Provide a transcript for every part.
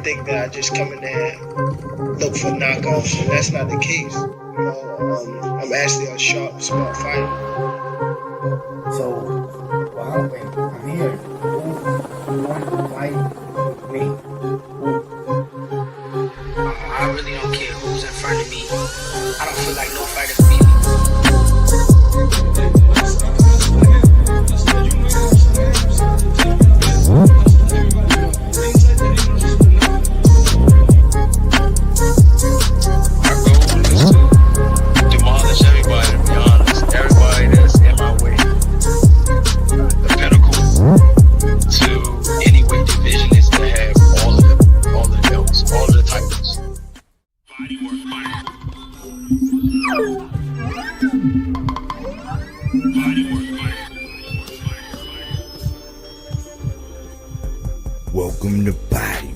think that I just come in there and look for knockoffs, and that's not the case. You know, I'm actually a sharp, smart fighter. So, well, wait, I'm here. Who want to fight me? I really don't care who's in front of me. I don't feel like no fighter can beat me. Demolish everybody, to be honest. Everybody that's in my way. The pinnacle to any weight division is to have all the belts, all of the titles. Welcome to Bodywork.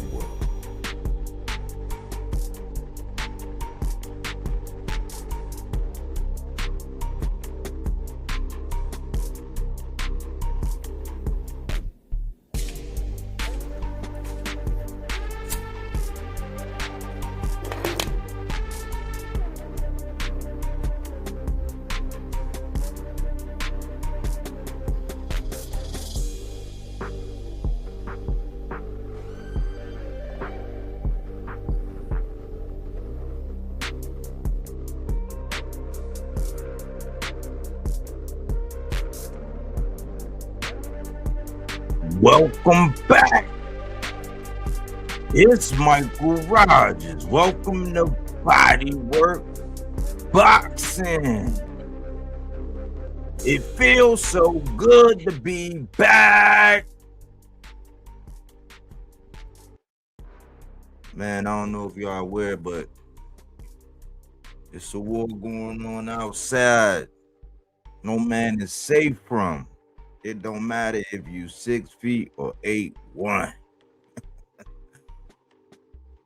Welcome back. It's Michael Rogers. Welcome to Bodywork Boxing. It feels so good to be back. Man, I don't know if y'all aware, but it's a war going on outside. No man is safe from. It don't matter if you 6 feet or 8'1".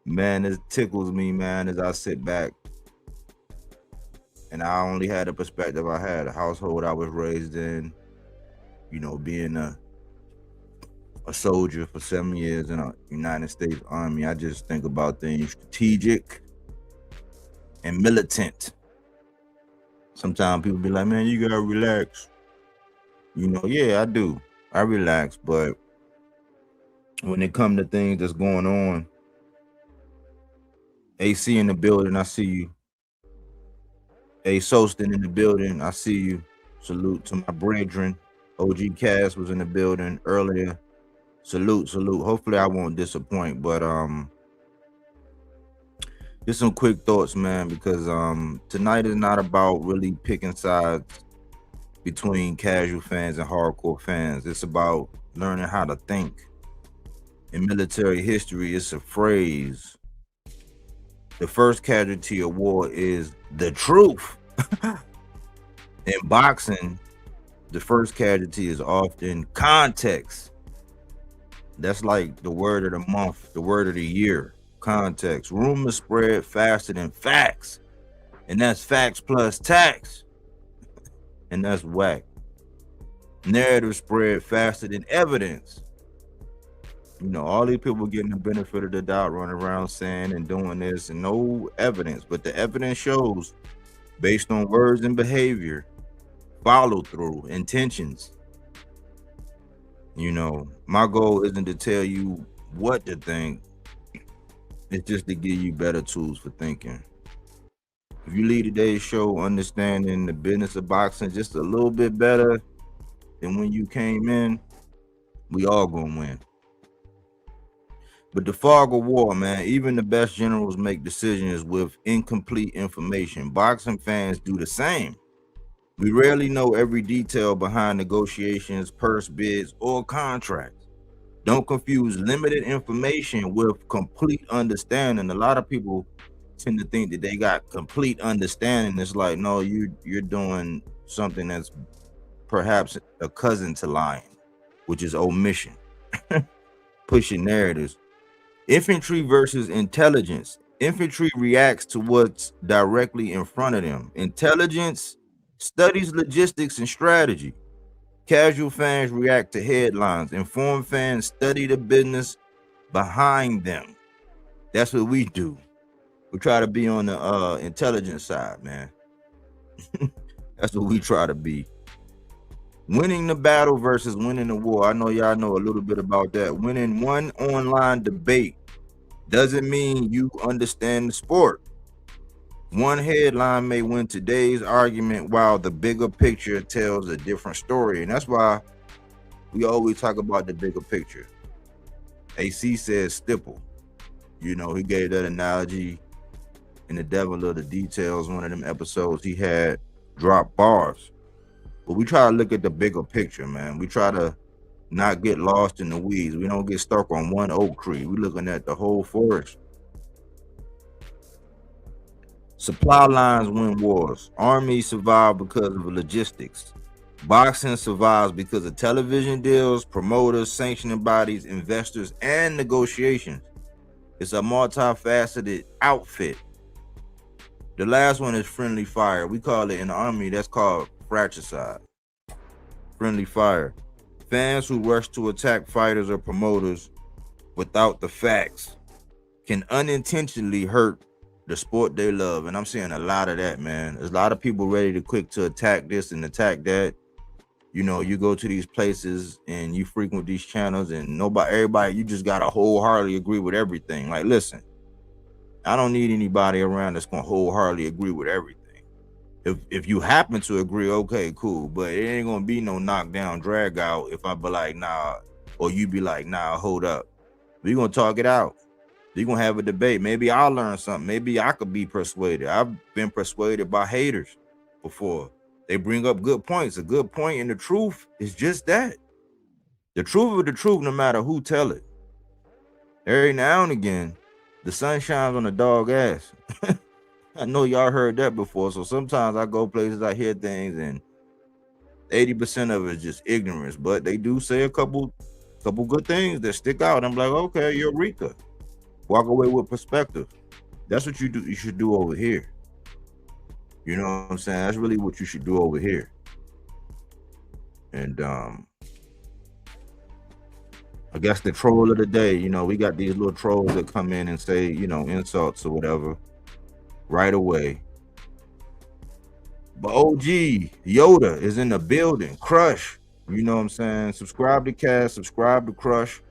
Man, it tickles me, man, as I sit back. And I only had the perspective I had, a household I was raised in, you know, being a soldier for 7 years in the United States Army. I just think about things strategic and militant. Sometimes people be like, man, you gotta relax. You know, yeah, I do. I relax, but when it comes to things that's going on, AC in the building, I see you. A Solston in the building, I see you. Salute to my brethren. OG Cass was in the building earlier. Salute. Hopefully I won't disappoint, but just some quick thoughts, man, because tonight is not about really picking sides between casual fans and hardcore fans. It's about learning how to think. In military history, it's a phrase. The first casualty of war is the truth. In boxing, the first casualty is often context. That's like the word of the month, the word of the year, context. Rumors spread faster than facts, and that's facts plus tax. And that's whack. Narrative spread faster than evidence. You know, all these people getting the benefit of the doubt, running around saying and doing this and no evidence, but the evidence shows based on words and behavior, follow through, intentions. You know, my goal isn't to tell you what to think. It's just to give you better tools for thinking. If you leave today's show understanding the business of boxing just a little bit better than when you came in, we all gonna win. But the fog of war, man, even the best generals make decisions with incomplete information. Boxing fans do the same. We rarely know every detail behind negotiations, purse bids, or contracts. Don't confuse limited information with complete understanding. A lot of people tend to think that they got complete understanding. It's like, no, you're doing something that's perhaps a cousin to lying, which is omission. Pushing narratives. Infantry versus intelligence. Infantry reacts to what's directly in front of them. Intelligence studies logistics and strategy. Casual fans react to headlines. Informed fans study the business behind them. That's what we do. We try to be on the intelligent side, man. That's what we try to be. Winning the battle versus winning the war. I know y'all know a little bit about that. Winning one online debate doesn't mean you understand the sport. One headline may win today's argument while the bigger picture tells a different story. And that's why we always talk about the bigger picture. AC says stipple. You know, he gave that analogy in the Devil of the Details, one of them episodes he had drop bars. But we try to look at the bigger picture, man. We try to not get lost in the weeds. We don't get stuck on one oak tree. We're looking at the whole forest. Supply lines win wars. Armies survive because of logistics. Boxing survives because of television deals, promoters, sanctioning bodies, investors, and negotiations. It's a multifaceted outfit. The last one is friendly fire. We call it in the Army, that's called fratricide. Friendly fire. Fans who rush to attack fighters or promoters without the facts can unintentionally hurt the sport they love. And I'm seeing a lot of that, man. There's a lot of people ready to quick to attack this and attack that. You know, you go to these places and you frequent these channels and everybody, you just gotta wholeheartedly agree with everything. Like, listen, I don't need anybody around that's gonna wholeheartedly agree with everything. If you happen to agree, okay, cool. But it ain't gonna be no knockdown, drag out if I be like, nah, or you be like, nah, hold up. We're gonna talk it out. You're gonna have a debate. Maybe I'll learn something. Maybe I could be persuaded. I've been persuaded by haters before. They bring up good points. A good point in the truth is just that. The truth of the truth, no matter who tell it. Every now and again, the sun shines on a dog ass. I know y'all heard that before. So sometimes I go places, I hear things, and 80% of it is just ignorance. But they do say a couple good things that stick out. I'm like, okay, Eureka. Walk away with perspective. That's what you do. You should do over here. You know what I'm saying? That's really what you should do over here. And I guess the troll of the day, you know, we got these little trolls that come in and say, you know, insults or whatever right away. But OG Yoda is in the building. Crush, you know what I'm saying? Subscribe to Cass, subscribe to Crush.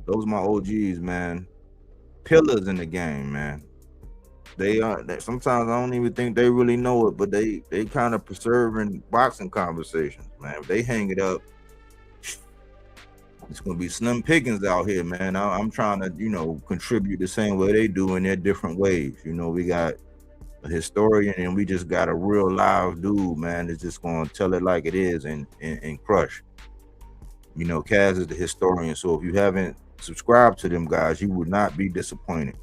Those are my OGs, man. Pillars in the game, man. They are. Sometimes I don't even think they really know it, but they kind of preserving boxing conversations, man. If they hang it up, it's gonna be slim pickings out here, man. I'm trying to, you know, contribute the same way they do in their different ways. You know, we got a historian and we just got a real live dude, man, that's just gonna tell it like it is and Crush. You know, Kaz is the historian, so if you haven't subscribed to them guys, you would not be disappointed.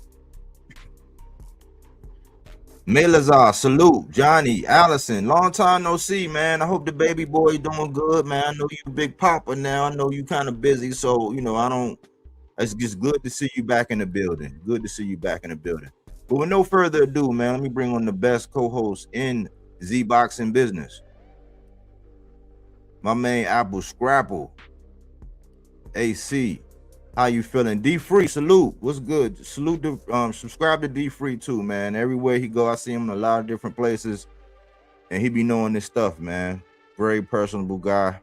Melazar, salute. Johnny, Allison, long time no see, man. I hope the baby boy doing good, man. I know you big papa now. I know you kind of busy, so, you know, it's just good to see you back in the building. Good to see you back in the building. But with no further ado, man, let me bring on the best co-host in Z-Boxing business. My man, Apple Scrapple. AC. How you feeling? D Free, salute. What's good? Salute to subscribe to D Free too, man. Everywhere he go, I see him in a lot of different places, and he be knowing this stuff, man. Very personable guy.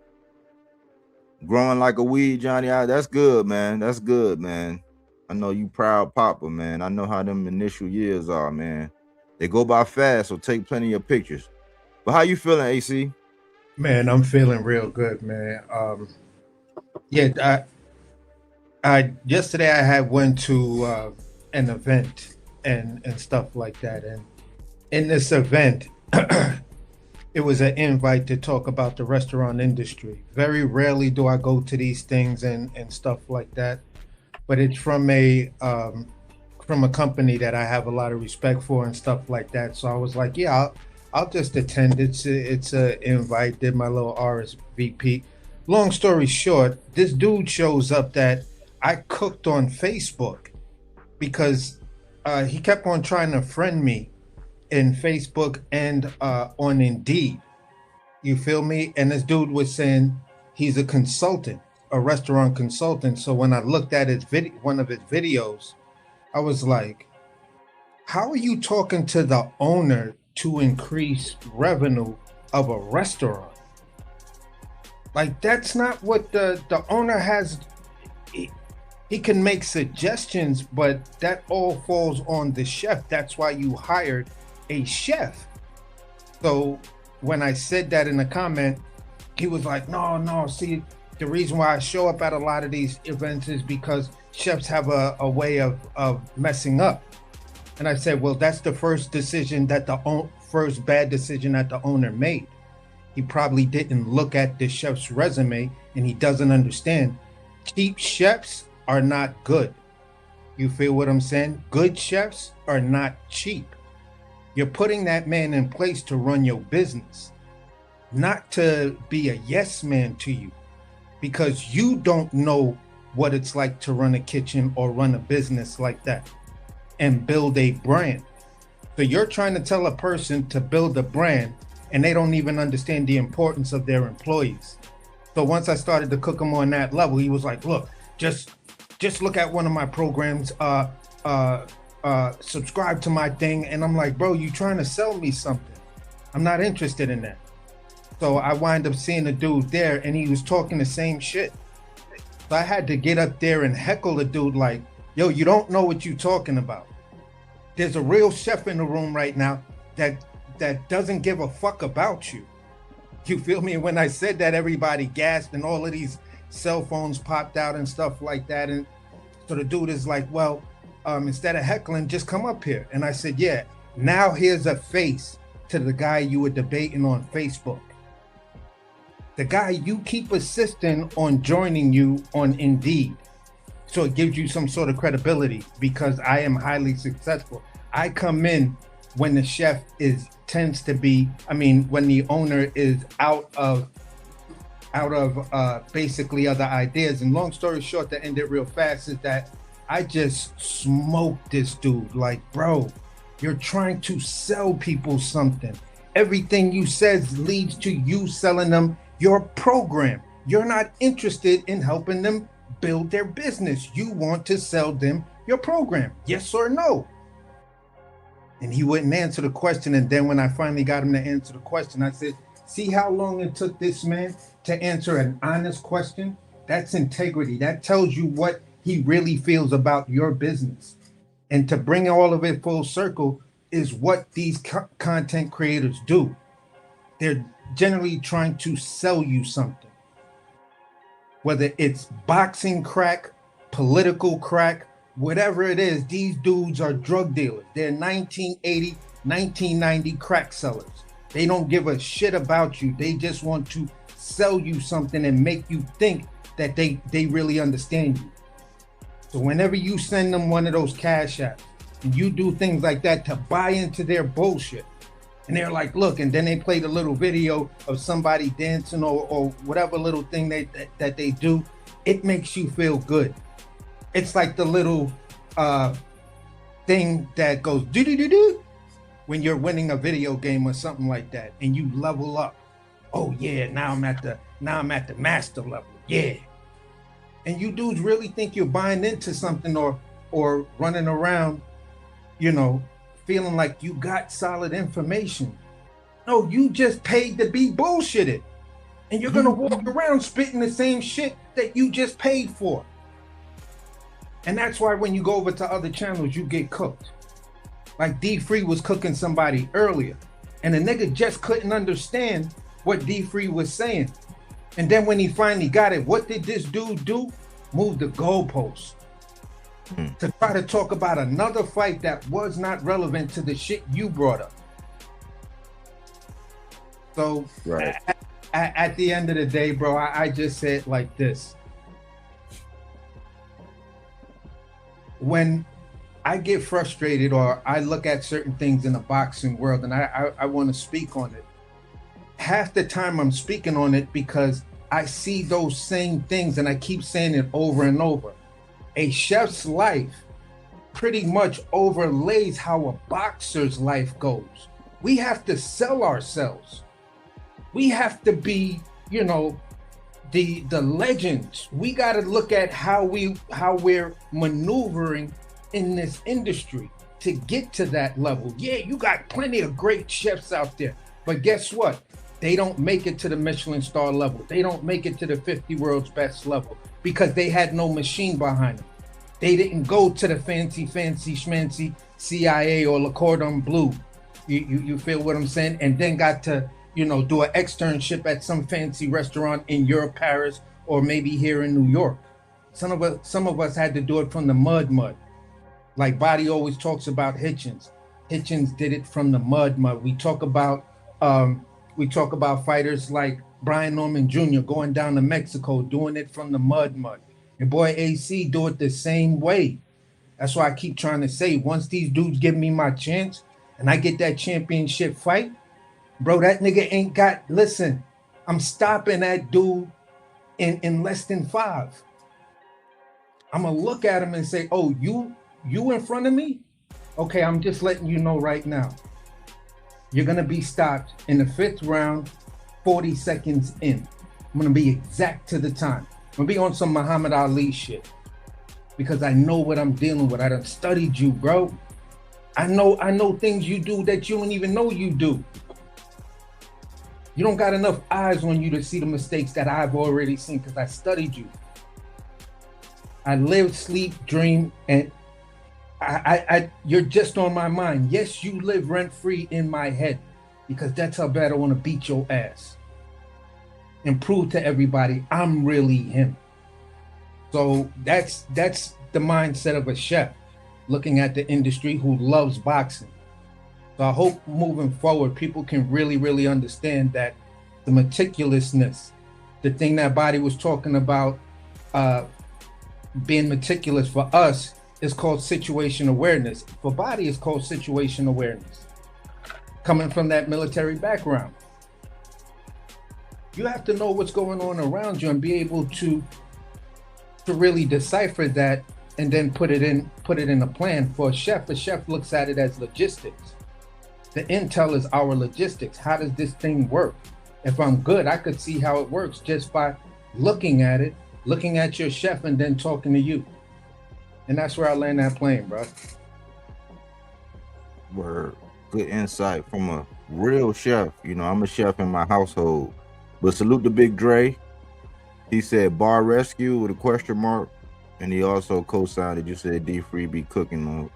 Growing like a weed, Johnny. That's good, man. That's good, man. I know you proud papa, man. I know how them initial years are, man. They go by fast, so take plenty of pictures. But how you feeling, AC? Man, I'm feeling real good, man. Yesterday I had went to an event and stuff like that, and in this event, it was an invite to talk about the restaurant industry. Very rarely do I go to these things and stuff like that, but it's from a company that I have a lot of respect for and stuff like that. So I was like, yeah, I'll just attend. It's a invite. Did my little RSVP. Long story short, this dude shows up that I cooked on Facebook because he kept on trying to friend me in Facebook and on Indeed. You feel me? And this dude was saying he's a consultant, a restaurant consultant. So when I looked at his one of his videos, I was like, how are you talking to the owner to increase revenue of a restaurant? Like, that's not what the owner has. He can make suggestions, but that all falls on the chef. That's why you hired a chef. So when I said that in the comment, he was like, no, see, the reason why I show up at a lot of these events is because chefs have a way of messing up. And I said, well, that's the first decision that first bad decision that the owner made. He probably didn't look at the chef's resume, and he doesn't understand. Cheap chefs are not good. You feel what I'm saying? Good chefs are not cheap. You're putting that man in place to run your business, not to be a yes man to you, because you don't know what it's like to run a kitchen or run a business like that and build a brand. So you're trying to tell a person to build a brand, and they don't even understand the importance of their employees. So once I started to cook him on that level, he was like, look, just look at one of my programs, subscribe to my thing. And I'm like, bro, you trying to sell me something? I'm not interested in that. So I wind up seeing the dude there, and he was talking the same shit. So I had to get up there and heckle the dude like, yo, you don't know what you're talking about. There's a real chef in the room right now that doesn't give a fuck about you. You feel me? And when I said that, everybody gasped, and all of these cell phones popped out and stuff like that. And so the dude is like, well, instead of heckling, just come up here. And I said, yeah, now here's a face to the guy you were debating on Facebook. The guy you keep assisting on joining you on Indeed. So it gives you some sort of credibility because I am highly successful. I come in when the chef tends to be, when the owner is out of basically other ideas. And long story short, to end it real fast, is that I just smoked this dude. Like, bro, you're trying to sell people something. Everything you says leads to you selling them your program. You're not interested in helping them build their business. You want to sell them your program. Yes or no? And he wouldn't answer the question. And then when I finally got him to answer the question, I said, see how long it took this man to answer an honest question? That's integrity. That tells you what he really feels about your business. And to bring all of it full circle is what these content creators do. They're generally trying to sell you something. Whether it's boxing crack, political crack, whatever it is, these dudes are drug dealers. They're 1980, 1990 crack sellers. They don't give a shit about you. They just want to sell you something and make you think that they really understand you. So whenever you send them one of those cash apps and you do things like that to buy into their bullshit, and they're like, look, and then they play the little video of somebody dancing or whatever little thing that they do, it makes you feel good. It's like the little thing that goes do-do-do-do when you're winning a video game or something like that, and you level up. Oh yeah, now I'm at the master level. Yeah. And you dudes really think you're buying into something or running around, feeling like you got solid information. No, you just paid to be bullshitted. And you're gonna walk around spitting the same shit that you just paid for. And that's why when you go over to other channels, you get cooked. Like D-Free was cooking somebody earlier, and the nigga just couldn't understand what D-Free was saying. And then when he finally got it, what did this dude do? Move the goalposts to try to talk about another fight that was not relevant to the shit you brought up. So right. At the end of the day, bro, I just said like this. When I get frustrated or I look at certain things in the boxing world and I want to speak on it, half the time I'm speaking on it because I see those same things and I keep saying it over and over. A chef's life pretty much overlays how a boxer's life goes. We have to sell ourselves. We have to be, the legends. We got to look at how we're maneuvering in this industry to get to that level. Yeah, you got plenty of great chefs out there, but guess what? They don't make it to the Michelin star level. They don't make it to the 50 world's best level because they had no machine behind them. They didn't go to the fancy schmancy CIA or Le Cordon Bleu. You feel what I'm saying? And then got to, do an externship at some fancy restaurant in Europe, Paris, or maybe here in New York. Some of us had to do it from the mud. Like Body always talks about Hitchens. Hitchens did it from the mud. We talk about fighters like Brian Norman Jr. going down to Mexico, doing it from the mud. Your boy AC do it the same way. That's why I keep trying to say, once these dudes give me my chance and I get that championship fight, bro, that nigga ain't got, listen, I'm stopping that dude in less than 5. I'm gonna look at him and say, oh, you in front of me? Okay, I'm just letting you know right now. You're gonna be stopped in the 5th round, 40 seconds in. I'm gonna be exact to the time. I'm gonna be on some Muhammad Ali shit because I know what I'm dealing with. I done studied you, bro. I know things you do that you don't even know you do. You don't got enough eyes on you to see the mistakes that I've already seen because I studied you. I live, sleep, dream, and you're just on my mind. Yes, you live rent-free in my head because that's how bad I want to beat your ass and prove to everybody I'm really him. So that's the mindset of a chef looking at the industry who loves boxing. So I hope moving forward, people can really, really understand that the meticulousness, the thing that Body was talking about, being meticulous for us is called situation awareness. For Body, it's called situation awareness. Coming from that military background, you have to know what's going on around you and be able to really decipher that and then put it in a plan. For a chef looks at it as logistics. The intel is our logistics. How does this thing work? If I'm good, I could see how it works just by looking at it, looking at your chef, and then talking to you. And that's where I land that plane, bro. Word. Good insight from a real chef. I'm a chef in my household. But salute to Big Dre. He said bar rescue with a question mark. And he also co-signed that you said D-Free be cooking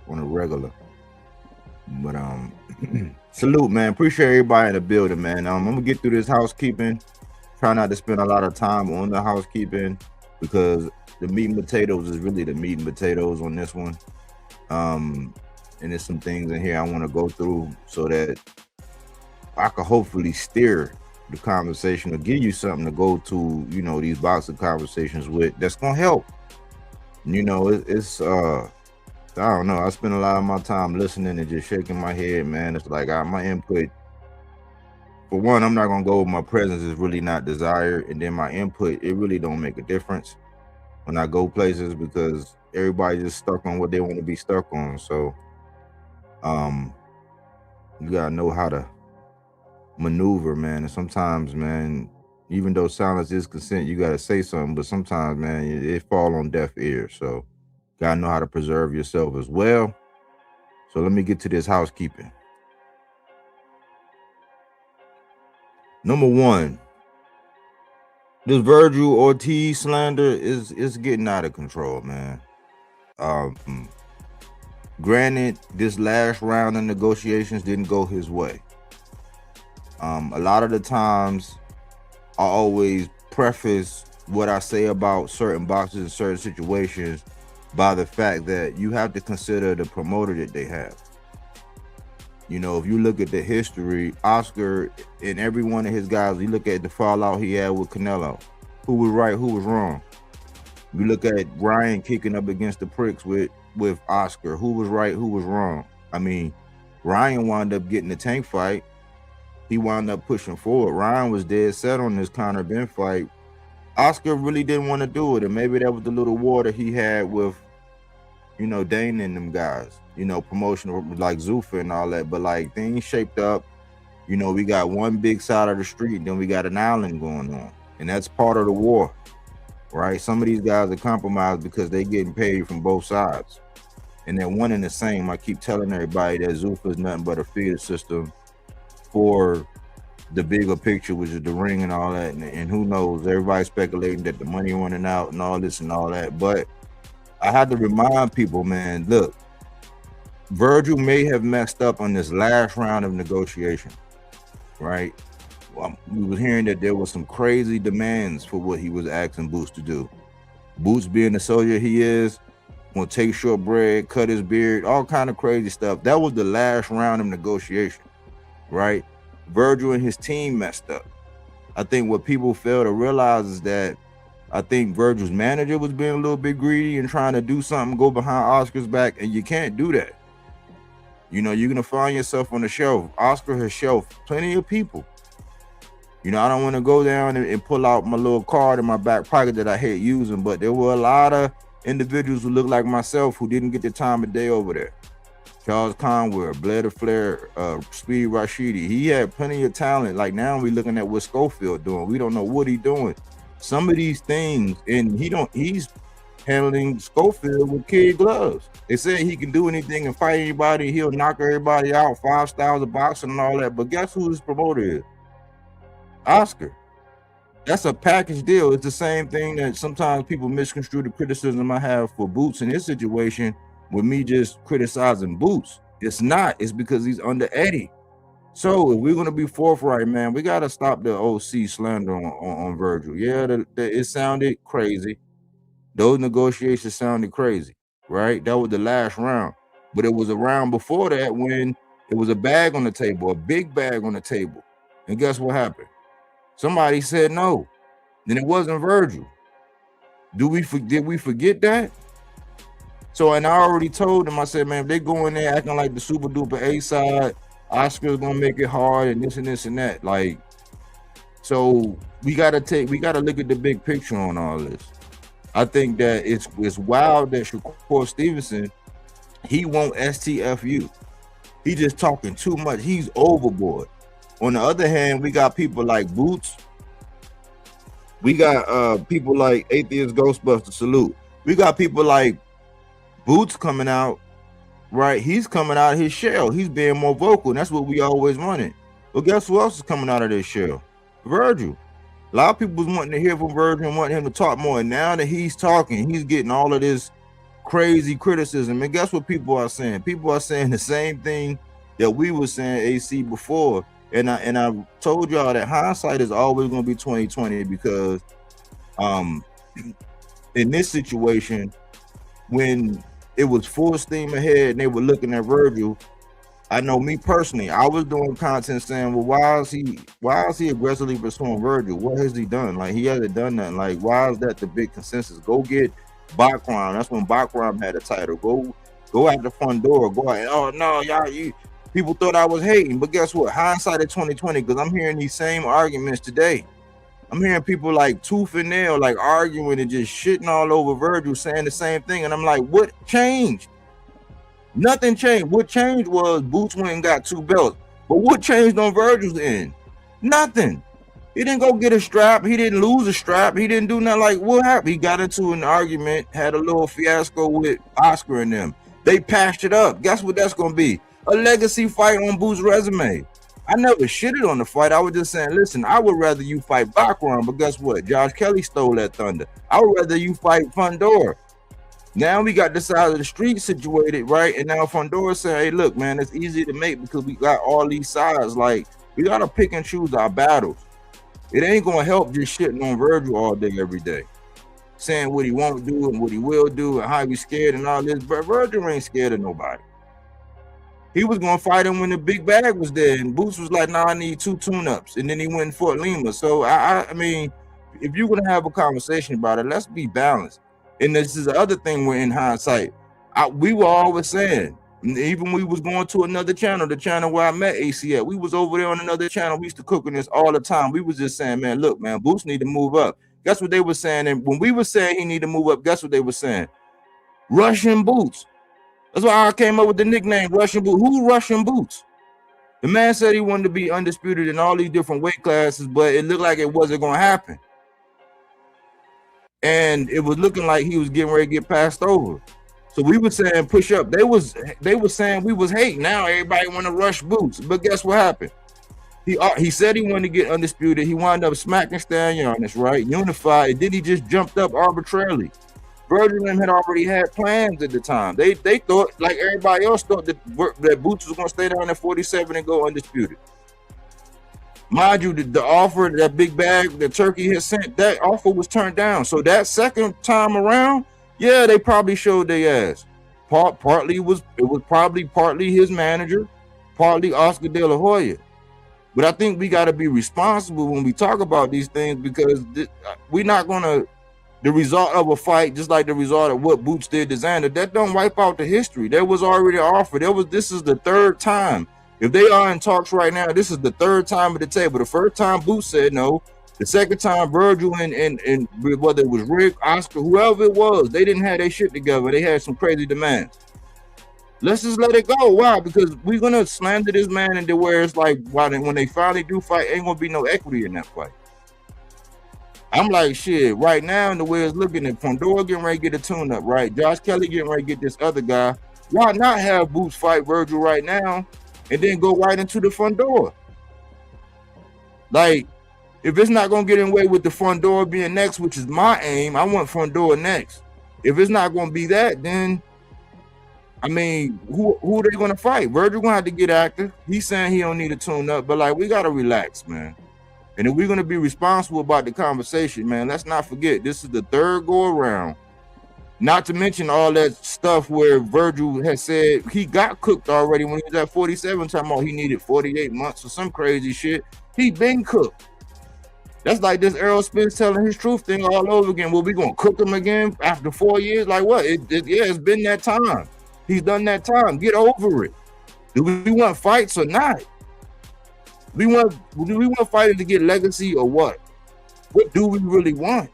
on a regular. But salute, man. Appreciate everybody in the building, man. I'm gonna get through this housekeeping. Try not to spend a lot of time on the housekeeping because the meat and potatoes is really the meat and potatoes on this one. And there's some things in here I want to go through so that I could hopefully steer the conversation or give you something to go to, these boxing conversations with that's gonna help. It's I don't know. I spend a lot of my time listening and just shaking my head, man. It's like my input. For one, I'm not gonna go. My presence is really not desired, and then my input, it really don't make a difference when I go places because everybody just stuck on what they want to be stuck on. So, you gotta know how to maneuver, man. And sometimes, man, even though silence is consent, you gotta say something. But sometimes, man, it fall on deaf ears. So. Gotta know how to preserve yourself as well. So let me get to this housekeeping. Number one, this Virgil Ortiz slander is getting out of control, man. Granted, this last round of negotiations didn't go his way. A lot of the times, I always preface what I say about certain boxers in certain situations by the fact that you have to consider the promoter that they have. If you look at the history, Oscar and every one of his guys, you look at the fallout he had with Canelo. Who was right, who was wrong? You look at Ryan kicking up against the pricks with Oscar. Who was right, who was wrong? I mean, Ryan wound up getting the Tank fight. He wound up pushing forward. Ryan was dead set on this Conor Ben fight. Oscar really didn't want to do it, and maybe that was the little war that he had with, Dane and them guys, promotional like Zuffa and all that. But like things shaped up, we got one big side of the street, and then we got an island going on, and that's part of the war, right? Some of these guys are compromised because they getting paid from both sides. and they're one and the same. I keep telling everybody that Zuffa is nothing but a feeder system for the bigger picture, which is the ring and all that. And who knows? Everybody's speculating that the money running out and all this and all that. But I had to remind people, man, look, Virgil may have messed up on this last round of negotiation, right? We was hearing that there was some crazy demands for what he was asking Boots to do. Boots, being the soldier he is, gonna take short bread, cut his beard, all kind of crazy stuff. That was the last round of negotiation, right? Virgil and his team messed up. I think what people fail to realize is that I think Virgil's manager was being a little bit greedy and trying to do something, go behind Oscar's back, and you can't do that. You know, you're gonna find yourself on the shelf. Oscar has shelved plenty of people. You know, I don't want to go down and pull out my little card in my back pocket that I hate using, but there were a lot of individuals who look like myself who didn't get the time of day over there. Charles Conway, Blair Flair, Speedy Rashidi. He had plenty of talent. Like now we're looking at what Schofield doing. We don't know what he's doing. Some of these things, and he's handling Schofield with kid gloves. They say he can do anything and fight anybody. He'll knock everybody out, 5 styles of boxing and all that. But guess who his promoter is? Oscar. That's a package deal. It's the same thing that sometimes people misconstrue the criticism I have for Boots in his situation with me just criticizing Boots. It's not. It's because he's under Eddie. So if we're going to be forthright, man, we got to stop the OC slander on Virgil. Yeah, it sounded crazy. Those negotiations sounded crazy, right? That was the last round. But it was a round before that when it was a bag on the table, a big bag on the table. And guess what happened? Somebody said no. Then it wasn't Virgil. Did we forget that? So, and I already told them, I said, man, if they go in there acting like the super duper A side, Oscar's gonna make it hard and this and that. Like, so we gotta look at the big picture on all this. I think that it's wild that Shakur Stevenson, he won't STFU. He just talking too much. He's overboard. On the other hand, we got people like Boots. We got people like Atheist Ghostbuster Salute. We got people like Boots coming out, right? He's coming out of his shell. He's being more vocal, and that's what we always wanted. Well, guess who else is coming out of their shell? Virgil. A lot of people was wanting to hear from Virgil and wanting him to talk more, and now that he's talking, he's getting all of this crazy criticism. And guess what people are saying? People are saying the same thing that we were saying, AC, before. And I told y'all that hindsight is always going to be 2020 because in this situation, when it was full steam ahead and they were looking at Virgil, I know me personally, I was doing content saying, well, why is he aggressively pursuing Virgil? What has he done? Like, he hasn't done nothing. Like, why is that the big consensus? Go get Bakram. That's when Bakram had a title. Go after Fundora. Go out. Oh no, y'all, people thought I was hating, but guess what? Hindsight of 2020, because I'm hearing these same arguments today. I'm hearing people like tooth and nail, like arguing and just shitting all over Virgil, saying the same thing. And I'm like, what changed? Nothing changed. What changed was Boots went and got 2 belts. But what changed on Virgil's end? Nothing. He didn't go get a strap. He didn't lose a strap. He didn't do nothing. Like, what happened? He got into an argument, had a little fiasco with Oscar and them. They patched it up. Guess what that's going to be? A legacy fight on Boots' resume. I never shitted on the fight. I was just saying, listen, I would rather you fight Bakram, but guess what? Josh Kelly stole that thunder. I would rather you fight Fundora. Now we got this side of the street situated, right? And now Fundora saying, hey, look, man, it's easy to make because we got all these sides. Like, we got to pick and choose our battles. It ain't going to help just shitting on Virgil all day, every day. Saying what he won't do and what he will do and how he's scared and all this. But Virgil ain't scared of nobody. He was going to fight him when the big bag was there. And Boots was like, nah, I need 2 tune-ups. And then he went in Fort Lima. So, I mean, if you're going to have a conversation about it, let's be balanced. And this is the other thing we're in hindsight. We were always saying, even we was going to another channel, the channel where I met AC at, we was over there on another channel. We used to cook on this all the time. We was just saying, man, look, man, Boots need to move up. Guess what they were saying? And when we were saying he need to move up, guess what they were saying? Russian Boots. That's why I came up with the nickname Russian Boots. Who Russian Boots? The man said he wanted to be undisputed in all these different weight classes, but it looked like it wasn't going to happen. And it was looking like he was getting ready to get passed over. So we were saying push up. They was saying we was hating. Now everybody want to rush Boots. But guess what happened? He said he wanted to get undisputed. He wound up smacking Stallionis, right? Unified. And then he just jumped up arbitrarily. Virgil and had already had plans at the time. They thought, like everybody else thought, that Boots was going to stay down at 47 and go undisputed. Mind you, the offer, that big bag that Turkey had sent, that offer was turned down. So that second time around, yeah, they probably showed their ass. Partly it was partly his manager, partly Oscar De La Hoya. But I think we got to be responsible when we talk about these things, because we're not going to, the result of a fight, just like the result of what Boots did to Xander, that don't wipe out the history. There was already an offer. This is the third time. If they are in talks right now, this is the third time at the table. The first time Boots said no. The second time Virgil and whether it was Rick, Oscar, whoever it was, they didn't have their shit together. They had some crazy demands. Let's just let it go. Why? Because we're going to slander this man into where it's like, when they finally do fight, ain't going to be no equity in that fight. I'm like, shit, right now, in the way it's looking, if Fundora getting ready to get a tune-up, right? Josh Kelly getting ready to get this other guy. Why not have Boots fight Virgil right now and then go right into the Fundora? Like, if it's not going to get in way with the Fundora being next, which is my aim, I want Fundora next. If it's not going to be that, then, I mean, who are they going to fight? Virgil going to have to get active. He's saying he don't need a tune-up, but, like, we got to relax, man. And if we're going to be responsible about the conversation, man, let's not forget, this is the third go-around. Not to mention all that stuff where Virgil has said he got cooked already when he was at 47, talking about he needed 48 months or some crazy shit. He been cooked. That's like this Errol Spence telling his truth thing all over again. Well, we going to cook him again after 4 years? Like what? It's been that time. He's done that time. Get over it. Do we want fights or not? Do we want fighters to get legacy or what? What do we really want?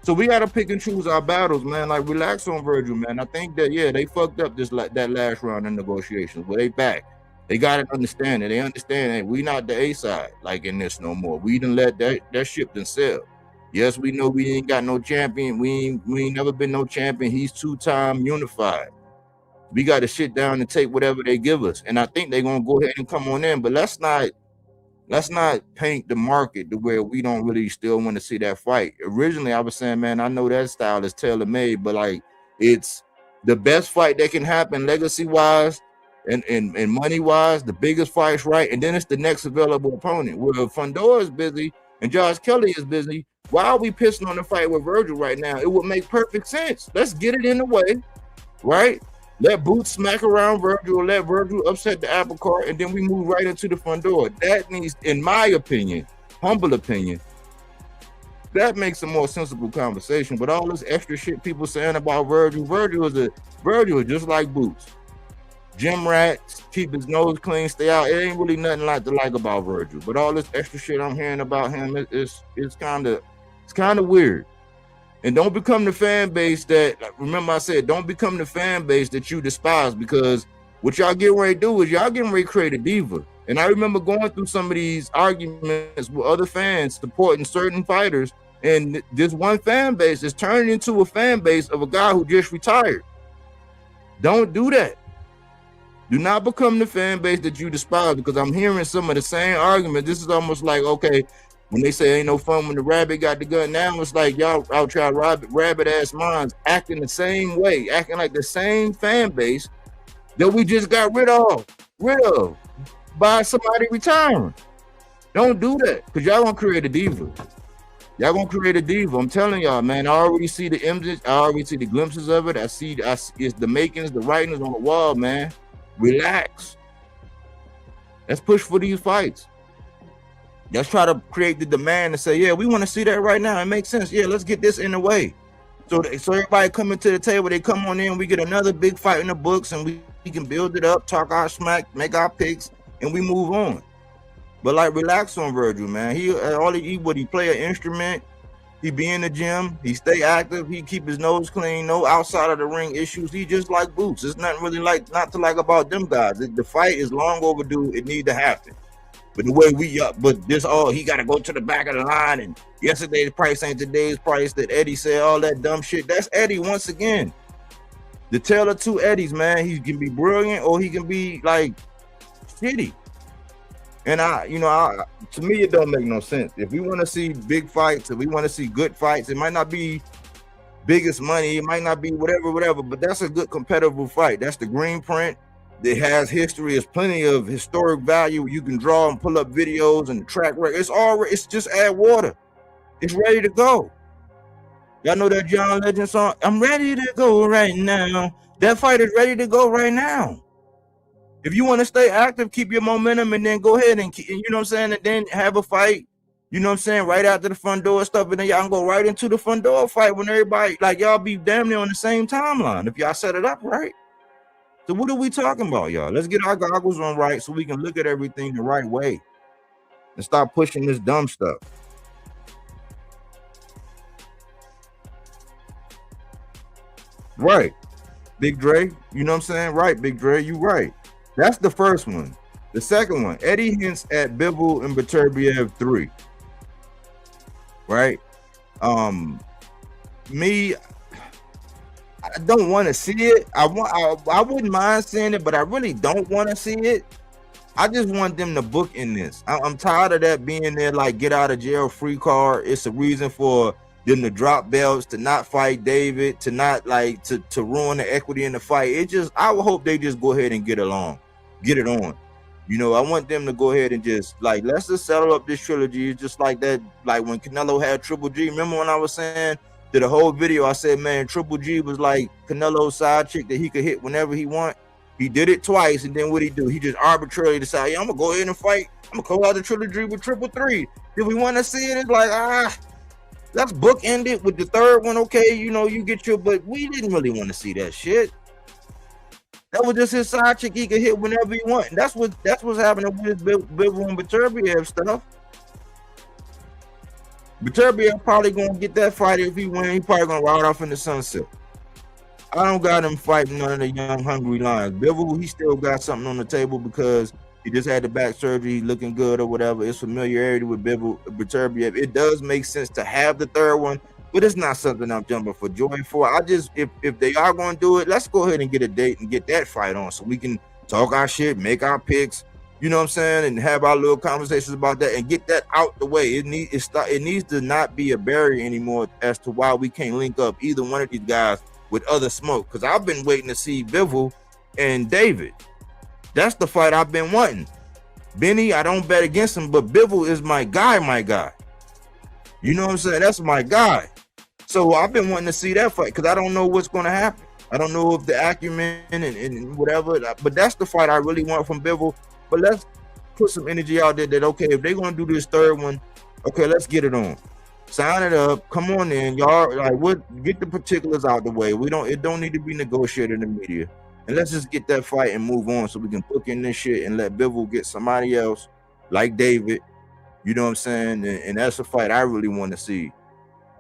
So we gotta pick and choose our battles, man. Like, relax on Virgil, man. I think that, yeah, they fucked up that last round in negotiations, but they back. They gotta understand it. They understand that we not the A side like in this no more. We done let that ship done sail. Yes, we know we ain't got no champion. We ain't never been no champion. He's 2-time unified. We got to sit down and take whatever they give us. And I think they're going to go ahead and come on in, but let's not paint the market to where we don't really still want to see that fight. Originally, I was saying, man, I know that style is tailor-made, but like, it's the best fight that can happen legacy-wise and money-wise, the biggest fights, right? And then it's the next available opponent. Where Fundora is busy and Josh Kelly is busy, why are we pissing on the fight with Virgil right now? It would make perfect sense. Let's get it in the way, right? Let Boots smack around Virgil, let Virgil upset the apple cart, and then we move right into the Fundora. That needs, in my opinion, humble opinion, that makes a more sensible conversation. But all this extra shit people saying about Virgil is just like Boots. Gym rat, keep his nose clean, stay out. It ain't really nothing to like about Virgil. But all this extra shit I'm hearing about him, it's kind of weird. And don't become the fan base that, remember I said, don't become the fan base that you despise, because what y'all getting ready to do is y'all getting ready to create a diva. And I remember going through some of these arguments with other fans supporting certain fighters, and this one fan base is turning into a fan base of a guy who just retired. Don't do that. Do not become the fan base that you despise, because I'm hearing some of the same arguments. This is almost like, okay, when they say ain't no fun when the rabbit got the gun, now it's like y'all out try rabbit ass minds acting the same way, acting like the same fan base that we just got rid of by somebody retiring. Don't do that, because y'all gonna create a diva. Y'all gonna create a diva. I'm telling y'all, man. I already see the images. I already see the glimpses of it. I see it's the makings, the writings on the wall, man. Relax. Let's push for these fights. Let's try to create the demand and say, yeah, we want to see that right now. It makes sense. Yeah, let's get this in the way. So everybody coming to the table, they come on in, we get another big fight in the books, and we can build it up, talk our smack, make our picks, and we move on. But like, relax on Virgil, man. He play an instrument, he be in the gym, he stay active, he keep his nose clean, no outside of the ring issues. He just like Boots. There's nothing really not to like about them guys. The fight is long overdue. It need to happen. But the way he got to go to the back of the line, and yesterday's price ain't today's price, that Eddie said all that dumb shit. That's Eddie once again. The tale of two Eddies, man. He can be brilliant or he can be like shitty. And to me, it don't make no sense. If we want to see big fights, if we want to see good fights, it might not be biggest money, it might not be whatever, but that's a good competitive fight. That's the green print. It has history. It's plenty of historic value. You can draw and pull up videos and track record. It's just add water. It's ready to go. Y'all know that John Legend song? I'm ready to go right now. That fight is ready to go right now. If you want to stay active, keep your momentum, and then go ahead and you know what I'm saying, and then have a fight, you know what I'm saying, right after the front door stuff, and then y'all can go right into the front door fight when everybody, like, y'all be damn near on the same timeline if y'all set it up right. So what are we talking about, y'all? Let's get our goggles on right so we can look at everything the right way and stop pushing this dumb stuff. Right. Big Dre, you know what I'm saying? Right, Big Dre, you right. That's the first one. The second one, Eddie hints at Bivol and Beterbiev 3. Right? Me, I don't want to see it. I wouldn't mind seeing it, but I really don't want to see it. I just want them to book in this. I'm tired of that being there like get out of jail free card. It's a reason for them to drop belts, to not fight David, to not like to ruin the equity in the fight. I would hope they just go ahead and get it on. You know, I want them to go ahead and just like, let's just settle up this trilogy. It's just like that, like when Canelo had Triple G. Remember when I was saying that the whole video, I said, man, Triple G was like Canelo's side chick that he could hit whenever he want. He did it twice, and then what he do? He just arbitrarily decided, yeah, I'm gonna go ahead and fight. I'm gonna call out the trilogy with Triple 3. If we want to see it, it's like, let's bookend it with the third one. Okay, you know, you get your, but we didn't really want to see that shit. That was just his side chick he could hit whenever he want. And that's what's happening with his Bivol and Beterbiev stuff. Beterbiev probably gonna get that fight if he win. He probably gonna ride off in the sunset. I don't got him fighting none of the young hungry lions. Bivol, he still got something on the table because he just had the back surgery, he's looking good or whatever. It's familiarity with Beterbiev. It does make sense to have the third one, but it's not something I'm jumping for joy for. If they are going to do it, let's go ahead and get a date and get that fight on so we can talk our shit, make our picks, you know what I'm saying, and have our little conversations about that and get that out the way. It needs to not be a barrier anymore as to why we can't link up either one of these guys with other smoke, because I've been waiting to see Bivol and David. That's the fight I've been wanting. Benny, I don't bet against him, but Bivol is my guy. You know what I'm saying? That's my guy. So I've been wanting to see that fight because I don't know what's going to happen. I don't know if the acumen and whatever, but that's the fight I really want from Bivol. But let's put some energy out there that, okay, if they're going to do this third one, okay, let's get it on. Sign it up. Come on in, y'all. Like, get the particulars out the way. It don't need to be negotiated in the media. And let's just get that fight and move on so we can book in this shit and let Bivol get somebody else like David. You know what I'm saying? And that's a fight I really want to see.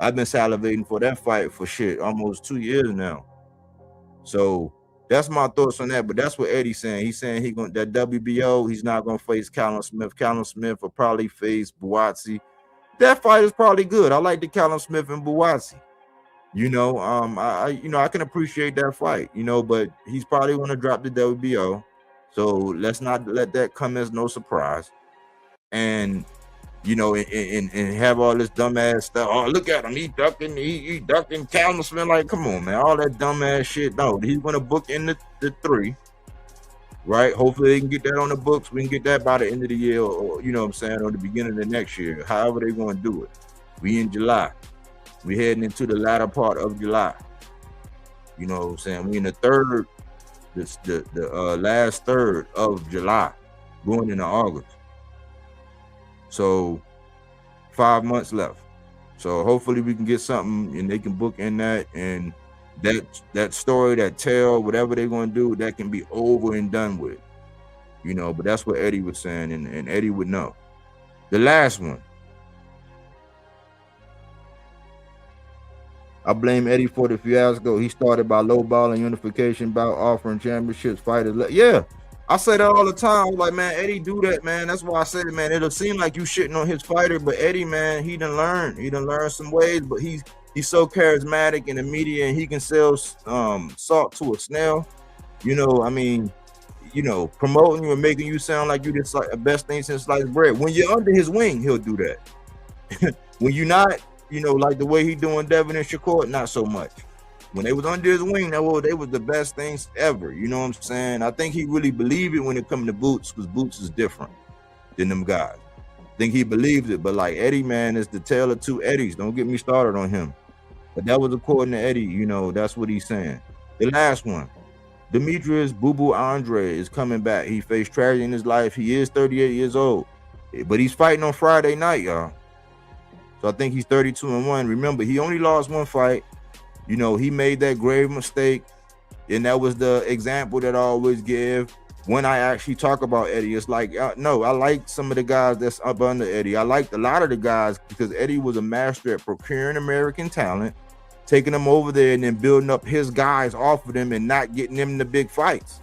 I've been salivating for that fight for shit almost 2 years now. So that's my thoughts on that. But that's what Eddie's saying. He's saying that WBO, he's not going to face Callum Smith. Callum Smith will probably face Buatsi. That fight is probably good. I like the Callum Smith and Buatsi. You know, I can appreciate that fight, you know, but he's probably going to drop the WBO. So let's not let that come as no surprise. And, you know, and have all this dumbass stuff. Oh, look at him. He ducking Callum Smith. Like, come on, man. All that dumbass shit. No, he's going to book in the 3. Right? Hopefully they can get that on the books. We can get that by the end of the year or you know what I'm saying, or the beginning of the next year. However they're going to do it. We in July. We heading into the latter part of July. You know what I'm saying? We in the third, the last third of July, going into August. So 5 months left. So hopefully we can get something and they can book in that, and that story, that tale, whatever they're going to do, that can be over and done with. You know, but that's what Eddie was saying, and Eddie would know. The last one. I blame Eddie for the fiasco. He started by lowballing unification, about offering championships, fighters. Yeah, I say that all the time. I'm like, man, Eddie do that, man. That's why I said it, man. It'll seem like you shitting on his fighter, but Eddie, man, he done learned some ways, but he's he's so charismatic in the media, and he can sell salt to a snail. You know, I mean, you know, promoting you and making you sound like you just like the best thing since sliced bread. When you're under his wing, he'll do that. When you're not, you know, like the way he doing Devin and Shakur, not so much. When they was under his wing, they was the best things ever. You know what I'm saying? I think he really believed it when it come to Boots, because Boots is different than them guys. I think he believed it, but like Eddie, man, is the tale of two Eddies. Don't get me started on him. But that was according to Eddie, you know, that's what he's saying. The last one. Demetrius Boo Boo Andre is coming back. He faced tragedy in his life. He is 38 years old, but he's fighting on Friday night, y'all. So I think he's 32-1. Remember, he only lost one fight. You know, he made that grave mistake, and that was the example that I always give when I actually talk about Eddie. It's like, no, I like some of the guys that's up under Eddie. I liked a lot of the guys because Eddie was a master at procuring American talent, taking them over there and then building up his guys off of them and not getting them in the big fights.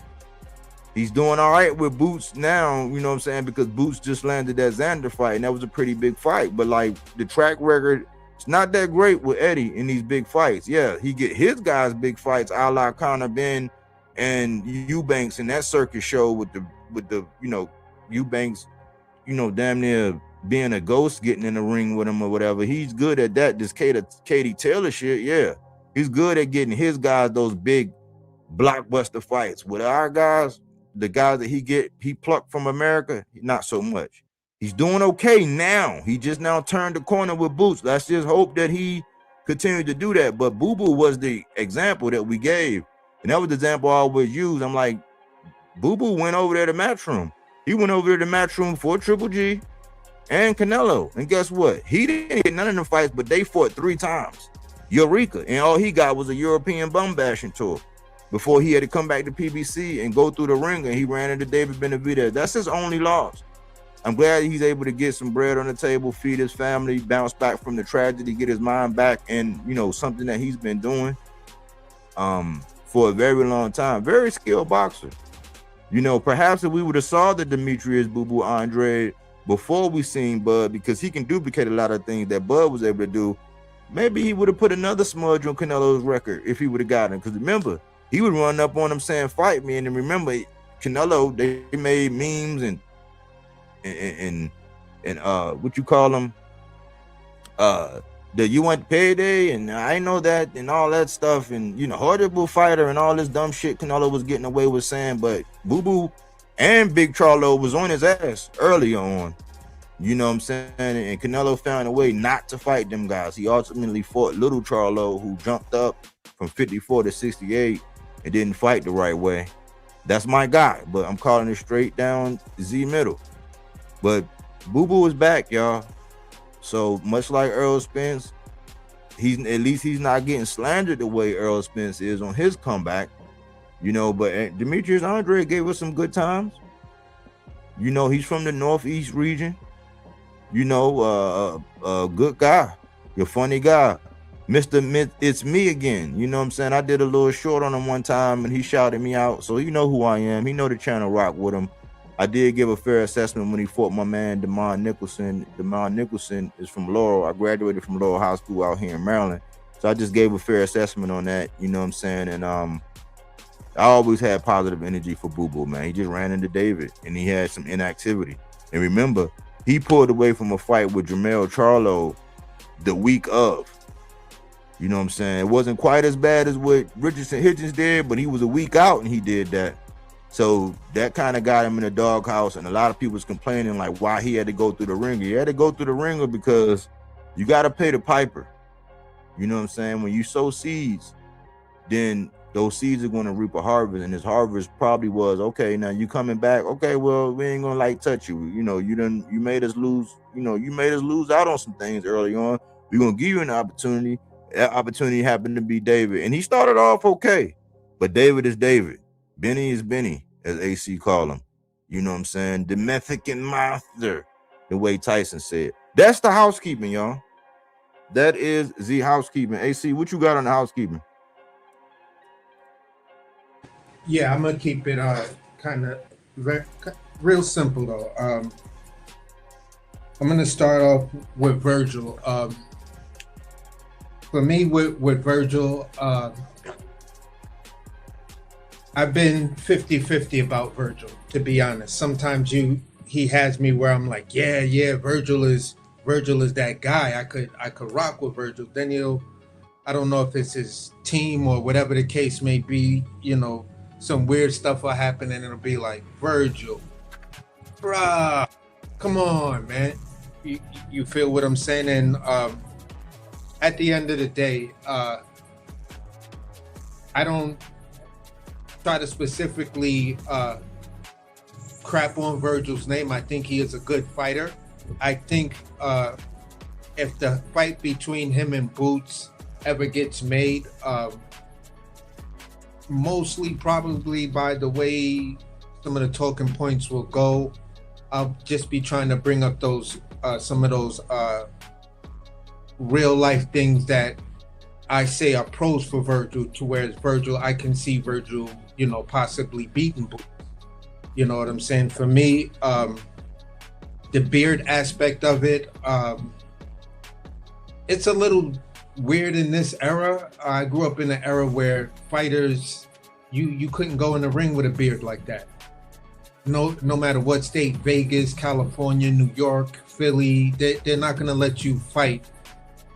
He's doing all right with Boots now, you know what I'm saying, because Boots just landed that Xander fight, and that was a pretty big fight. But like the track record, it's not that great with Eddie in these big fights. Yeah, he get his guys big fights, a la Conor Ben and Eubanks in that circus show with the you know, Eubanks, you know, damn near being a ghost getting in the ring with him or whatever. He's good at that. This Katie Taylor shit, yeah. He's good at getting his guys those big blockbuster fights. With our guys, the guys that he plucked from America, not so much. He's doing okay now. He just now turned the corner with Boots. Let's just hope that he continued to do that. But Boo Boo was the example that we gave. And that was the example I always use. I'm like, Boo Boo went over there to Matchroom. He went over there to Matchroom for Triple G and Canelo. And guess what? He didn't get none of them fights, but they fought 3 times. Eureka. And all he got was a European bum bashing tour before he had to come back to PBC and go through the ring, and he ran into David Benavidez. That's his only loss. I'm glad he's able to get some bread on the table, feed his family, bounce back from the tragedy, get his mind back, and, you know, something that he's been doing for a very long time. Very skilled boxer. You know, perhaps if we would have saw the Demetrius Boo Boo Andre before we seen Bud, because he can duplicate a lot of things that Bud was able to do, maybe he would have put another smudge on Canelo's record if he would have gotten him. Because remember, he would run up on him saying, "Fight me." And then remember, Canelo, they made memes and what you call them, that you want payday, and I know that, and all that stuff, and, you know, horrible fighter and all this dumb shit Canelo was getting away with saying. But Boo Boo and Big Charlo was on his ass early on, you know what I'm saying, and Canelo found a way not to fight them guys. He ultimately fought Little Charlo, who jumped up from 54 to 68 and didn't fight the right way. That's my guy, but I'm calling it straight down Z middle. But Boo Boo is back, y'all. So much like Earl Spence, he's not getting slandered the way Earl Spence is on his comeback, you know. But Demetrius Andre gave us some good times. You know, he's from the Northeast region. You know, a good guy, you're a funny guy. Mr. It's me again. You know what I'm saying? I did a little short on him one time and he shouted me out. So you know who I am. He know the channel rock with him. I did give a fair assessment when he fought my man, Demond Nicholson. Demond Nicholson is from Laurel. I graduated from Laurel High School out here in Maryland. So I just gave a fair assessment on that. You know what I'm saying? And I always had positive energy for Boo Boo, man. He just ran into David and he had some inactivity. And remember, he pulled away from a fight with Jermell Charlo the week of. You know what I'm saying? It wasn't quite as bad as what Richardson Hitchens did, but he was a week out and he did that. So that kind of got him in the doghouse, and a lot of people was complaining like why he had to go through the ringer. He had to go through the ringer because you got to pay the piper. You know what I'm saying? When you sow seeds, then those seeds are going to reap a harvest, and his harvest probably was, okay, now you coming back. Okay, well, we ain't gonna like touch you. You know, you made us lose. You know, you made us lose out on some things early on. We're gonna give you an opportunity. That opportunity happened to be David, and he started off okay, but David is David. Benny is Benny, as AC call him. You know what I'm saying? The Mexican monster, the way Tyson said. That's the housekeeping, y'all. That is the housekeeping. AC, what you got on the housekeeping? Yeah, I'm gonna keep it kind of real simple though. I'm gonna start off with Virgil. For me, with Virgil, I've been 50-50 about Virgil, to be honest. Sometimes he has me where I'm like, yeah, Virgil is that guy. I could rock with Virgil. Then I don't know if it's his team or whatever the case may be, some weird stuff will happen and it'll be like, Virgil, bruh, come on, man. You feel what I'm saying? And at the end of the day, I don't try to specifically crap on Virgil's name. I think he is a good fighter. I think if the fight between him and Boots ever gets made, mostly probably by the way some of the talking points will go, I'll just be trying to bring up those some of those real life things that I say are pros for Virgil, to whereas Virgil, I can see Virgil, possibly beating Boots. You know what I'm saying? For me, the beard aspect of it, it's a little weird in this era. I grew up in an era where fighters, you couldn't go in the ring with a beard like that. No matter what state, Vegas, California, New York, Philly, they're not going to let you fight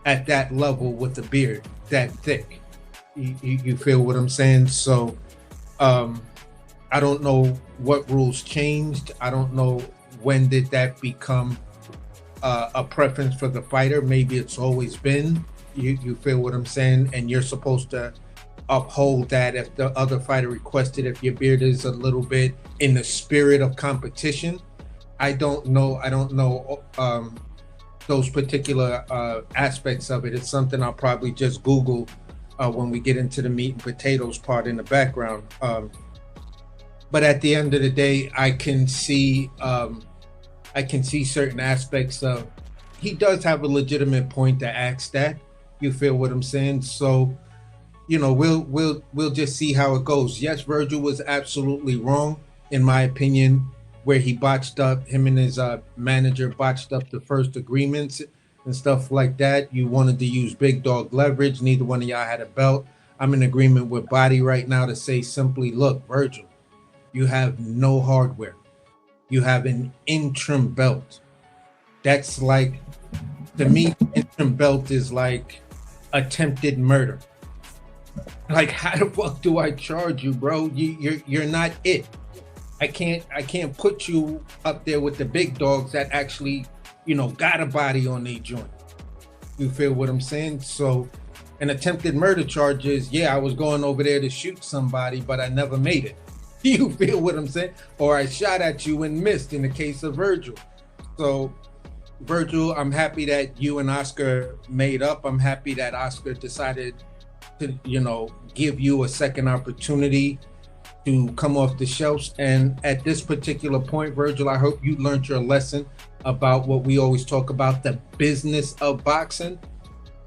at that level with a beard that thick. You feel what I'm saying? So I don't know what rules changed. I don't know when did that become a preference for the fighter. Maybe it's always been. You feel what I'm saying? And you're supposed to uphold that if the other fighter requested, if your beard is a little bit in the spirit of competition. I don't know those particular aspects of it. It's something I'll probably just Google when we get into the meat and potatoes part in the background. But at the end of the day, I can see certain aspects of, he does have a legitimate point to ask that. You feel what I'm saying? So, we'll just see how it goes. Yes, Virgil was absolutely wrong, in my opinion, where he botched up, him and his manager botched up the first agreements and stuff like that. You wanted to use big dog leverage. Neither one of y'all had a belt. I'm in agreement with Body right now to say simply, look, Virgil, you have no hardware. You have an interim belt. That's like, to me, interim belt is like attempted murder. Like, how the fuck do I charge you, bro? You're not it. I can't put you up there with the big dogs that actually, got a body on their joint. You feel what I'm saying? So an attempted murder charge is, I was going over there to shoot somebody, but I never made it. You feel what I'm saying? Or I shot at you and missed in the case of Virgil. So Virgil, I'm happy that you and Oscar made up. I'm happy that Oscar decided to, give you a second opportunity to come off the shelves. And at this particular point, Virgil, I hope you learned your lesson about what we always talk about, the business of boxing.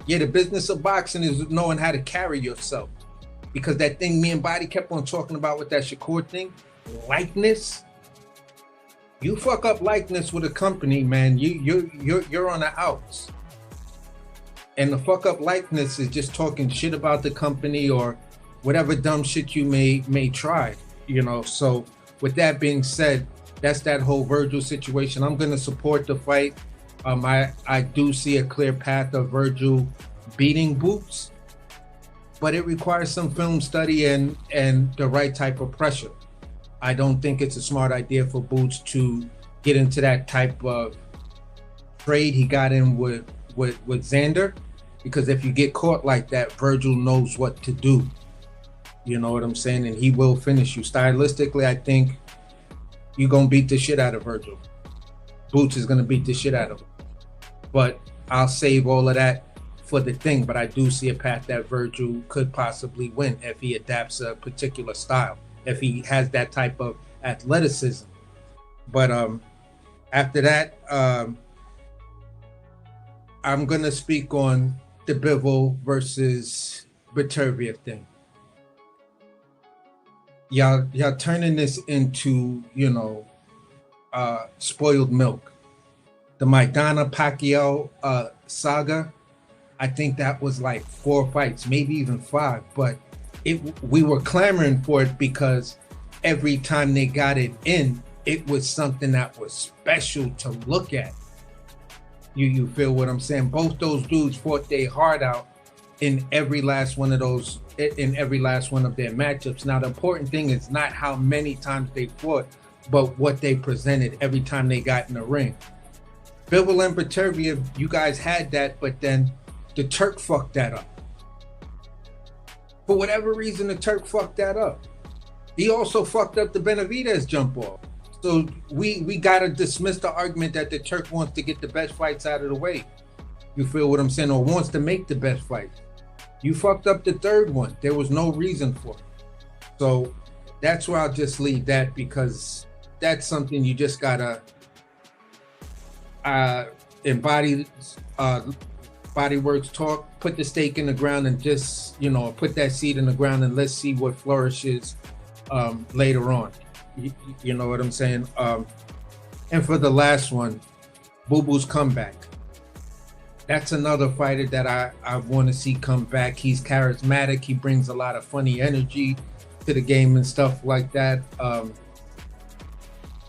Yeah, the business of boxing is knowing how to carry yourself. Because that thing me and Body kept on talking about with that Shakur thing, likeness. You fuck up likeness with a company, man, you're on the outs. And the fuck up likeness is just talking shit about the company or whatever dumb shit you may try, So with that being said, that's that whole Virgil situation. I'm gonna support the fight. I do see a clear path of Virgil beating Boots, but it requires some film study and the right type of pressure. I don't think it's a smart idea for Boots to get into that type of trade he got in with Xander, because if you get caught like that, Virgil knows what to do. You know what I'm saying? And he will finish you. Stylistically, I think you're going to beat the shit out of Virgil. Boots is going to beat the shit out of him. But I'll save all of that for the thing. But I do see a path that Virgil could possibly win if he adapts a particular style, if he has that type of athleticism. But after that, I'm going to speak on the Bivol versus Beterbiev thing. Y'all turning this into, spoiled milk. The Maidana Pacquiao saga, I think that was like 4 fights, maybe even 5, but we were clamoring for it because every time they got it in, it was something that was special to look at. You feel what I'm saying? Both those dudes fought their heart out in every last one of those, in every last one of their matchups. Now, the important thing is not how many times they fought, but what they presented every time they got in the ring. Bivol and Beterbiev, you guys had that, but then the Turk fucked that up. For whatever reason, the Turk fucked that up. He also fucked up the Benavidez jump off. So we gotta dismiss the argument that the Turk wants to get the best fights out of the way. You feel what I'm saying? Or wants to make the best fights. You fucked up the third one. There was no reason for it. So that's where I'll just leave that, because that's something you just gotta embody. Bodyworks talk, put the stake in the ground and just, put that seed in the ground and let's see what flourishes later on. You know what I'm saying? And for the last one, Boo Boo's comeback. That's another fighter that I want to see come back. He's charismatic. He brings a lot of funny energy to the game and stuff like that.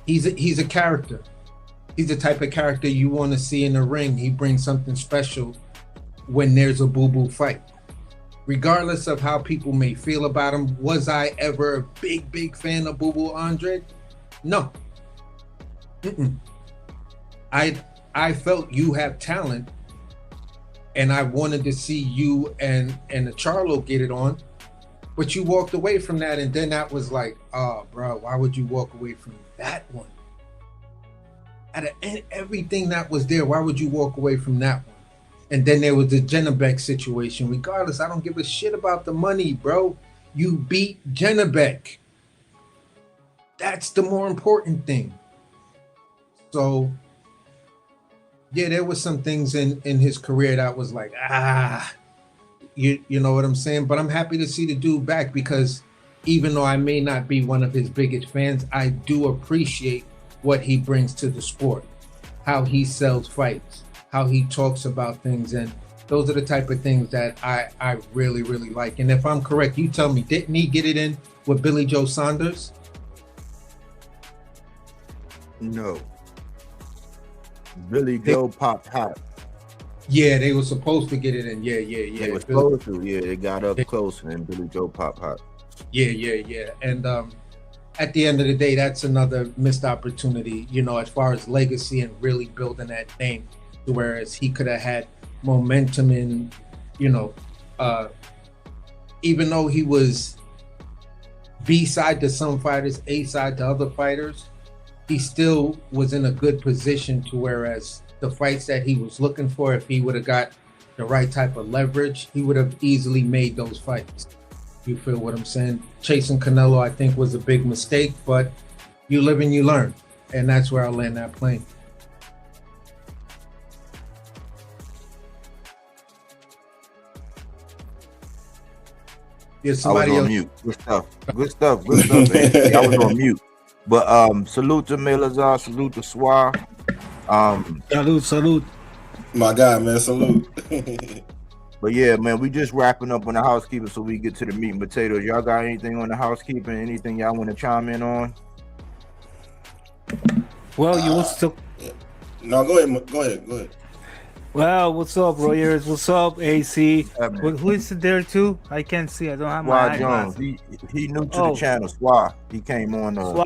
He's a character. He's the type of character you want to see in the ring. He brings something special when there's a Boo Boo fight. Regardless of how people may feel about him, was I ever a big fan of Boo Boo Andre? No. I felt you have talent, and I wanted to see you and the Charlo get it on, but you walked away from that, and then that was like, oh, bro, why would you walk away from that one? Out of everything that was there, why would you walk away from that one? And then there was the Jennebeck situation. Regardless, I don't give a shit about the money, bro. You beat Jennebeck. That's the more important thing. So, yeah, there was some things in his career that was like, you know what I'm saying? But I'm happy to see the dude back, because even though I may not be one of his biggest fans, I do appreciate what he brings to the sport, how he sells fights, how he talks about things, and those are the type of things that I really like. And if I'm correct, you tell me, didn't he get it in with Billy Joe Saunders? No. Billy Joe popped hot. Yeah, they were supposed to get it in. Yeah. They were supposed to. Yeah, they got up close and Billy Joe popped hot. Yeah. And at the end of the day, that's another missed opportunity, as far as legacy and really building that name. Whereas he could have had momentum in, even though he was B-side to some fighters, A-side to other fighters, he still was in a good position to, whereas the fights that he was looking for, if he would have got the right type of leverage, he would have easily made those fights. You feel what I'm saying? Chasing Canelo, I think, was a big mistake, but you live and you learn. And that's where I'll land that plane. Yeah, somebody I was on else. mute. Good stuff. Man. I was on mute. But salute to Melazar, salute to Swar. Salute. My guy, man, salute. But yeah, man, we just wrapping up on the housekeeping so we get to the meat and potatoes. Y'all got anything on the housekeeping? Anything y'all want to chime in on? Well, you want to... No, go ahead. Well, what's up, Royers? What's up, AC? Who is there too? I can't see. I don't have my eyeglasses. Jones. He new to the channel. Swar. He came on a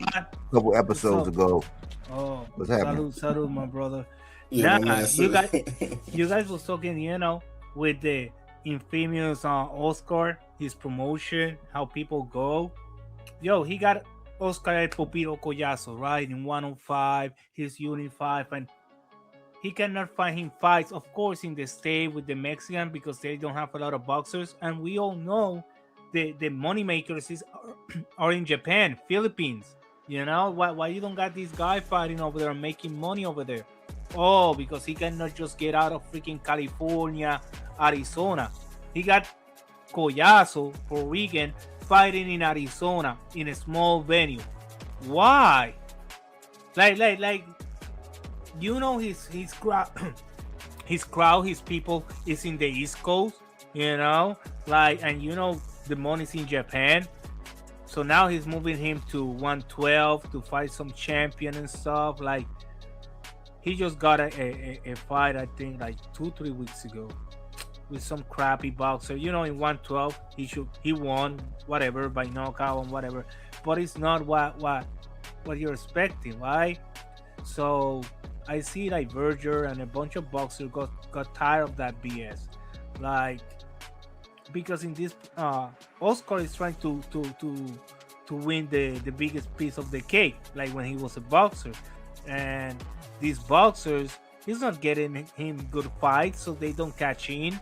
couple episodes ago. Oh, what's happening? Salute, my brother. Yeah, you guys was talking, with the infamous Oscar, his promotion, how people go. Yo, he got Oscar El Popito Collazo, right? In 105, he's unified, and he cannot find him fights, of course, in the state with the Mexican, because they don't have a lot of boxers. And we all know the money makers are in Japan, Philippines. Why you don't got this guy fighting over there and making money over there? Oh, because he cannot just get out of freaking California, Arizona. He got Collazo, Puerto Rican, fighting in Arizona in a small venue. Why? Like his his crowd, his people is in the East Coast, like, and the money's in Japan. So now he's moving him to 112 to fight some champion and stuff. Like, he just got a fight, I think, like 2-3 weeks ago with some crappy boxer. In 112, he won, whatever, by knockout and whatever. But it's not what you're expecting, right? So I see like Verger and a bunch of boxers got tired of that BS. Like, because in this Oscar is trying to win the biggest piece of the cake, like when he was a boxer. And these boxers, he's not getting him good fights, so they don't catch in.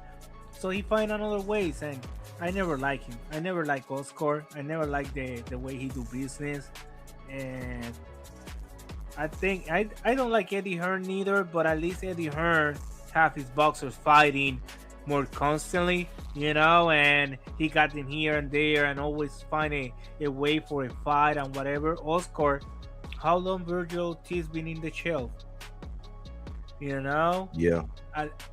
So he find another ways, and I never like him. I never like Oscar. I never like the way he do business. And I think I don't like Eddie Hearn neither, but at least Eddie Hearn have his boxers fighting more constantly, and he got them here and there and always find a way for a fight and whatever. Oscar, how long Virgil Ortiz been in the shelf? Yeah.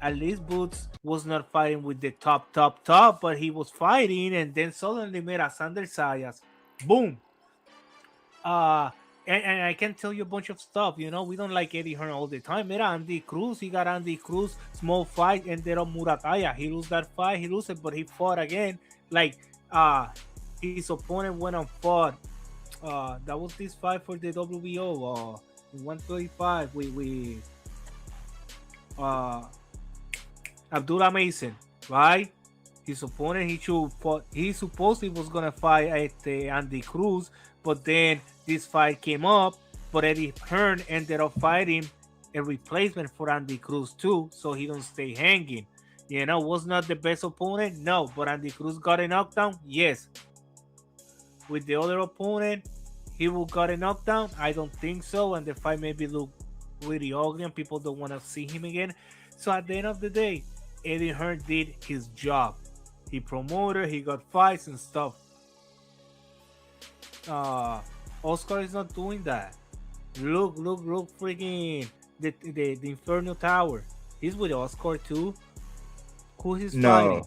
At least Boots was not fighting with the top, but he was fighting, and then suddenly mira Sander Sayas, boom. And I can tell you a bunch of stuff. We don't like Eddie Hearn all the time. Mira Andy Cruz, he got Andy Cruz, small fight, ended up Murataya. He lose that fight, he lose it, but he fought again. Like, his opponent went and fought. That was this fight for the WBO in 135 with Abdullah Mason, right? His opponent, he supposedly was gonna fight at Andy Cruz, but then this fight came up, but Eddie Hearn ended up fighting a replacement for Andy Cruz too, so he don't stay hanging. Was not the best opponent, no, but Andy Cruz got a knockdown, yes. With the other opponent, he will got a knockdown, I don't think so, and the fight maybe look really ugly and people don't want to see him again. So at the end of the day, Eddie Hearn did his job. He promoted, he got fights and stuff. Oscar is not doing that. Look, freaking the Inferno Tower. He's with Oscar too. Who he's fighting?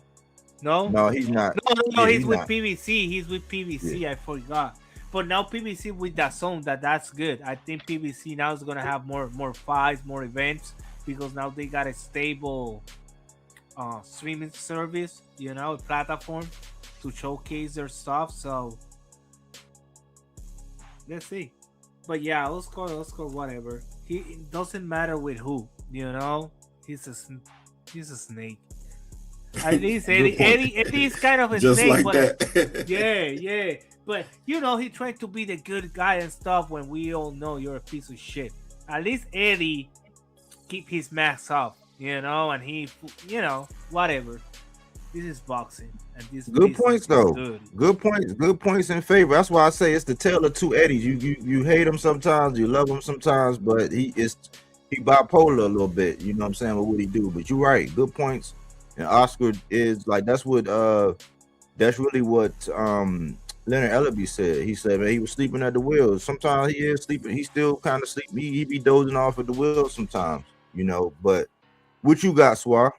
No, he's not. No, he's with not. PBC. He's with PBC. Yeah. I forgot. But now PBC with DAZN, that's good. I think PBC now is gonna have more fights, more events, because now they got a stable streaming service, a platform to showcase their stuff. So let's see. But yeah, Oscar, whatever. It doesn't matter with who, He's a snake. At least Eddie is kind of a just snake. Like but that. yeah. But he tried to be the good guy and stuff when we all know you're a piece of shit. At least Eddie keep his mask off, and he, whatever. This is boxing, and this good points though. Good points in favor. That's why I say it's the tale of two Eddies. You hate him sometimes, you love him sometimes, but he bipolar a little bit. You know what I'm saying, with what he do. But you're right. Good points. And Oscar is like that's really what Leonard Ellaby said. He said, man, he was sleeping at the wheel. Sometimes he is sleeping. He still kind of sleep. He be dozing off at the wheel sometimes, But what you got, Swar?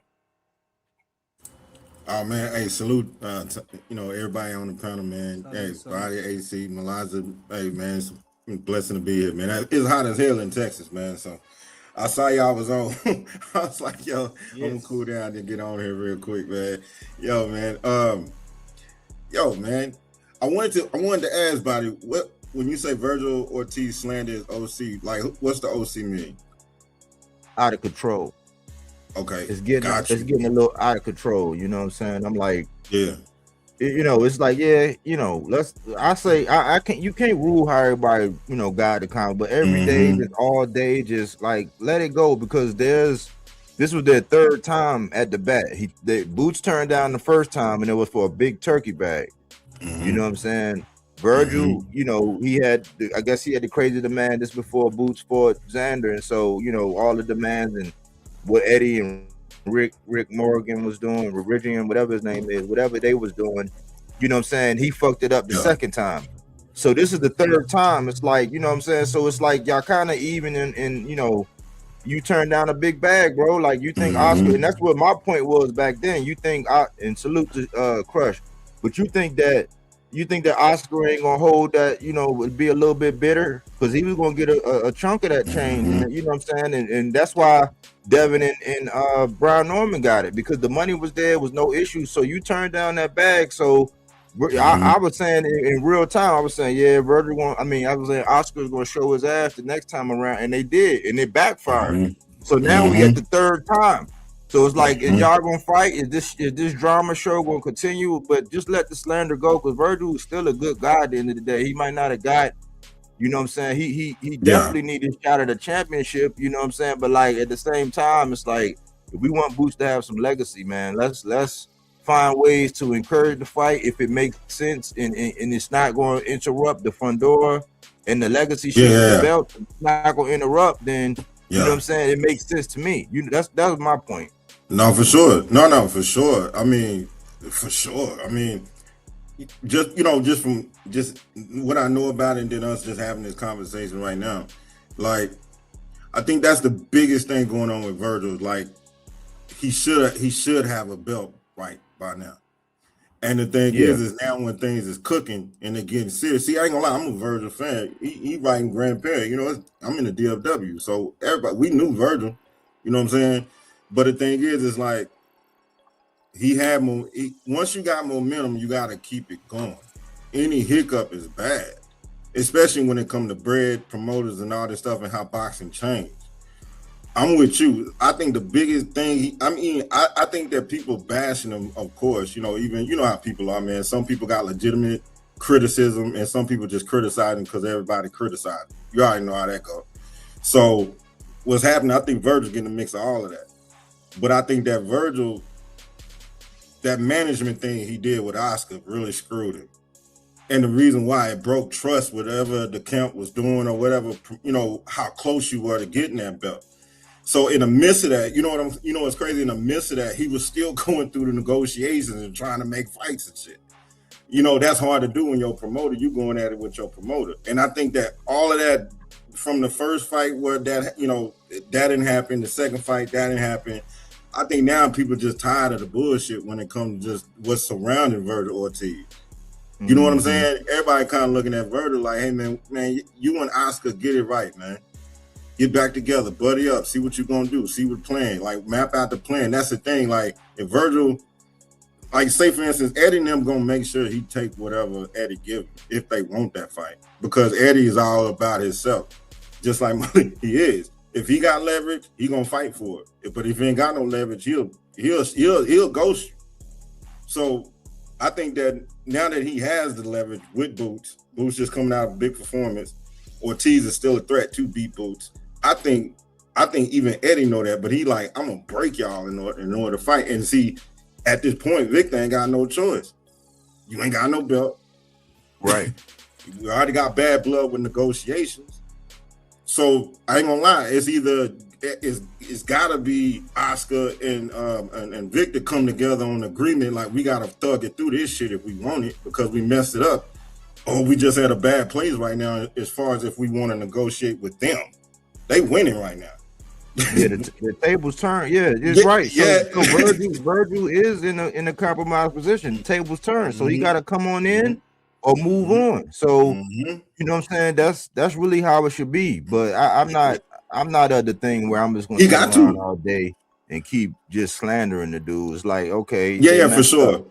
Oh man, hey, salute everybody on the panel, man. Hey, Body, AC, Malaza, hey man, it's a blessing to be here, man. It's hot as hell in Texas, man. So I saw y'all was on. I was like, yo, yes. I'm gonna cool down and get on here real quick, man. Yo, man. I wanted to ask Body, what when you say Virgil Ortiz slander is OC, like what's the OC mean? Out of control. Okay, it's getting a little out of control. You know what I'm saying? I'm like, yeah, it's like, yeah, you can't rule how everybody, guide the comment, but every day, just all day, just like let it go, because this was their third time at the bat. The Boots turned down the first time, and it was for a big turkey bag. You know what I'm saying? Virgil, I guess he had the crazy demand this before Boots fought Xander, and so all the demands and what Eddie and Rick Morgan was doing, Rigian, whatever his name is, whatever they was doing, you know what I'm saying? He fucked it up the second time. So this is the third time. It's like, you know what I'm saying? So it's like y'all kind of even in you turned down a big bag, bro. Like you think Oscar, and that's what my point was back then. You think and salute to Crush, but you think that Oscar ain't gonna hold that, would be a little bit bitter because he was gonna get a chunk of that change, you know what I'm saying? And that's why Devin and Brian Norman got it, because the money was there, was no issue. So you turned down that bag. So I was saying in real time, I was saying, yeah, Virgil I was saying Oscar's gonna show his ass the next time around, and they did, and it backfired. So now we at the third time. So it's like, is y'all gonna fight? Is this drama show gonna continue? But just let the slander go, because Virgil is still a good guy at the end of the day. He might not have got, you know what I'm saying? He definitely need his shot at a championship, you know what I'm saying? But like at the same time, it's like, if we want Boots to have some legacy, man, let's find ways to encourage the fight if it makes sense, and it's not going to interrupt the Fundora and the legacy shit. The belt, it's not going to interrupt, then you know what I'm saying? It makes sense to me. That was my point. No, for sure. No, for sure. I mean, just from what I know about it, and then us just having this conversation right now, like, I think that's the biggest thing going on with Virgil. Like, he should have a belt right by now. And the thing is now when things is cooking and they're getting serious. See, I ain't gonna lie, I'm a Virgil fan. He writing Grandparent. I'm in the DFW, so everybody, we knew Virgil. You know what I'm saying? But the thing is like, once you got momentum, you got to keep it going. Any hiccup is bad, especially when it comes to bread, promoters, and all this stuff, and how boxing changed. I'm with you. I think the biggest thing, I think that people bashing him, of course, even, how people are, man. Some people got legitimate criticism, and some people just criticizing because everybody criticized. You already know how that goes. So what's happening, I think Virgil's getting a mix of all of that. But I think that Virgil, that management thing he did with Oscar really screwed him. And the reason why it broke trust, whatever the camp was doing or whatever, how close you were to getting that belt. So in the midst of that, what's crazy, in the midst of that, he was still going through the negotiations and trying to make fights and shit. That's hard to do when you're a promoter. You going at it with your promoter. And I think that all of that, from the first fight where that didn't happen, the second fight, that didn't happen. I think now people just tired of the bullshit when it comes to just what's surrounding Virgil Ortiz. You know what I'm saying? Everybody kind of looking at Virgil like, hey, man, you and Oscar, get it right, man. Get back together, buddy up, see what you're going to do, see what plan, like map out the plan. That's the thing. Like, if Virgil, like, say, for instance, Eddie and them going to make sure he take whatever Eddie give him if they want that fight, because Eddie is all about himself, just like he is. If he got leverage, he gonna fight for it. But if he ain't got no leverage, he'll ghost you. So I think that now that he has the leverage with Boots just coming out of a big performance, Ortiz is still a threat to beat Boots. I think even Eddie know that, but he like, I'm gonna break y'all in order to fight. And see, at this point, Victor ain't got no choice. You ain't got no belt. Right. We already got bad blood with negotiations. So I ain't gonna lie, it's gotta be Oscar and Victor come together on agreement, like, we gotta thug it through this shit if we want it, because we messed it up. Or we just had a bad place right now as far as if we want to negotiate with them. They winning right now. Yeah, the tables turn. Yeah, it's right. So Virgil is in a compromised position. The tables turn. So he gotta come on in or move on. So you know what I'm saying? That's really how it should be. But I'm not at the thing where I'm just gonna sit around all day and keep just slandering the dude. It's like, okay, for sure.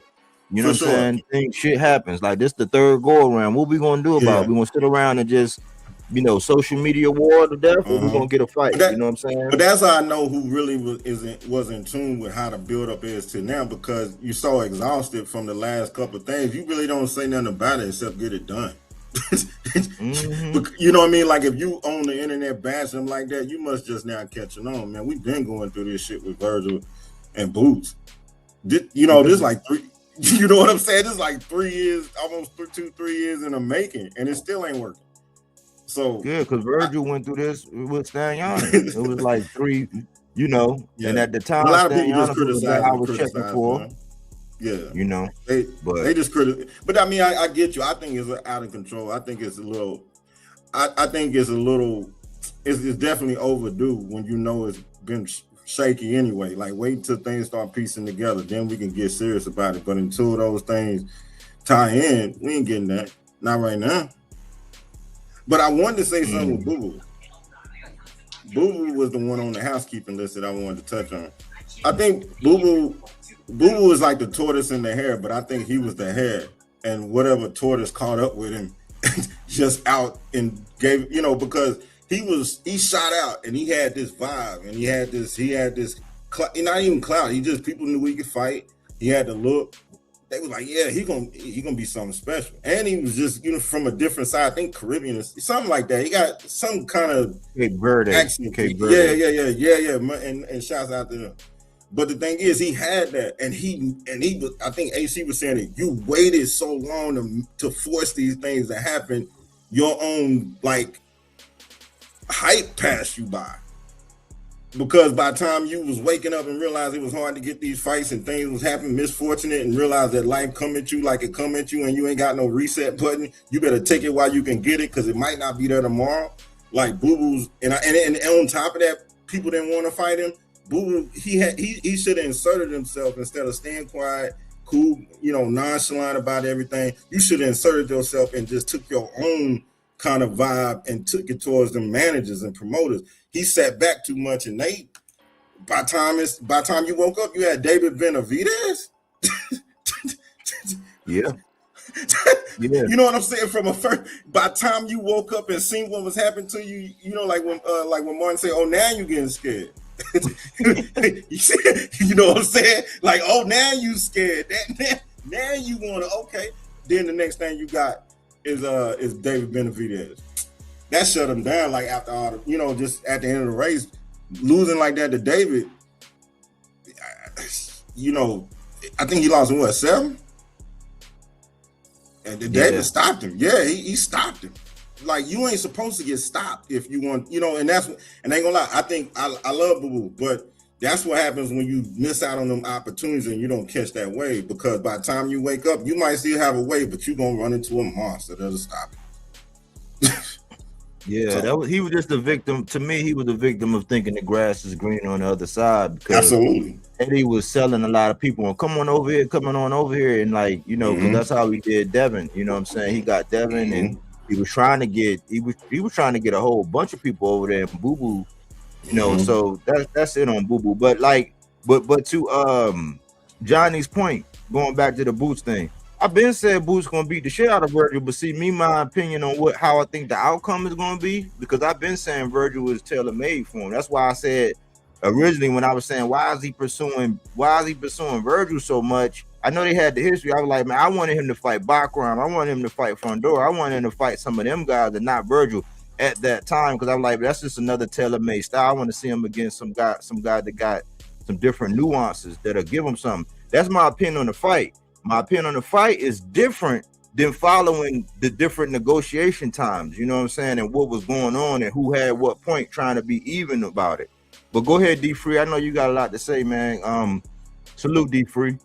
You know what I'm saying? Shit happens. Like, this the third go around. What we gonna do about it? We gonna sit around and just, social media war to death, or we gonna get a fight? You know what I'm saying? But that's how I know who really was in tune with how the build up is to now, because you so exhausted from the last couple of things. You really don't say nothing about it except get it done. You know what I mean? Like, if you on the internet bashing them like that, you must just now catching on, man. We've been going through this shit with Virgil and Boots. This like three. You know what I'm saying? This is like 3 years, almost 2-3 years in the making, and it still ain't working. So yeah, because Virgil went through this with Stanyana. It was like 3, and at the time, a lot of people just criticize. I was checking for. Man. Yeah, they just criticize. But I mean, I get you. I think it's out of control. I think it's a little. I think it's a little it's definitely overdue when you know it's been shaky anyway. Like, wait till things start piecing together, then we can get serious about it. But until those things tie in, we ain't getting that. Not right now. But I wanted to say something with Boo Boo. Boo Boo was the one on the housekeeping list that I wanted to touch on. I think Boo Boo is like the tortoise in the hare, but I think he was the hare, and whatever tortoise caught up with him just out and gave, you know, because he shot out and he had this vibe and he had this not even clout. People knew he could fight. He had the look. They was like, yeah, he gonna be something special. And he was just, you know, from a different side. I think Caribbean or something like that. He got some kind of Cape Verde. accent. Cape Verde. Yeah. And shouts out to him. But the thing is, he had that, and he was, I think AC was saying it. You waited so long to force these things to happen. Your own like hype passed you by. Because by the time you was waking up and realized it was hard to get these fights and things was happening, misfortunate, and realize that life come at you like it come at you and you ain't got no reset button, you better take it while you can get it because it might not be there tomorrow. Like Boo Boo's, and on top of that, people didn't want to fight him. Boo Boo, he should have inserted himself instead of staying quiet, cool, you know, nonchalant about everything. You should have inserted yourself and just took your own kind of vibe and took it towards the managers and promoters. He sat back too much, and by the time you woke up, you had David Benavidez. Yeah. You know what I'm saying? By the time you woke up and seen what was happening to you, you know, like when Mannnn said, "Oh, now you getting scared." You know what I'm saying? Like, oh, now you scared. Now you want to, okay. Then the next thing you got is David Benavidez. That shut him down. Like after all, the, you know, just at the end of the race, losing like that to David. You know, I think he lost in what, 7? And David stopped him. Yeah, he stopped him. Like, you ain't supposed to get stopped if you want, you know, and that's what, and I ain't gonna lie, I think I love Boo Boo, but that's what happens when you miss out on them opportunities and you don't catch that wave, because by the time you wake up, you might still have a wave, but you're gonna run into a monster that'll stop you. Yeah, he was just a victim. To me, he was a victim of thinking the grass is green on the other side. Because absolutely. Eddie was selling a lot of people, coming on over here, and like, you know, because that's how he did Devin. You know what I'm saying? He got Devin, and he was trying to get a whole bunch of people over there. And Boo Boo, you know, so that's it on Boo Boo. But like, but to Johnny's point, going back to the Boots thing. I've been saying Boots gonna beat the shit out of Virgil, but see, my opinion on how I think the outcome is gonna be, because I've been saying Virgil was tailor-made for him. That's why I said originally when I was saying why is he pursuing Virgil so much? I know they had the history. I was like, man, I wanted him to fight Baccarat. I wanted him to fight Fondor. I wanted him to fight some of them guys and not Virgil at that time, because I'm like, that's just another tailor-made style. I want to see him against some guy that got some different nuances that'll give him something. That's my opinion on the fight. My opinion on the fight is different than following the different negotiation times, you know what I'm saying, and what was going on and who had what point, trying to be even about it. But go ahead, D Free. I know you got a lot to say, man. Salute, D Free.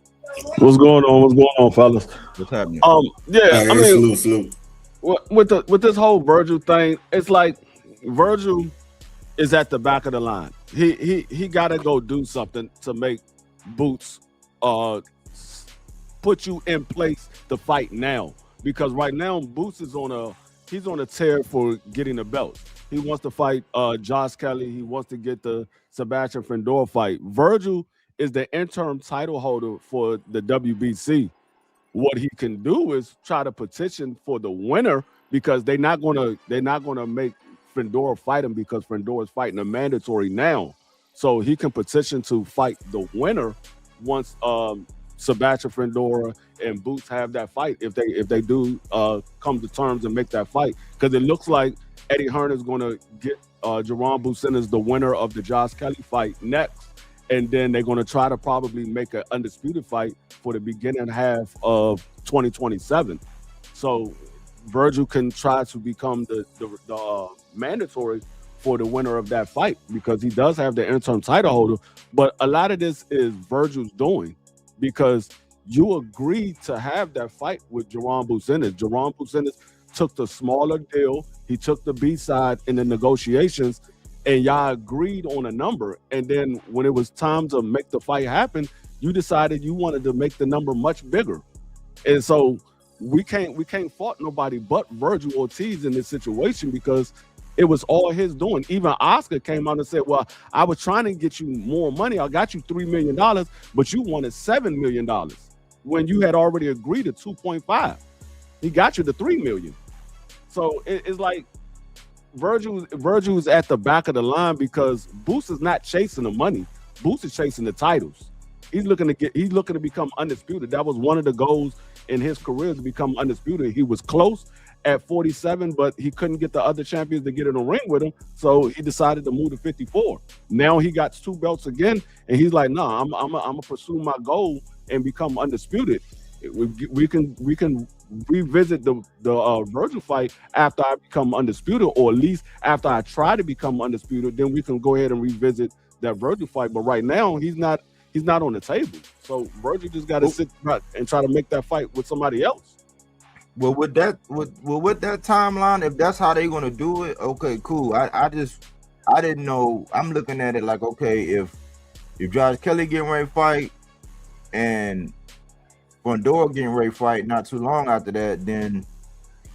What's going on, fellas? What's happening? Yeah, I mean, salute. With this whole Virgil thing, it's like Virgil is at the back of the line. He got to go do something to make Boots put you in place to fight now, because right now Boots is on a tear for getting the belt. He wants to fight Josh Kelly. He wants to get the Sebastian Fendor fight. Virgil is the interim title holder for the WBC. What he can do is try to petition for the winner, because they're not gonna make Fendor fight him, because Fendor is fighting a mandatory now. So he can petition to fight the winner once Sebastian Fendor and Boots have that fight, if they do come to terms and make that fight, because it looks like Eddie Hearn is going to get Jerome Busin as the winner of the Josh Kelly fight next, and then they're going to try to probably make an undisputed fight for the beginning half of 2027. So Virgil can try to become the mandatory for the winner of that fight, because he does have the interim title holder. But a lot of this is Virgil's doing, because you agreed to have that fight with Jerome Busin. Jerome Busin took the smaller deal. He took the B side in the negotiations, and y'all agreed on a number. And then when it was time to make the fight happen, you decided you wanted to make the number much bigger. And so we can't fault nobody but Virgil Ortiz in this situation because it was all his doing. Even Oscar came out and said, well, I was trying to get you more money. I got you $3 million, but you wanted $7 million when you had already agreed to 2.5. He got you the $3 million. So it's like Virgil's at the back of the line because Boots is not chasing the money. Boots is chasing the titles. He's looking to become undisputed. That was one of the goals in his career, to become undisputed. He was close at 47, but he couldn't get the other champions to get in the ring with him, so he decided to move to 54. Now he got 2 belts again, and he's like, "No, I'm gonna pursue my goal and become undisputed." We can revisit the Virgil fight after I become undisputed, or at least after I try to become undisputed. Then we can go ahead and revisit that Virgil fight. But right now, he's not on the table. So Virgil just got to sit back and try to make that fight with somebody else. Well, with that timeline, if that's how they're gonna do it, okay, cool. I didn't know. I'm looking at it like, okay, if Josh Kelly getting ready to fight and Fundora getting ready to fight not too long after that, then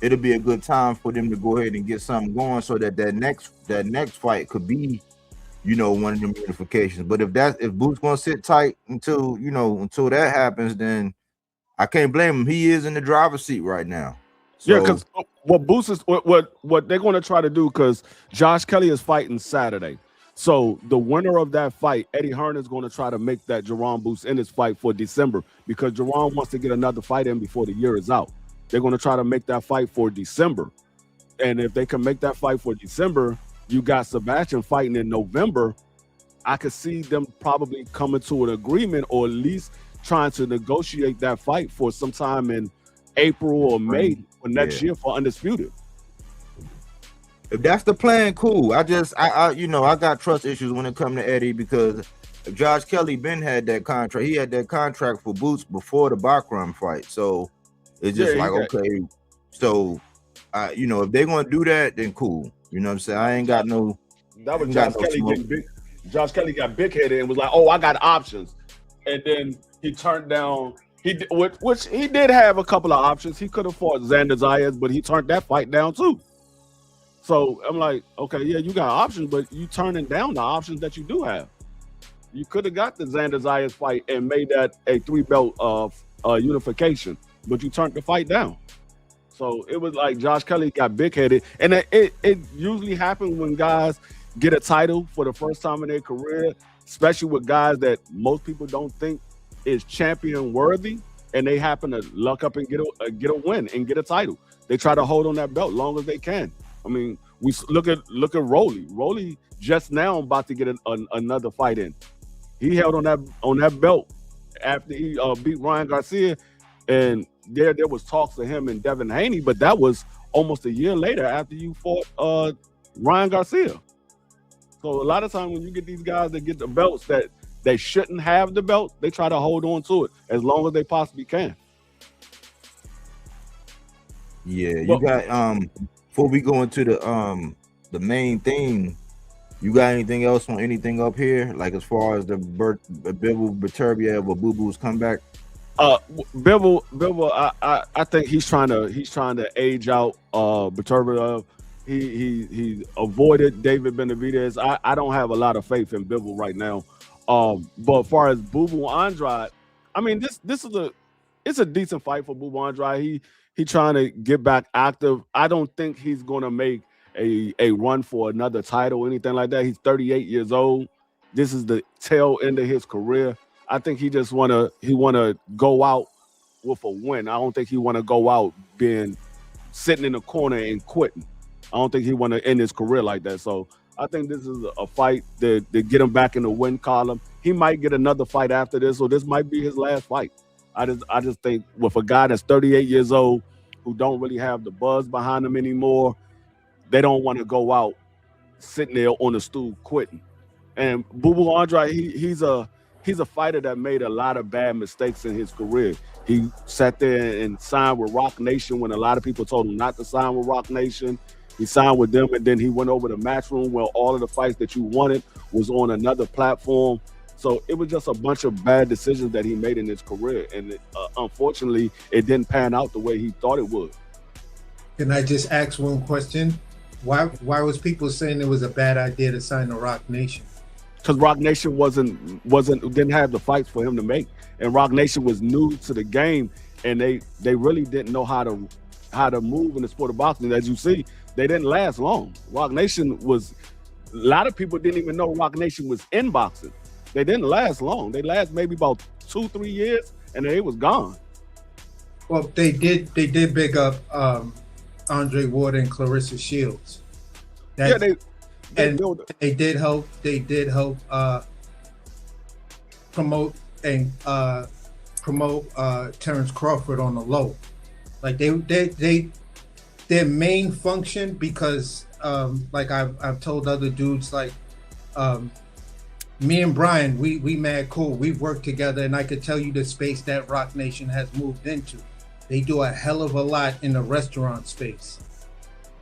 it'll be a good time for them to go ahead and get something going so that next fight could be, one of them unifications. But if Boots gonna sit tight until that happens, then I can't blame him. He is in the driver's seat right now. So, yeah, because what Boots is what they're going to try to do, because Josh Kelly is fighting Saturday. So the winner of that fight, Eddie Hearn, is going to try to make that Jerron Boots in his fight for December, because Jerron wants to get another fight in before the year is out. They're going to try to make that fight for December. And if they can make that fight for December, you got Sebastian fighting in November. I could see them probably coming to an agreement, or at least trying to negotiate that fight for sometime in April or May for next year for undisputed. If that's the plan, cool. I got trust issues when it comes to Eddie, because if Josh Kelly had that contract, he had that contract for Boots before the Bakram fight. So it's just okay. So if they're gonna do that, then cool. You know what I'm saying? I ain't got no. That was Josh Kelly getting big. Josh Kelly got big headed and was like, "Oh, I got options," and then he turned down. Which he did have a couple of options. He could have fought Xander Zayas, but he turned that fight down too. So I'm like, okay, yeah, you got options, but you turning down the options that you do have. You could have got the Xander Zayas fight and made that a 3-belt unification, but you turned the fight down. So it was like Josh Kelly got big headed, and it usually happens when guys get a title for the first time in their career, especially with guys that most people don't think is champion worthy, and they happen to luck up and get a win and get a title. They try to hold on that belt long as they can. I mean, we look at Rolly. Rolly just now about to get another fight in. He held on that belt after he beat Ryan Garcia, and there was talks of him and Devin Haney, but that was almost a year later after you fought Ryan Garcia. So a lot of times when you get these guys that get the belts that they shouldn't have the belt, they try to hold on to it as long as they possibly can. Yeah, you got before we go into the main thing, you got anything else on anything up here? Like as far as the Bivol Beterbiev or Boo Boo's comeback? Bivol, I think he's trying to age out Beterbiev. He avoided David Benavidez. I don't have a lot of faith in Bivol right now. But as far as Bubu Andrade, I mean, it's a decent fight for Bubu Andrade. He trying to get back active. I don't think he's gonna make a run for another title or anything like that. He's 38 years old. This is the tail end of his career. I think he just wanna go out with a win. I don't think he wanna go out being sitting in the corner and quitting. I don't think he wanna end his career like that. So I think this is a fight that get him back in the win column. He might get another fight after this, or this might be his last fight. I just think with a guy that's 38 years old who don't really have the buzz behind him anymore, they don't want to go out sitting there on the stool quitting. And Bubu Andrade, he's a fighter that made a lot of bad mistakes in his career. He sat there and signed with Rock Nation when a lot of people told him not to sign with Rock Nation. He signed with them, and then he went over to Matchroom, where all of the fights that you wanted was on another platform. So it was just a bunch of bad decisions that he made in his career, and unfortunately, it didn't pan out the way he thought it would. Can I just ask one question? Why was people saying it was a bad idea to sign the Rock Nation? Because Rock Nation didn't have the fights for him to make, and Rock Nation was new to the game, and they really didn't know how to move in the sport of boxing. As you see, they didn't last long. Rock Nation was, a lot of people didn't even know Rock Nation was in boxing. They didn't last long. They last maybe about 2-3 years, and then it was gone. Well, they did big up Andre Ward and Clarissa Shields. They did help promote Terrence Crawford on the low. Like their main function, because like I've told other dudes, like me and Brian, we mad cool. We've worked together, and I could tell you the space that Rock Nation has moved into. They do a hell of a lot in the restaurant space.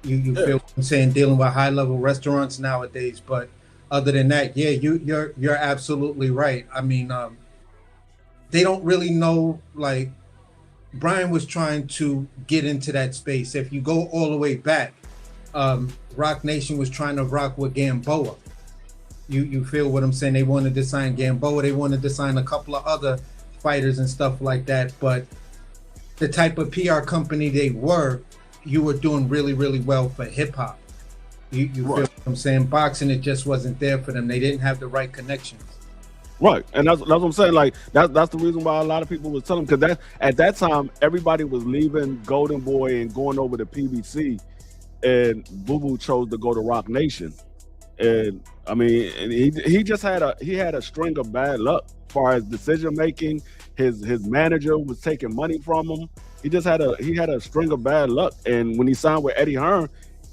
You feel what I'm saying, dealing with high level restaurants nowadays. But other than that, yeah, you're absolutely right. I mean, they don't really know. Like Brian was trying to get into that space. If you go all the way back, Rock Nation was trying to rock with Gamboa. You feel what I'm saying? They wanted to sign Gamboa. They wanted to sign a couple of other fighters and stuff like that. But the type of PR company they were, you were doing really, really well for hip hop. You feel what I'm saying? Boxing, it just wasn't there for them. They didn't have the right connections. Right, and that's what I'm saying. Like that's the reason why a lot of people was telling, because at that time everybody was leaving Golden Boy and going over to PBC, and Boo Boo chose to go to Rock Nation. And I mean, and he just had a string of bad luck as far as decision making. His manager was taking money from him. He had a string of bad luck. And when he signed with Eddie Hearn,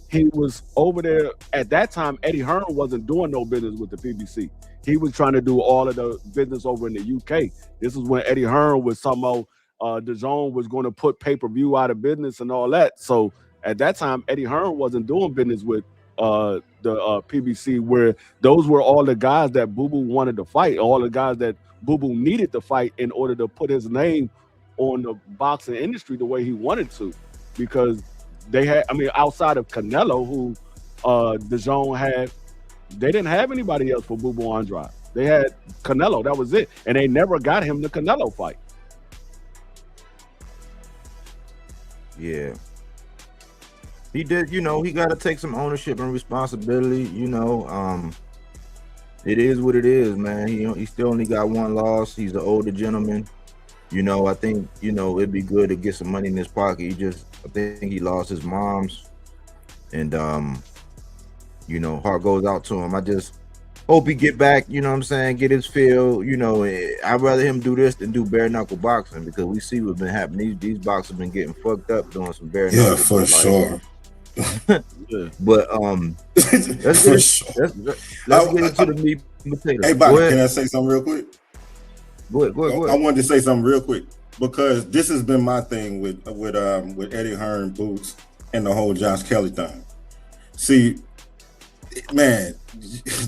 he was over there at that time. Eddie Hearn wasn't doing no business with the PBC. He was trying to do all of the business over in the UK. This is when Eddie Hearn was somehow DAZN was going to put pay-per-view out of business and all that. So at that time, Eddie Hearn wasn't doing business with the PBC, where those were all the guys that Boo Boo wanted to fight, all the guys that Boo Boo needed to fight in order to put his name on the boxing industry the way he wanted to, because they had, I mean, outside of Canelo, who DAZN had, they didn't have anybody else for Boo Boo Andrade. They had Canelo, that was it, and they never got him the Canelo fight. Yeah. He did, he got to take some ownership and responsibility, it is what it is, man. He still only got one loss. He's an older gentleman. I think, it'd be good to get some money in his pocket. I think he lost his mom's, and, heart goes out to him. I just hope he get back, get his feel, I'd rather him do this than do bare knuckle boxing, because we see what's been happening. These boxers have been getting fucked up doing some bare knuckle. Yeah, for sure. But let's get into the meat and potatoes. Hey, Bobby, can I say something real quick? Go ahead. I wanted to say something real quick, because this has been my thing with Eddie Hearn, Boots, and the whole Josh Kelly thing. See, man,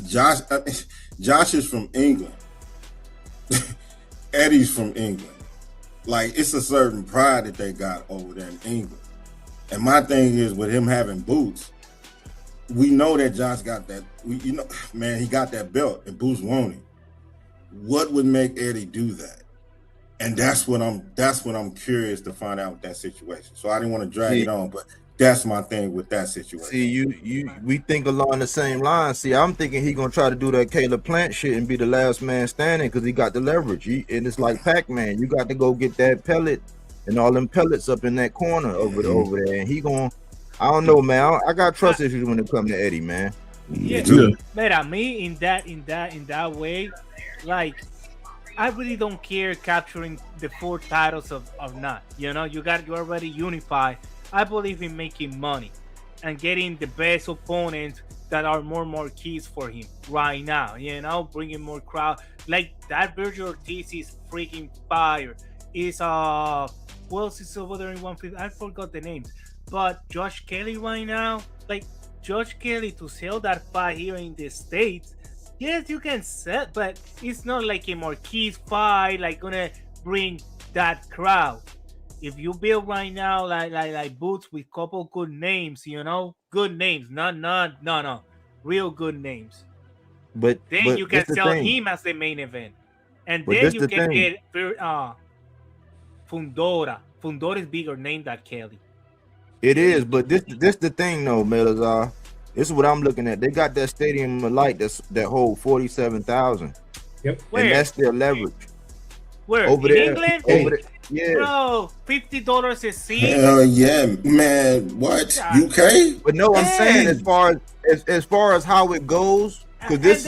Josh is from England. Eddie's from England. Like, it's a certain pride that they got over there in England. And my thing is, with him having Boots, we know that Josh got that. He got that belt, and Boots won it. What would make Eddie do that? And that's what I'm curious to find out with that situation. So I didn't want to drag it on, but that's my thing with that situation. See, we think along the same lines. See, I'm thinking he gonna try to do that Caleb Plant shit and be the last man standing, because he got the leverage. And it's like Pac-Man. You got to go get that pellet and all them pellets up in that corner over there. And he gonna, I don't know, man. I got trust issues when it comes to Eddie, man. Yeah. But me in that way, like, I really don't care capturing the 4 titles of not. You already unified. I believe in making money and getting the best opponents that are more keys for him right now. Bringing more crowd. Like that Virgil Ortiz is freaking fire. Is who else is over there in 150? I forgot the names. But Josh Kelly right now, like Josh Kelly to sell that fight here in the States, yes, you can sell, but it's not like a marquee fight, like gonna bring that crowd. If you build right now like boots with couple good names, good names, no, real good names. But Then you this can the sell thing. him as the main event, and But then this you the can thing. get Fundora. Fundora is bigger name than Kelly. It is, but this the thing though, Melazar. This is what I'm looking at. They got that stadium of light that hold 47,000, Yep. Where? and that's their leverage Where? over In there. England? Over there, yeah. Bro, $50 a seat. Hell yeah, man. What? Yeah. UK? But no, I'm saying Hey. as far as how it goes, because this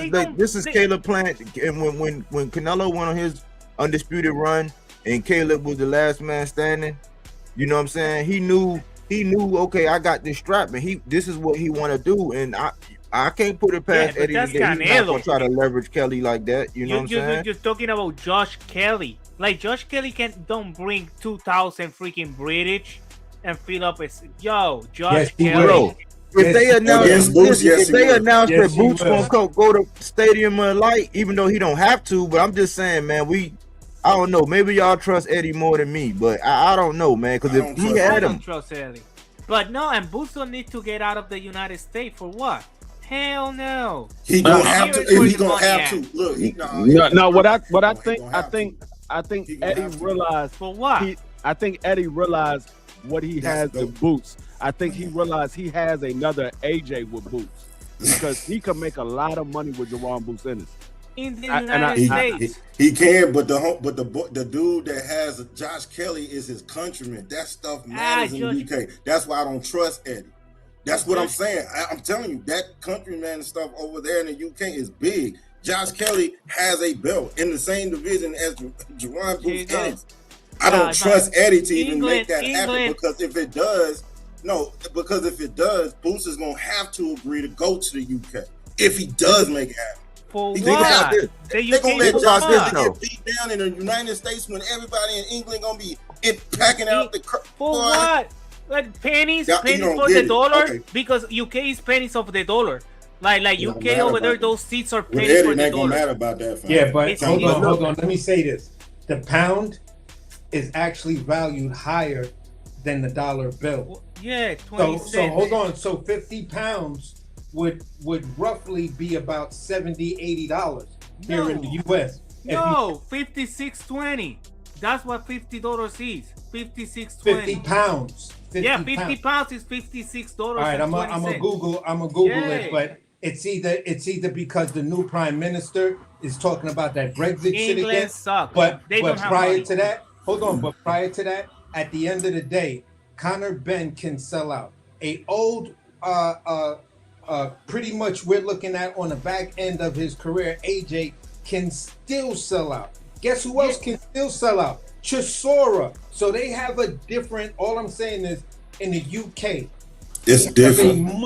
is they- Caleb Plant, and when Canelo went on his undisputed run, and Caleb was the last man standing, you know what I'm saying? He knew. Okay, I got this strap, and this is what he want to do, and I can't put it past but Eddie that's that he's not gonna Canelo. try to leverage Kelly like that. You know what I'm saying? You're talking about Josh Kelly. Like Josh Kelly don't bring 2,000 freaking British and fill up a Josh Yes, he Kelly. Bro, if they announce Against Boots, yes, if he they will. announce Yes, that he Boots will. gonna go to Stadium of Light, even though he don't have to, but I'm just saying, man, I don't know. Maybe y'all trust Eddie more than me, but I don't know, man. Because I if don't he trust I had don't him, trust Ellie. But no, and Boots don't need to get out of the United States for what? Hell no. He gonna have to. Here's where He the gonna money have at. to. Look, No, what I He think gonna I have think to. I think He gonna Eddie have to. realized For what? I think Eddie realized what he That's has dope. with Boots. I think he realized he has another AJ with Boots because he can make a lot of money with Jerron Boots Ennis. In the And United States. He can, but the dude that has Josh Kelly is his countryman. That stuff matters in the UK. That's why I don't trust Eddie. That's what I'm saying. I'm telling you, that countryman stuff over there in the UK is big. Josh Kelly has a belt in the same division as Jerron Here you Boots go. Ennis. I don't trust Eddie to even make that happen England. because if it does, Boots is gonna have to agree to go to the UK if he does make it happen. For They gonna have what? to- The They're gonna UK let for Josh what? Kelly get beat down in the United States when everybody in England gonna be packing out the For boy. what? Like pennies Yeah, you pennies don't for get the it. dollar? Okay. Because UK is pennies of the dollar. Like It don't UK matter over there, about those seats are With pennies Eddie, for it the ain't gonna dollar. matter about that. Fam. Yeah, but It's- hold it's- on. Let me say this: the pound is actually valued higher than the dollar bill. Yeah, 20 So cents. hold on. So 50 pounds would roughly be about $70-$80 here in the US. No, 56.20. That's what $50 is. 56.20. 50 pounds. 50 yeah, 50 pounds. pounds is $56. All right, I'm gonna Google it, but it's either because the new prime minister is talking about that Brexit shit England again. sucks. But They don't have prior money. to that, hold on. But prior to that, at the end of the day, Conor Ben can sell out. A old, pretty much we're looking at on the back end of his career, AJ can still sell out. Guess who else can still sell out? Chisora. So they have a different. All I'm saying is, in the UK, It's a different.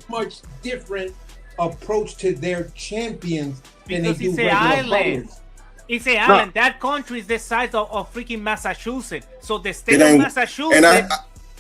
much different approach to their champions than they Because do it's an regular island. fighters. It's an island. That country is the size of freaking Massachusetts. So the state It of ain't- Massachusetts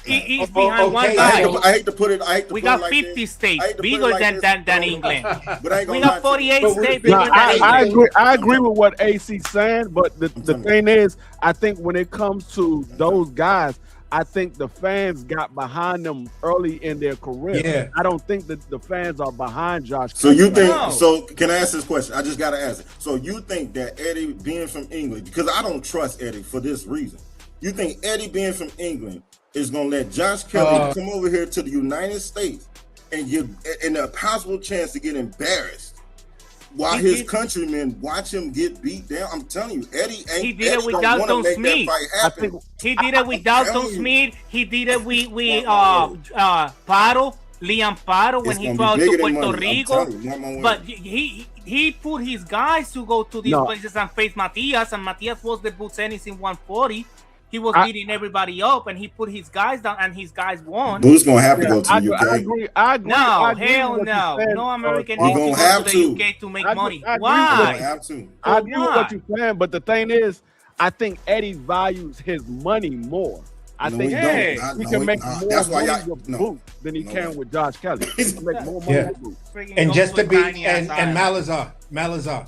and is behind one okay. guy. I hate to put it. We put got it like 50 this. states I hate to put it bigger like than this, than but England. I ain't We gonna lie got to 48 But states we're- bigger No, than I England. agree with what AC's saying, but the thing is, I think when it comes to those guys, I think the fans got behind them early in their career. Yeah. I don't think that the fans are behind Josh. So you think? No. So can I ask this question? I just gotta ask it. So you think that Eddie being from England, because I don't trust Eddie for this reason. You think Eddie being from England is gonna let Josh Kelly come over here to the United States and give an impossible chance to get embarrassed while He his did- countrymen watch him get beat down? I'm telling you, Eddie ain't. He did it Eddie with don't Dalton wanna make Smith. that fight I happen. think He did it with Dalton telling you. Smith. He did it with Paro, Liam Paro when It's he gonna fought be to bigger than Puerto money. I'm Rico. telling you, not my word. But he put his guys to go to these No. places and face Matias, and Matias was the Butsenis in 140. He was I- beating everybody up, and he put his guys down, and his guys won. Boo's gonna have to go to I the UK. agree. I agree. No, I agree hell with what no. you're saying, No American Paul. needs He to gonna go have to the to. UK to make I agree- money. I agree with He Why? gonna have to. I agree with Why? what you're saying, but the thing is, I think Eddie values his money more. I No, think he don't. he No, can make nah, more that's why money y'all- with no. Boots than he No can way. with Josh Kelly. He can make more money Yeah. with Boots. And just to be Tiny ass and island. Malazar,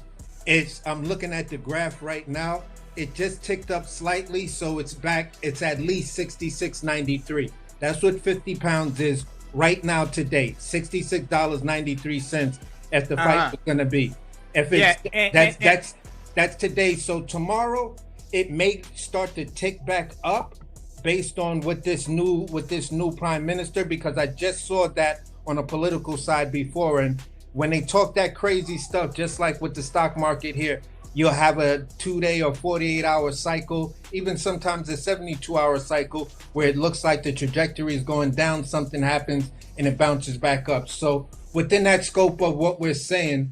I'm looking at the graph right now. It just ticked up slightly, so it's back. It's at least 66.93. That's what 50 pounds is right now today. $66.93 as the fight is going to be. If it's that's today. So tomorrow it may start to tick back up based on with this new prime minister, because I just saw that on a political side before, and when they talk that crazy stuff, just like with the stock market here, you'll have a 2-day or 48-hour cycle, even sometimes a 72-hour cycle, where it looks like the trajectory is going down, something happens, and it bounces back up. So within that scope of what we're saying,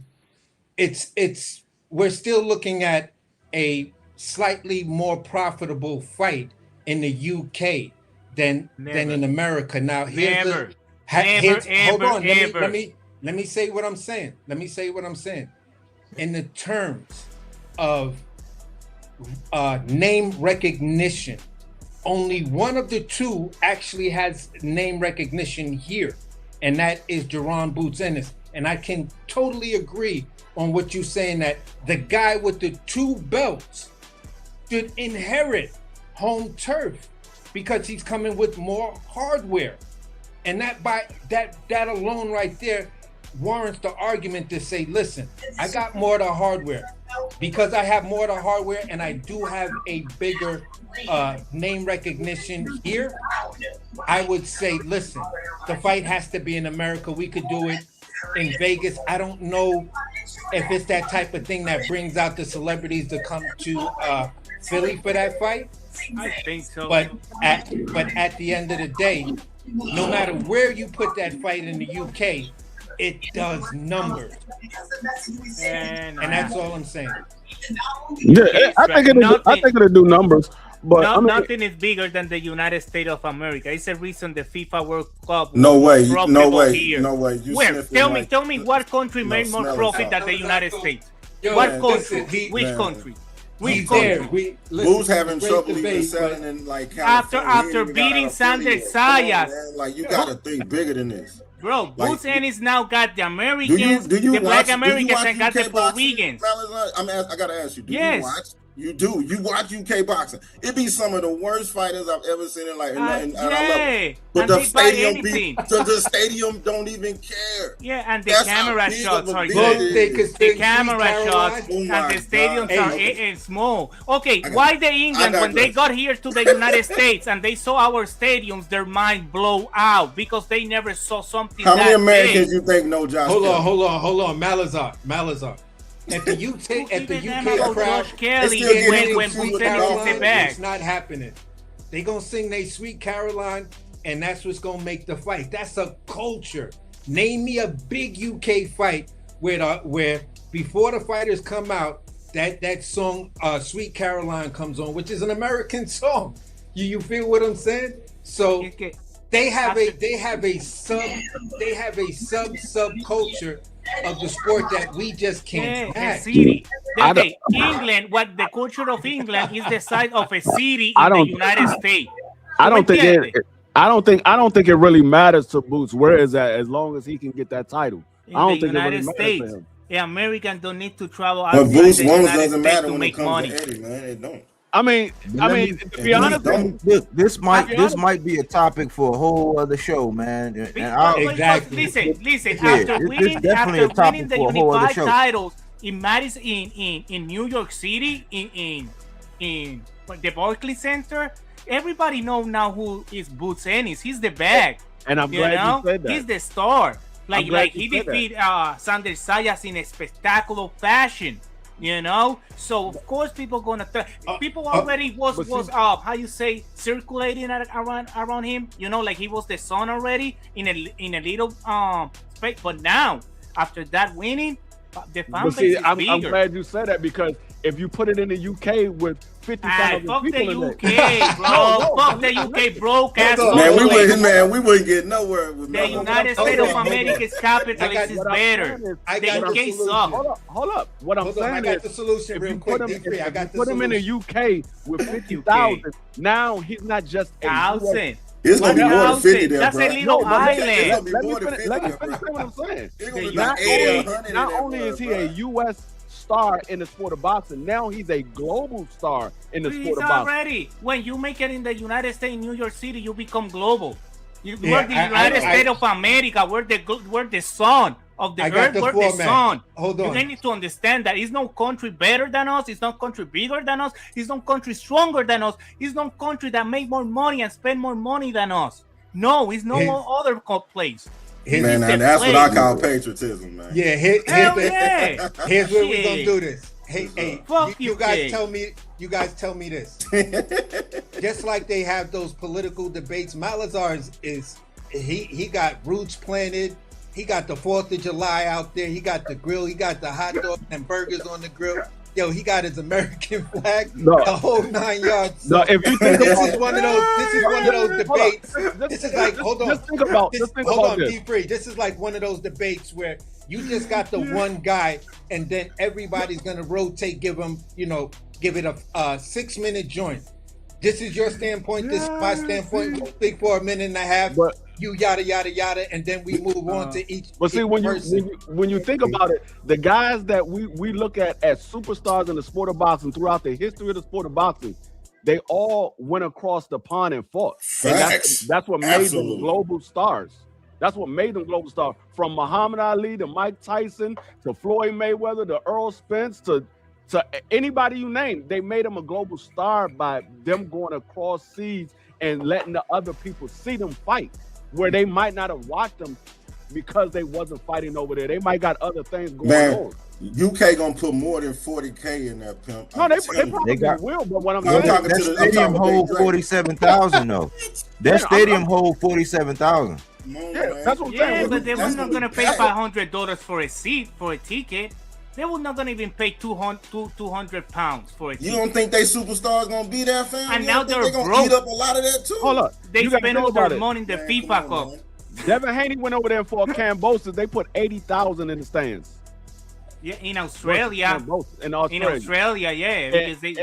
we're still looking at a slightly more profitable fight in the UK than in America. Now here's hold on, let me say what I'm saying. In the terms of name recognition, only one of the two actually has name recognition here, and that is Jerron Boots Ennis. And I can totally agree on what you're saying, that the guy with the 2 belts should inherit home turf because he's coming with more hardware. And that alone right there warrants the argument to say, listen, I got more of the hardware. Because I have more of the hardware and I do have a bigger name recognition here, I would say, listen, the fight has to be in America. We could do it in Vegas. I don't know if it's that type of thing that brings out the celebrities to come to Philly for that fight. I think so. But at the end of the day, no matter where you put that fight in the UK, it does numbers. And that's all I'm saying. Yeah, I think it'll do numbers. But I mean, nothing is bigger than the United States of America. It's the reason the FIFA World Cup. No way. Here. You Where? Tell me what country made more profit than the United States? What country? Which country? Which country? Boo's having trouble even selling in like California. After beating Sanders Sayas. Like, you gotta think bigger than this. Bro, Boots Ennis now got the Americans, the Black Americans, and got the Puerto Ricans. I gotta ask you, you watch? You do. You watch UK boxing. It be some of the worst fighters I've ever seen in life. And I love it. But the stadium don't even care. Yeah, and the camera shots are good. The camera shots and the stadiums are small. Okay, why the England, when they got here to the United States and they saw our stadiums, their mind blow out because they never saw something How that many Americans big. you think know Josh Hold Kelly? on. Malazar. At the UK crowd, Kelly when Boots Ennis is the back. It's not happening. They gonna sing they Sweet Caroline, and that's what's gonna make the fight. That's a culture. Name me a big UK fight where before the fighters come out, that song Sweet Caroline comes on, which is an American song. You feel what I'm saying? So they have a subculture of the sport that we just can't have. England, what the culture of England is the size of a city in the United States. I don't think it really matters to Boots where is that, as long as he can get that title. In I don't the think United it really States, matters to him. the American don't need to travel But outside Boots the won't United doesn't States matter to when it make comes money. to Eddie, man. It don't. I mean, to be honest, this might be a topic for a whole other show, man. Exactly. Listen. Yeah, After winning the for a whole other unified show. titles in Madison, in New York City, in the Barclays Center, everybody know now who is Boots Ennis. He's the bag. And I'm glad you said that. He's the star. Like he you said defeated Sanders Sayas in a spectacular fashion. So of course people gonna people already was how you say circulating around him. Like he was the son already in a little space. But now after that winning, the fan base is bigger. I'm glad you said that because if you put it in the UK with 50,000 fuck people the in UK, it. bro. Fuck the UK, broke ass. Man, we wouldn't get nowhere with The United States of America's capitalist is better. The UK sucks. Hold up. What I'm saying I got is, the solution if real you quick. put him, D3, I got the put him in the UK with 50,000, now he's not just a Thousand. It's gonna be more than 50 there, That's bro. a little island. It's gonna be Let me more than finish 50 what there, I'm saying. It's gonna be about 80 or 100 Not only is he a U.S. star in the sport of boxing, now he's a global star in the sport of boxing. Already, when you make it in the United States, New York City, you become global. We're the Yeah, United States of America. We're the sun of the earth. We're the sun. Hold on. You need to understand that it's no country better than us. It's no country bigger than us. It's no country stronger than us. It's no country that make more money and spend more money than us. No, it's no other place. Man, and that's what I call patriotism, man. Yeah, here's where we're gonna do this. Hey, you guys tell me. You guys tell me this. Just like they have those political debates, Malazar he got roots planted. He got the 4th of July out there. He got the grill. He got the hot dog and burgers on the grill. Yo, he got his American flag, the whole 9 yards. No, if you think this is one of those debates. This is like, hold on. Just think about this. D3. This is like one of those debates where you just got the one guy, and then everybody's gonna rotate, give it a 6-minute joint. This is your standpoint. This is my standpoint. We'll speak for a minute and a half. But you yada yada yada, and then we move on to each. But see, when you think about it, the guys that we look at as superstars in the sport of boxing throughout the history of the sport of boxing, they all went across the pond and fought. And that's what made them global stars. That's what made them global stars. From Muhammad Ali to Mike Tyson to Floyd Mayweather to Earl Spence to anybody you name, they made them a global star by them going across seas and letting the other people see them fight, where they might not have watched them because they wasn't fighting over there. They might got other things going on. UK gonna put more than 40K in that pimp. No, they probably will. But what I'm saying, that stadium hold 47,000 though. That stadium hold 47,000. Yeah, that's what I'm saying. But they were not gonna pay $500 for a seat for a ticket. They were not gonna even pay 200 pounds for a ticket. You don't think they superstars gonna be there, fam? And now they're gonna broke. eat up a lot of that too. Hold up, they spend all their money in the FIFA Cup. Devin Haney went over there for a Cambosis. They put 80,000 in the stands. Yeah, in Australia. In Australia, yeah, because they,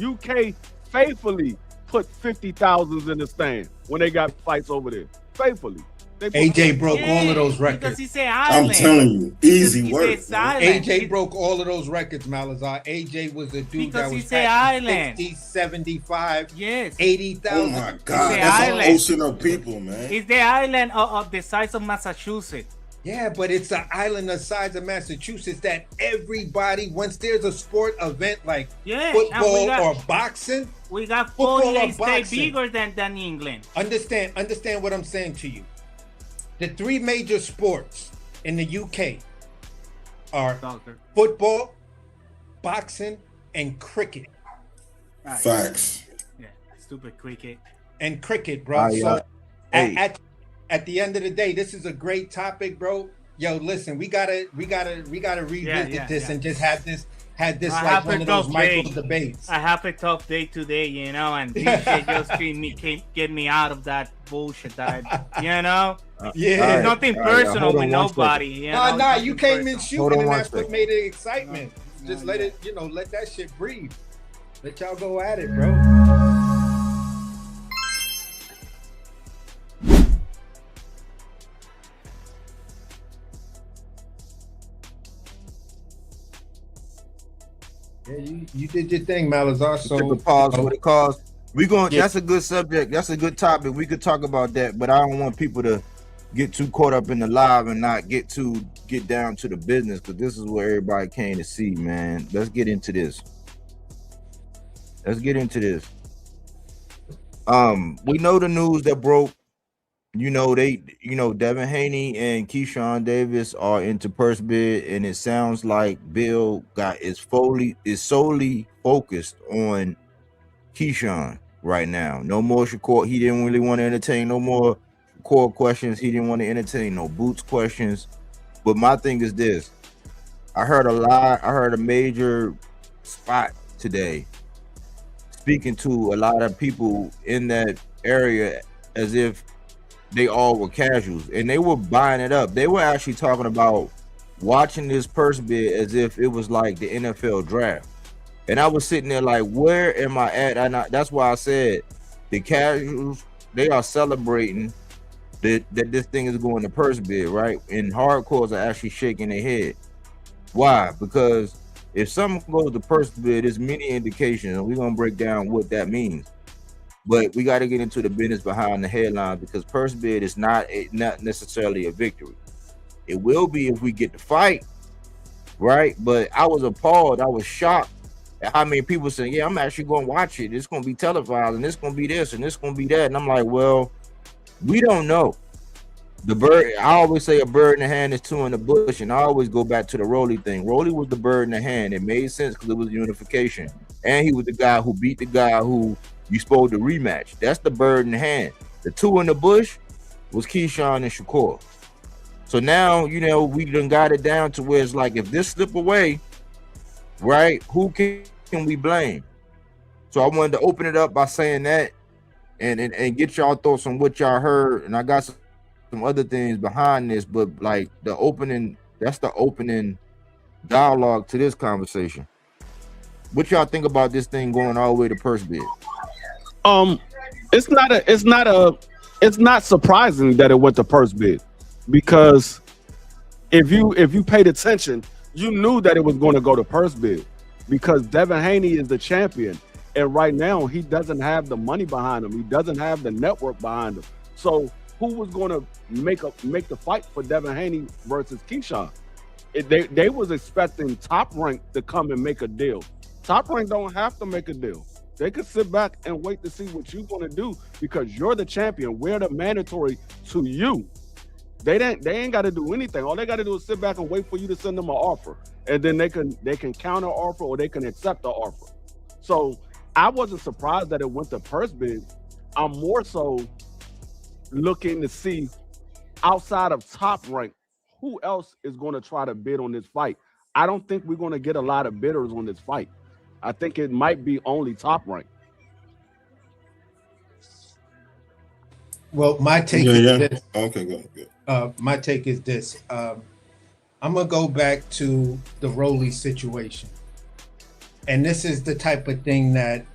UK faithfully put 50,000 in the stand when they got fights over there. Faithfully. AJ broke all of those records. Because he said island. I'm telling you, easy work. AJ broke all of those records, Malazar. AJ was a dude that was 50, 75, 80,000. Oh my God, that's an ocean of people, man. It's the island of the size of Massachusetts. Yeah, but it's an island the size of Massachusetts that everybody, once there's a sport event like football or boxing, we got 48 states bigger than England. Understand what I'm saying to you. The 3 major sports in the UK are football, boxing, and cricket. Facts. Yeah, stupid cricket. And cricket, bro. So at the end of the day, this is a great topic, bro. Yo, listen, we gotta revisit this and just have this like one of those micro debates. I have a tough day today, and this shit just get me out of that bullshit that it's nothing personal with nobody. Nah, you came in shooting, and that's what made it excitement. Just let it, let that shit breathe. Let y'all go at it, bro. Yeah, you did your thing, Malazar. So took a pause for the cause. That's a good subject. That's a good topic. We could talk about that, but I don't want people to get too caught up in the live and not get down to the business, because this is what everybody came to see, man. Let's get into this. We know the news that broke. Devin Haney and Keyshawn Davis are into purse bid, and it sounds like Bill is solely focused on Keyshawn right now. No more Shakur. He didn't really want to entertain no more core questions. He didn't want to entertain no Boots questions. But my thing is this: I heard a major spot today, speaking to a lot of people in that area as if they all were casuals, and they were buying it up. They were actually talking about watching this purse bid as if it was like the NFL draft. And I was sitting there like, where am I at? That's why I said the casuals, they are celebrating that this thing is going to purse bid, right? And hardcores are actually shaking their head. Why? Because if something goes to purse bid, there's many indications, and we're going to break down what that means. But we got to get into the business behind the headline, because purse bid is not necessarily a victory. It will be if we get the fight, right? But I was appalled. I was shocked at how many people saying, yeah, I'm actually going to watch it. It's going to be televised, and it's going to be this, and it's going to be that. And I'm like, well, we don't know. The bird, I always say a bird in the hand is two in the bush, and I always go back to the Rolly thing. Rolly was the bird in the hand. It made sense because it was unification. And he was the guy who beat the guy who you supposed to rematch. That's the bird in the hand. The two in the bush was Keyshawn and Shakur. So now, you know, we done got it down to where it's like, if this slip away, right, who can we blame? So I wanted to open it up by saying that and get y'all thoughts on what y'all heard. And I got some other things behind this, but like that's the opening dialogue to this conversation. What y'all think about this thing going all the way to purse bid? It's not surprising that it went to purse bid, because if you paid attention, you knew that it was going to go to purse bid, because Devin Haney is the champion, and right now he doesn't have the money behind him. He doesn't have the network behind him. So who was going to make the fight for Devin Haney versus Keyshawn? They was expecting Top Rank to come and make a deal. Top Rank don't have to make a deal. They could sit back and wait to see what you're going to do, because you're the champion. We're the mandatory to you. They ain't got to do anything. All they got to do is sit back and wait for you to send them an offer, and then they can counter offer, or they can accept the offer. So I wasn't surprised that it went to purse bid. I'm more so looking to see, outside of Top Rank, who else is going to try to bid on this fight. I don't think we're going to get a lot of bidders on this fight. I think it might be only Top Rank. Well, my take is this. Okay, good. My take is this. I'm gonna go back to the Rolly situation, and this is the type of thing that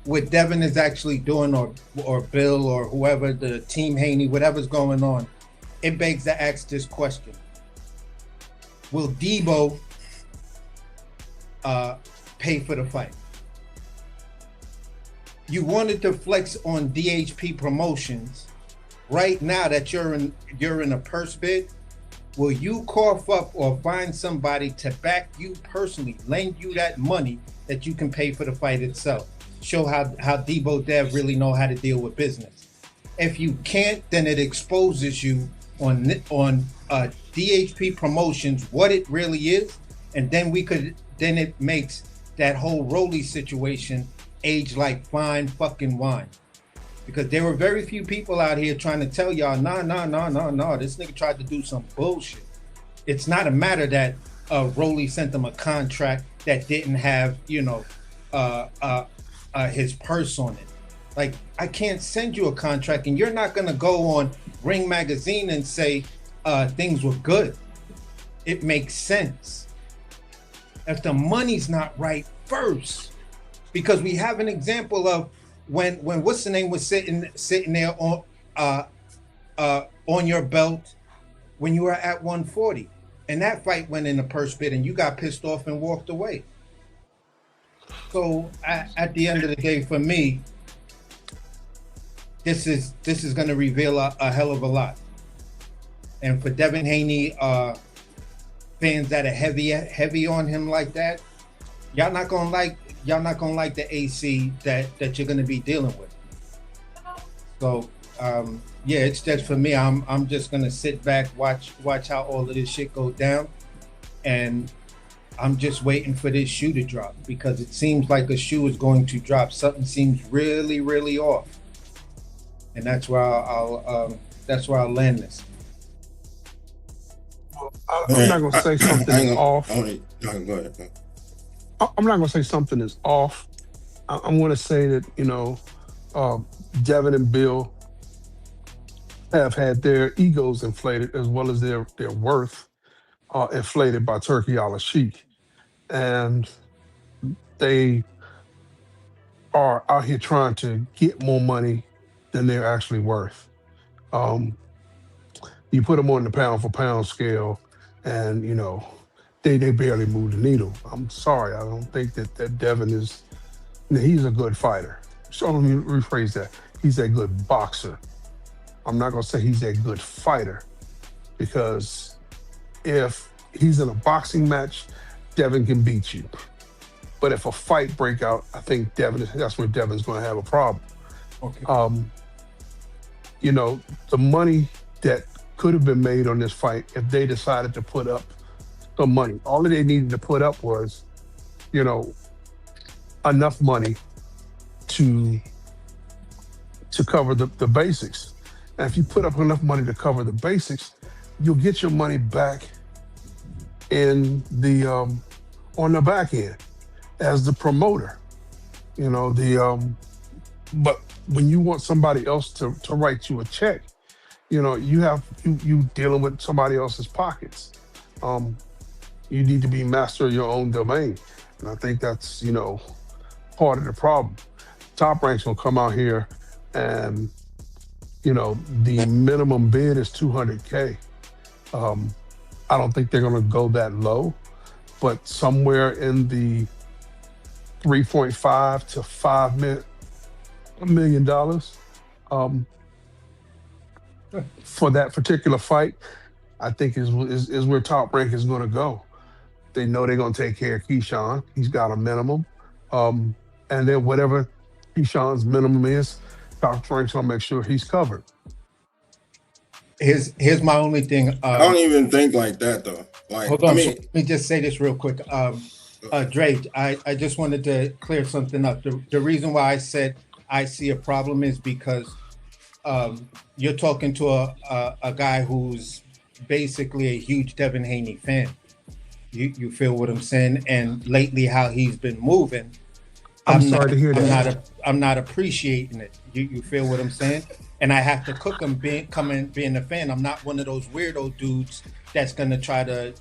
what Devin is actually doing, or Bill, or whoever, the team Haney, whatever's going on. It begs to ask this question: will Debo pay for the fight? You wanted to flex on DHP Promotions. Right now that you're in a purse bid, will you cough up or find somebody to back you personally, lend you that money that you can pay for the fight itself? Show how Debo Dev really know how to deal with business. If you can't, then it exposes you on DHP Promotions what it really is, and then it makes that whole Rolly situation age like fine fucking wine. Because there were very few people out here trying to tell y'all, no, this nigga tried to do some bullshit. It's not a matter that Rolly sent them a contract that didn't have, his purse on it. Like, I can't send you a contract, and you're not gonna go on Ring Magazine and say things were good. It makes sense if the money's not right first, because we have an example of when what's the name was sitting there on your belt when you were at 140, and that fight went in the purse bid, and you got pissed off and walked away. So at the end of the day, for me, this is going to reveal a hell of a lot. And for Devin Haney, fans that are heavy on him like that, y'all not gonna like the AC that you're gonna be dealing with. So yeah, it's just, for me, I'm just gonna sit back, watch how all of this shit go down, and I'm just waiting for this shoe to drop, because it seems like a shoe is going to drop. Something seems really, really off, and that's where I'll land this. I'm not gonna say something off. No, go ahead. I'm not going to say something is off. I'm going to say that, Devin and Bill have had their egos inflated as well as their worth inflated by Turkey Al Sheikh. And they are out here trying to get more money than they're actually worth. You put them on the pound for pound scale, and they barely move the needle. I'm sorry, I don't think that Devin is. He's a good fighter. So let me rephrase that. He's a good boxer. I'm not gonna say he's a good fighter, because if he's in a boxing match, Devin can beat you. But if a fight break out, I think that's where Devin's gonna have a problem. Okay. The money that could have been made on this fight, if they decided to put up some money, all that they needed to put up was, enough money to cover the basics. And if you put up enough money to cover the basics, you'll get your money back in the on the back end as the promoter. But when you want somebody else to write you a check, you dealing with somebody else's pockets. You need to be master of your own domain. And I think that's, part of the problem. Top Rank's gonna come out here and, the minimum bid is $200K. I don't think they're gonna go that low, but somewhere in the 3.5 to $5 million for that particular fight, I think is where Top Rank is going to go. They know they're going to take care of Keyshawn. He's got a minimum, and then whatever Keyshawn's minimum is, Top Rank's going to make sure he's covered. Here's my only thing. I don't even think like that though. Like, hold on, so let me just say this real quick. Dre, I just wanted to clear something up. The reason why I said I see a problem is because you're talking to a guy who's basically a huge Devin Haney fan. You feel what I'm saying? And lately, how he's been moving, I'm sorry to hear that. I'm not appreciating it. You feel what I'm saying? And I have to cook him being a fan. I'm not one of those weirdo dudes that's gonna try to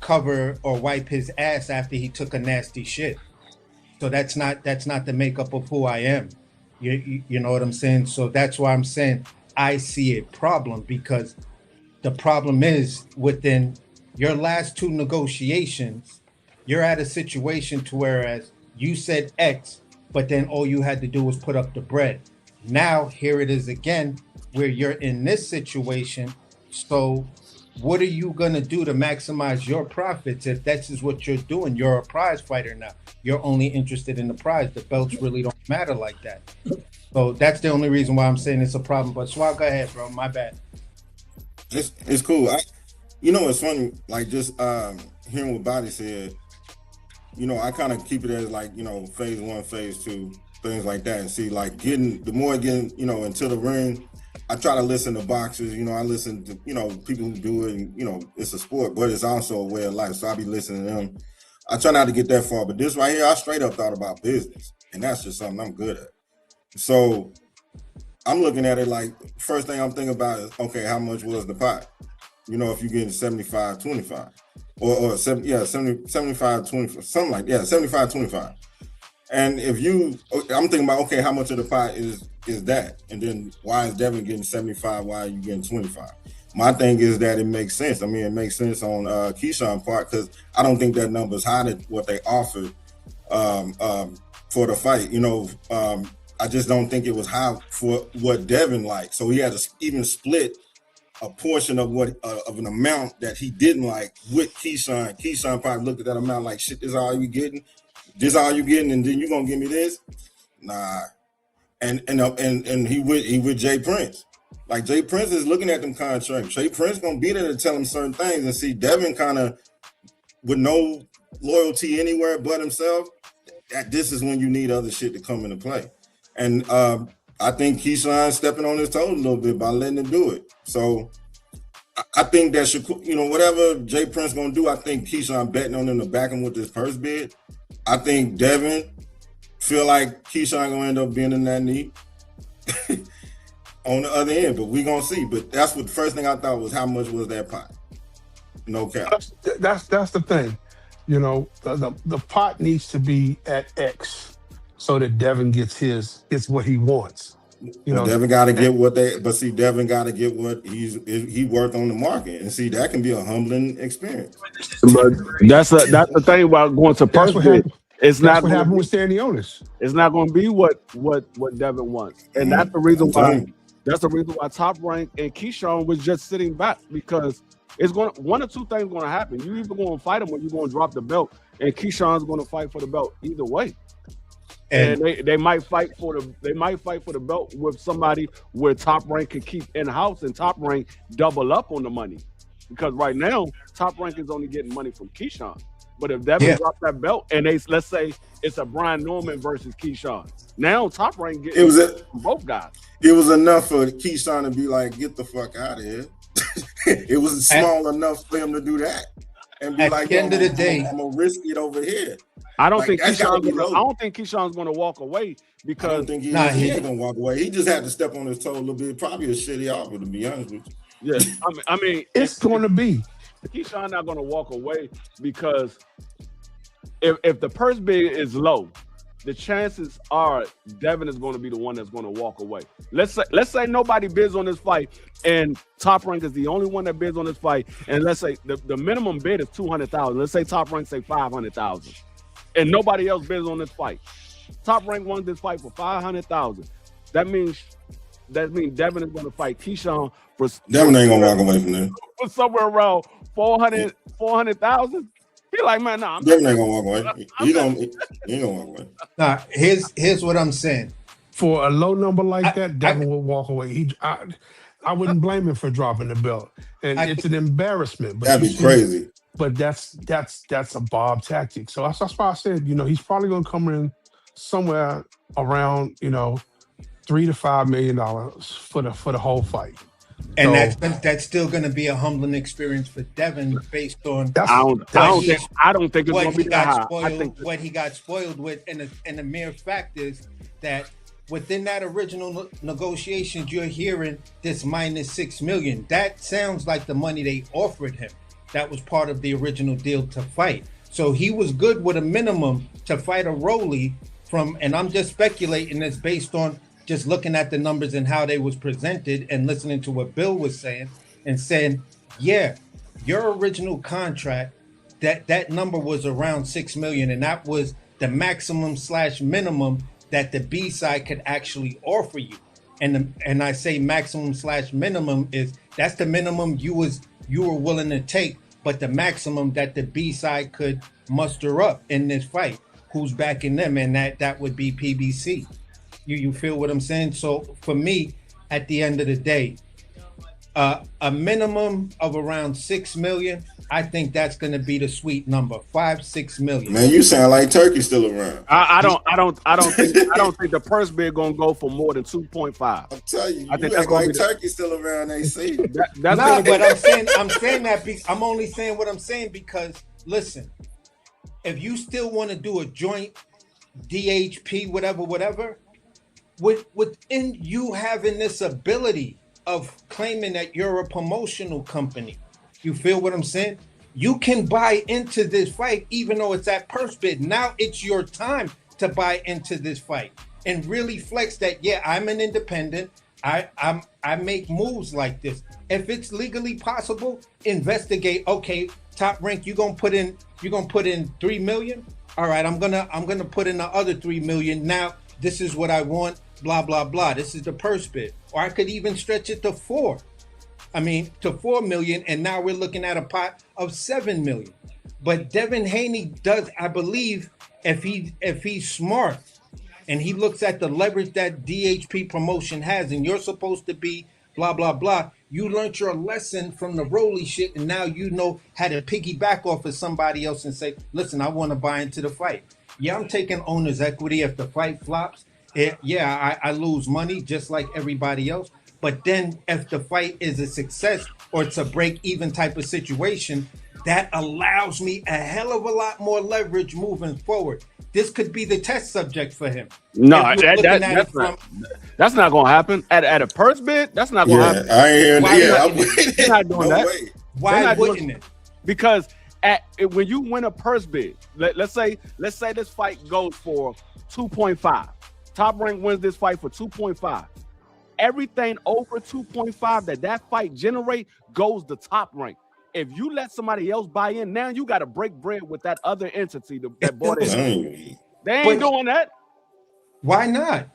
cover or wipe his ass after he took a nasty shit. So that's not the makeup of who I am. You know what I'm saying? So that's why I'm saying I see a problem, because the problem is within your last two negotiations, you're at a situation to whereas you said X, but then all you had to do was put up the bread. Now here it is again, where you're in this situation. So what are you gonna do to maximize your profits if that's is what you're doing? You're a prize fighter now. You're only interested in the prize. The belts really don't matter like that. So that's the only reason why I'm saying it's a problem. But Swag, go ahead, bro. My bad. It's cool. It's funny. Like just hearing what Body said. I kind of keep it as like phase 1, phase 2, things like that, and see like the more I get into the ring. I try to listen to boxers, I listen to, people who do it, and, it's a sport, but it's also a way of life. So I be listening to them. I try not to get that far, but this right here, I straight up thought about business, and that's just something I'm good at. So I'm looking at it like, first thing I'm thinking about is, okay, how much was the pot? If you're getting 75-25 or 75-25, something like that, 75-25. And I'm thinking about, okay, how much of the pot is that? And then why is Devin getting 75? Why are you getting 25? My thing is that it makes sense. I mean, it makes sense on Keyshawn's part, because I don't think that number's high to what they offered for the fight. I just don't think it was high for what Devin liked. So he had to even split a portion of of an amount that he didn't like with Keyshawn. Keyshawn probably looked at that amount like, shit, this is all you getting? This all you getting, and then you gonna give me this? Nah. And he with Jay Prince. Like Jay Prince is looking at them contracts. Jay Prince gonna be there to tell him certain things, and see Devin kind of with no loyalty anywhere but himself. That this is when you need other shit to come into play. And I think Keyshawn stepping on his toes a little bit by letting him do it. So I think that Shakur, whatever Jay Prince gonna do, I think Keyshawn betting on him to back him with this purse bid. I think Devin feel like Keyshawn gonna end up being in that knee on the other end, but we gonna see. But that's what the first thing I thought was how much was that pot? No cap. That's the thing. The pot needs to be at X so that Devin gets what he wants. Devin got to get Devin got to get what he worked on the market, and see that can be a humbling experience. But that's the thing about going to purse bid. It's not what happened with Stanionis. It's not going to be what Devin wants, and that's the reason why. That's the reason why Top Rank and Keyshawn was just sitting back, because it's one or two things going to happen. You either going to fight him or you're going to drop the belt, and Keyshawn's going to fight for the belt either way. And they might fight for the belt with somebody where Top Rank can keep in house and Top Rank double up on the money, because right now Top Rank is only getting money from Keyshawn. But if Devin drops that belt and let's say it's a Brian Norman versus Keyshawn, now Top Rank gets both guys. It was enough for Keyshawn to be like, get the fuck out of here. It was small enough for him to do that and be like, at the end of the day, I'm gonna risk it over here. I don't think Keyshawn's gonna walk away, because I don't think he ain't gonna walk away. He just had to step on his toe a little bit. Probably a shitty offer, to be honest with you. Yeah, I mean, it's going to be. Keyshawn not gonna walk away, because if the purse bid is low, the chances are Devin is going to be the one that's going to walk away. Let's say nobody bids on this fight, and Top Rank is the only one that bids on this fight, and let's say the minimum bid is $200,000. Let's say Top Rank say $500,000, and nobody else bids on this fight. Top Rank won this fight for $500,000. That means Devin is going to fight Keyshawn for. Devin ain't gonna walk away from that. For somewhere around 400,000. He like, man, nah. Devin ain't gonna walk away. He ain't gonna walk away. Nah, here's what I'm saying. For a low number like that, Devin will walk away. I wouldn't blame him for dropping the belt, and it's an embarrassment. But that'd be crazy. But that's a Bob tactic. So that's why I said, he's probably gonna come in somewhere around $3 to $5 million for the whole fight. And that's still going to be a humbling experience for Devin, based on I don't think it's going to be that high. What he got spoiled with, and the mere fact is that within that original negotiations, you're hearing this minus $6 million. That sounds like the money they offered him. That was part of the original deal to fight. So he was good with a minimum to fight a Rolly and I'm just speculating this based on just looking at the numbers and how they was presented and listening to what Bill was saying and saying, yeah, your original contract, that number was around $6 million, and that was the maximum/minimum that the B side could actually offer you. And I say maximum/minimum is that's the minimum you were willing to take, but the maximum that the B side could muster up in this fight, who's backing them, and that would be PBC. You feel what I'm saying? So for me, at the end of the day, a minimum of around $6 million, I think that's going to be the sweet number, $5-6 million. Man, you sound like Turkey still around. I don't think the purse bid gonna go for more than 2.5. I'm telling you, I think that's like Turkey still around. They see. But I'm saying that I'm only saying what I'm saying because listen, if you still want to do a joint DHP, whatever. Within you having this ability of claiming that you're a promotional company, you feel what I'm saying? You can buy into this fight, even though it's at purse bid. Now it's your time to buy into this fight and really flex that. Yeah, I'm an independent. I make moves like this. If it's legally possible, investigate. Okay, Top Rank, you're gonna put in $3 million. All right, I'm gonna put in the other $3 million. Now this is what I want. Blah, blah, blah. This is the purse bid. Or I could even stretch it to $4 million. And now we're looking at a pot of $7 million. But Devin Haney does, I believe, if he's smart and he looks at the leverage that DHP promotion has, and you're supposed to be blah, blah, blah. You learned your lesson from the Rolly shit, and now you know how to piggyback off of somebody else and say, listen, I want to buy into the fight. Yeah, I'm taking owner's equity if the fight flops. I lose money just like everybody else. But then if the fight is a success or it's a break-even type of situation, that allows me a hell of a lot more leverage moving forward. This could be the test subject for him. No, that's not going to happen. At a purse bid, that's not going to happen. I ain't hearing They're not doing that. Way. Why wouldn't it? Because when you win a purse bid, let's say this fight goes for 2.5. Top Rank wins this fight for 2.5. Everything over 2.5 that fight generate goes to Top Rank. If you let somebody else buy in, now you got to break bread with that other entity that bought in. They ain't doing that. Why not?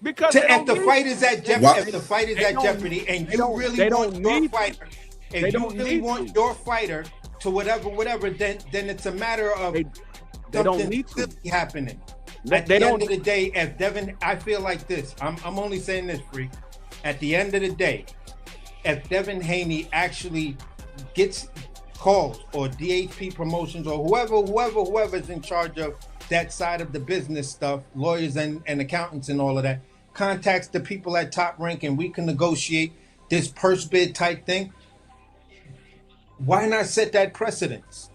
Because if the fight is at jeopardy, and you really want your fighter, if you really want your fighter to whatever, then it's a matter of they don't need to happening. At the end of the day, if Devin, I feel like this. I'm only saying this, Freak. At the end of the day, if Devin Haney actually gets calls or DHP Promotions or whoever's in charge of that side of the business stuff, lawyers and accountants and all of that, contacts the people at Top Rank and we can negotiate this purse bid type thing, why not set that precedence?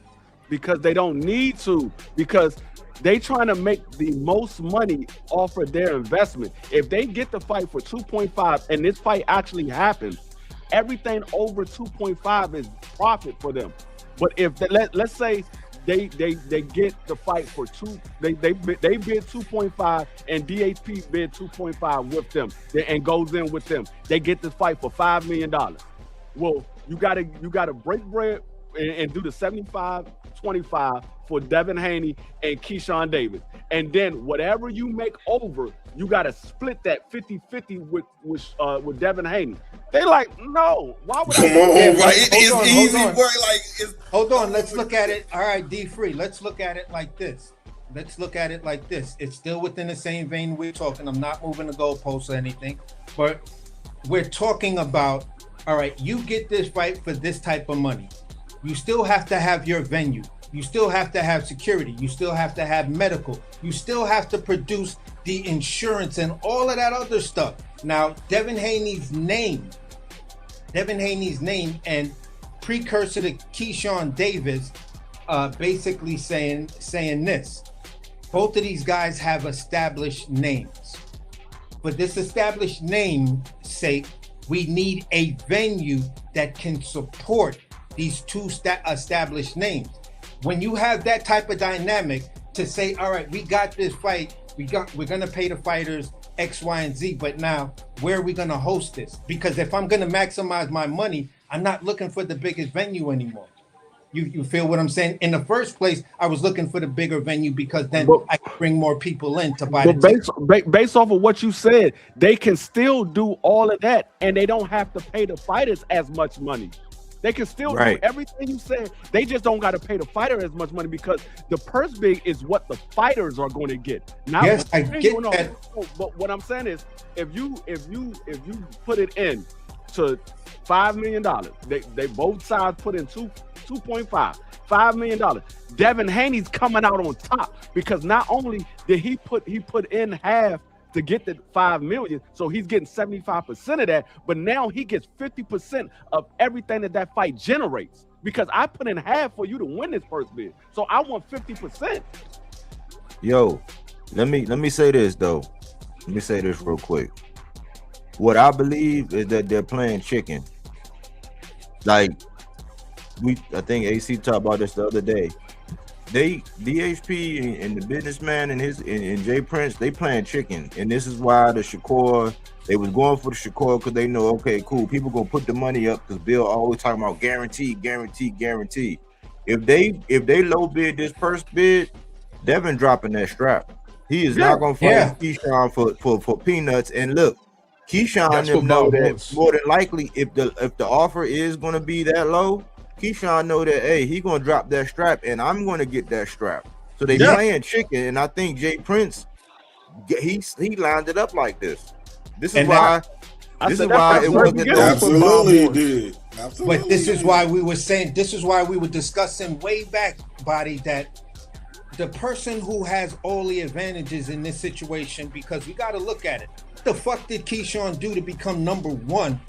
Because they don't need to, because they trying to make the most money off of their investment. If they get the fight for 2.5 and this fight actually happens, everything over 2.5 is profit for them. But if let's say they get the fight for they bid 2.5 and DHP bid 2.5 with them and goes in with them, they get this fight for $5 million. Well, you gotta break bread and do the 75-25 for Devin Haney and Keyshawn Davis. And then whatever you make over, you got to split that 50-50 with Devin Haney. They like, no, why would I? Hold on, let's look at it. All right, D-Free, let's look at it like this. It's still within the same vein we're talking. I'm not moving the goalposts or anything, but we're talking about, all right, you get this fight for this type of money. You still have to have your venue. You still have to have security. You still have to have medical. You still have to produce the insurance and all of that other stuff. Now, Devin Haney's name and precursor to Keyshawn Davis, basically saying this. Both of these guys have established names. For this established name's sake, we need a venue that can support these two established names. When you have that type of dynamic to say, all right, we got this fight, we're gonna pay the fighters X, Y, and Z, but now where are we gonna host this? Because if I'm gonna maximize my money, I'm not looking for the biggest venue anymore. You feel what I'm saying? In the first place, I was looking for the bigger venue because then I could bring more people in to buy the based off of what you said, they can still do all of that and they don't have to pay the fighters as much money. They can still do everything you said. They just don't got to pay the fighter as much money because the purse bid is what the fighters are going to get. Yes, I get that. But what I'm saying is, if you put it in to $5 million, they both sides put in 2.5, $5 million. Devin Haney's coming out on top because not only did he put in half to get the $5 million, so he's getting 75% of that, but now he gets 50% of everything that fight generates because I put in half for you to win this first bid, so I want 50%. Yo, let me say this though. Let me say this real quick. What I believe is that they're playing chicken. Like I think AC talked about this the other day. DHP and the businessman and Jay Prince, they playing chicken, and this is why the Shakur, they was going for the Shakur because they know, okay, cool, people gonna put the money up because Bill always talking about guaranteed. If they low bid this first bid, Devin dropping that strap. He is not gonna fight Keyshawn for peanuts. And look, Keyshawn them know that more than likely if the offer is gonna be that low, Keyshawn know that, hey, he gonna drop that strap and I'm gonna get that strap. So they playing chicken, and I think Jay Prince, he lined it up like this. This is why it wasn't absolutely did. But this is why we were saying, this is why we were discussing way back, Body, that the person who has all the advantages in this situation, because we got to look at it. What the fuck did Keyshawn do to become number one?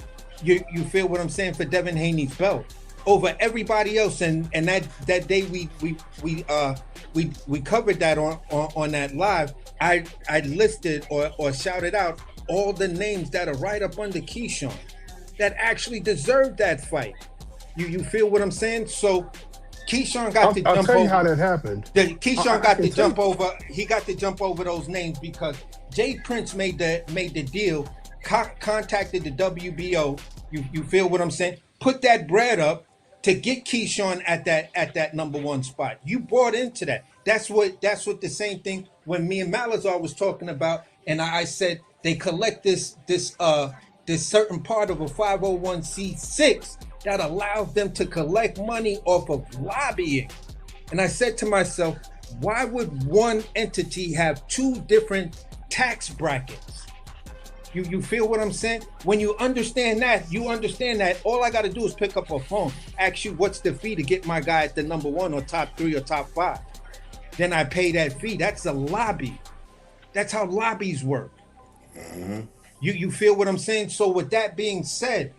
You feel what I'm saying, for Devin Haney's belt over everybody else? And that day we covered that on that live. I listed or shouted out all the names that are right up under Keyshawn that actually deserve that fight. You feel what I'm saying? So Keyshawn got to jump over. I'll tell you how that happened. Keyshawn got to jump over. He got to jump over those names because Jay Prince made the deal, contacted the WBO. You feel what I'm saying? Put that bread up to get Keyshawn at that number one spot. You bought into that. That's what the same thing when me and Malazar was talking about, and I said they collect this certain part of a 501c6 that allows them to collect money off of lobbying. And I said to myself, why would one entity have two different tax brackets? You feel what I'm saying? When you understand that all I got to do is pick up a phone, ask you what's the fee to get my guy at the number one or top 3 or top 5. Then I pay that fee. That's a lobby. That's how lobbies work. Mm-hmm. You feel what I'm saying? So with that being said,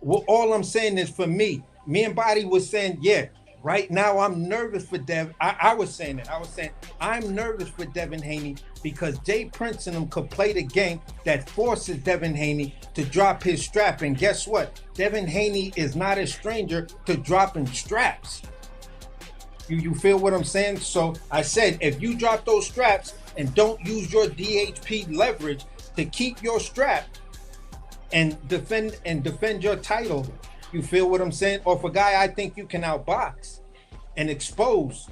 all I'm saying is, for me and Body was saying, yeah, right now I'm nervous for Devin. I was saying that. I was saying I'm nervous for Devin Haney because Jay Prince and them could play the game that forces Devin Haney to drop his strap. And guess what? Devin Haney is not a stranger to dropping straps. You feel what I'm saying? So I said, if you drop those straps and don't use your DHP leverage to keep your strap and defend your title, you feel what I'm saying? Or if a guy I think you can outbox and expose,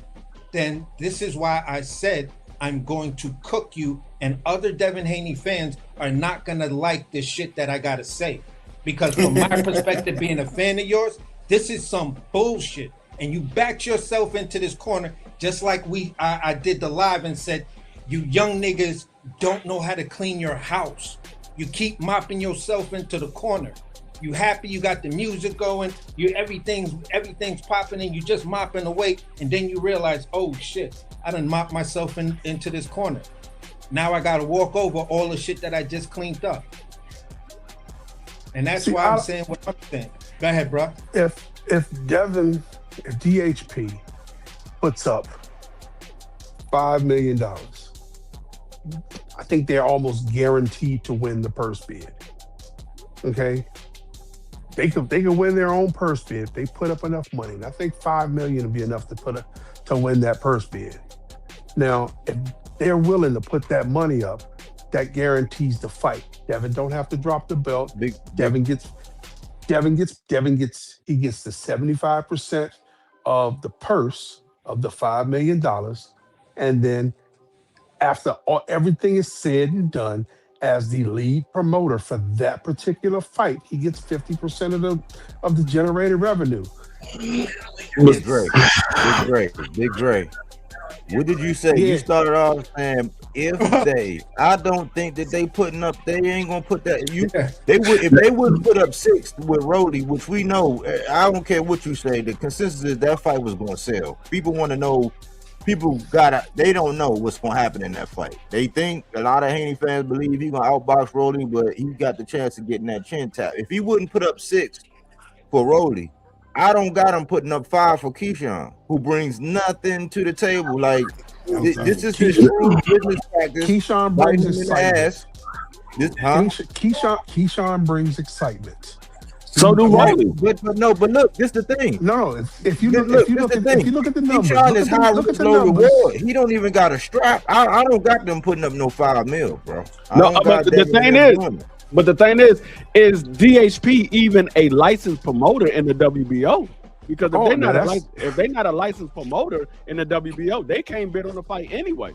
then this is why I said I'm going to cook you, and other Devin Haney fans are not gonna like the shit that I gotta say. Because from my perspective, being a fan of yours, this is some bullshit. And you backed yourself into this corner, just like I did the live and said, you young niggas don't know how to clean your house. You keep mopping yourself into the corner. You happy you got the music going, everything's popping, and you just mopping away, and then you realize, oh shit, I done mopped myself into this corner. Now I gotta walk over all the shit that I just cleaned up. And that's why I'm saying what I'm saying. Go ahead, bro. If DHP puts up $5 million, I think they're almost guaranteed to win the purse bid. Okay, they can win their own purse bid if they put up enough money. And I think $5 million will be enough to win that purse bid. Now, if they're willing to put that money up, that guarantees the fight. Devin don't have to drop the belt. Devin gets the 75% of the purse of the $5 million, and then after everything is said and done, as the lead promoter for that particular fight, he gets 50% of the generated revenue. Big Dre. What did you say? Yeah. You started off saying I don't think that they ain't gonna put that. They would if they wouldn't put up 6 with Rody, which we know. I don't care what you say. The consensus is that fight was gonna sell. People want to know. They don't know what's gonna happen in that fight. They think a lot of Haney fans believe he's gonna outbox Rody, but he got the chance of getting that chin tap. If he wouldn't put up 6 for Rody, I don't got him putting up 5 for Keyshawn, who brings nothing to the table. Like this is his true business practice. Keyshawn brings excitement. Keyshawn brings excitement. So do Rody. But look, this is the thing. No, if you look at the numbers, Keyshawn is high risk, low reward. He don't even got a strap. I don't got them putting up no $5 million, bro. But the thing is DHP even a licensed promoter in the WBO? Because if they're not a licensed promoter in the WBO, they can't bid on the fight anyway.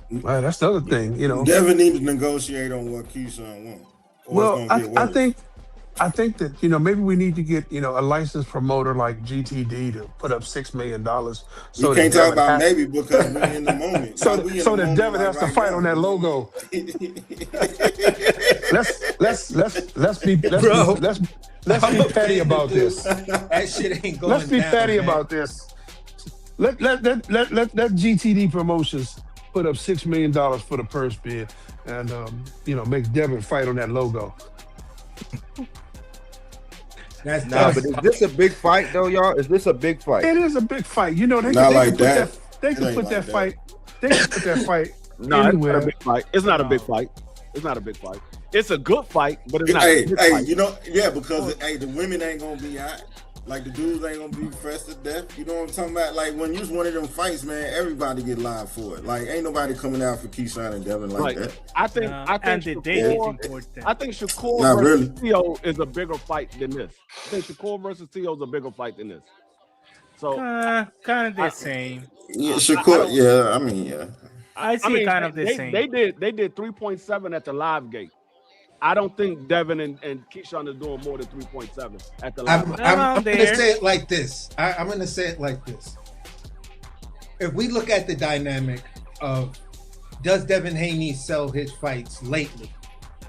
Well, that's the other thing, Devin needs to negotiate on what Keyshawn wants. Well, I think that maybe we need to get a licensed promoter like GTD to put up $6 million. So we can't talk about maybe because we're in the moment. So that Devin has to fight on that logo. Let's be petty about this. That shit ain't going down. Let's be petty about this. Let GTD Promotions put up $6 million for the purse bid, and make Devin fight on that logo. That's Nah, but is this a big fight though, y'all? Is this a big fight? It is a big fight. They Not could like put that. They could It put ain't that like fight. They could put that fight No, it's not anywhere. a big fight. It's not a big fight. It's not a big fight. It's a good fight, but it's not Hey, a big hey, fight. because the women ain't gonna be hot. Like the dudes ain't gonna be fresh to death. You know what I'm talking about? Like when you one of them fights, man, everybody get live for it. Like ain't nobody coming out for Keyshawn and Devin like that. I think and the date is Shakur, important. I think Shakur Not versus really. Theo is a bigger fight than this. I think Shakur versus Theo is a bigger fight than this. So kind of the same. Yeah, Shakur. Yeah, I mean, yeah. I see kind of the same. They did 3.7 at the live gate. I don't think Devin and Keyshawn is doing more than 3.7 at the live gate. I'm going to say it like this. I'm going to say it like this. If we look at the dynamic of does Devin Haney sell his fights lately?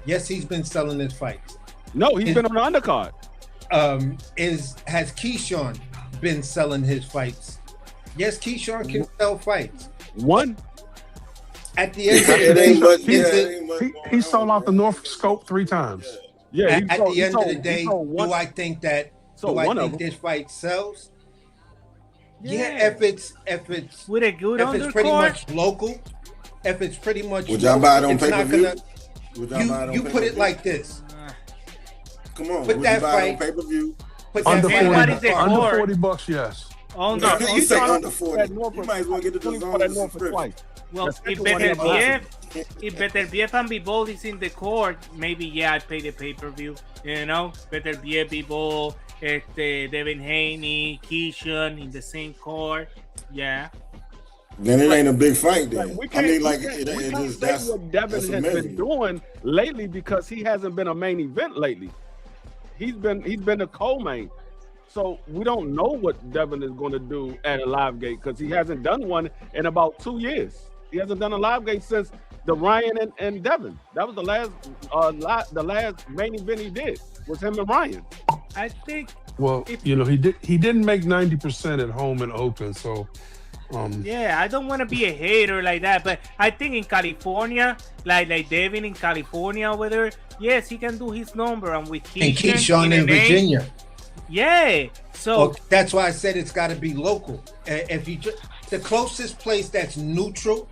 Yes, he's been selling his fights. No, he's been on the undercard. Has Keyshawn been selling his fights? Yes, Keyshawn can sell fights. One. At the end of the day, He sold out the Norfolk Scope 3 times. Yeah. At the end of the day, do I think this fight sells? Yeah, if it's with a good if it's pretty undercard? much local, if it's pretty much Would y'all buy it on it's not pay-per-view? gonna. You put it like this. Come on, Put would that you buy fight. it on pay-per-view? Put Under that 40, fight on under card. $40, yes. You say under 40. You might as well get the DAZN subscription. Well, That's if the one in Beterbiev and Bivol is in the court, maybe I'd pay the pay-per-view. Beterbiev, Bivol, Devin Haney, Keyshawn in the same court. Yeah. Then it ain't a big fight then. We I can't, mean, we like can't, it we can't just say that's what Devin has been amazing. doing lately because he hasn't been a main event lately. He's been a co-main. So we don't know what Devin is going to do at a live gate because he hasn't done one in about 2 years. He hasn't done a live gate since the Ryan and Devin. That was the last main event he did was him and Ryan. I think. Well, he didn't make 90% at home and open, so. Yeah, I don't want to be a hater like that, but I think in California, like Devin in California over there, yes, he can do his number, and with Keyshawn in Virginia. Yeah, so that's why I said it's got to be local. If you the closest place that's neutral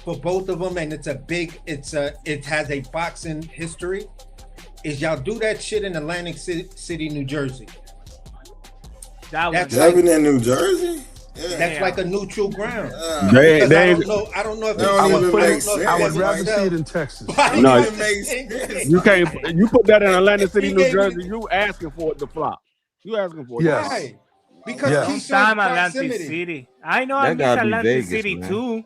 for both of them, and it has a boxing history, is y'all do that shit in Atlantic City, New Jersey. Devin in New Jersey. Yeah. That's like a neutral ground. I don't know if I would rather see it in Texas. No, you can't. You put that in Atlantic City, New Jersey. You asking for it to flop. You asking for it. Yes. Right. Because Yes. time Atlantic City. I know I miss Atlantic City too.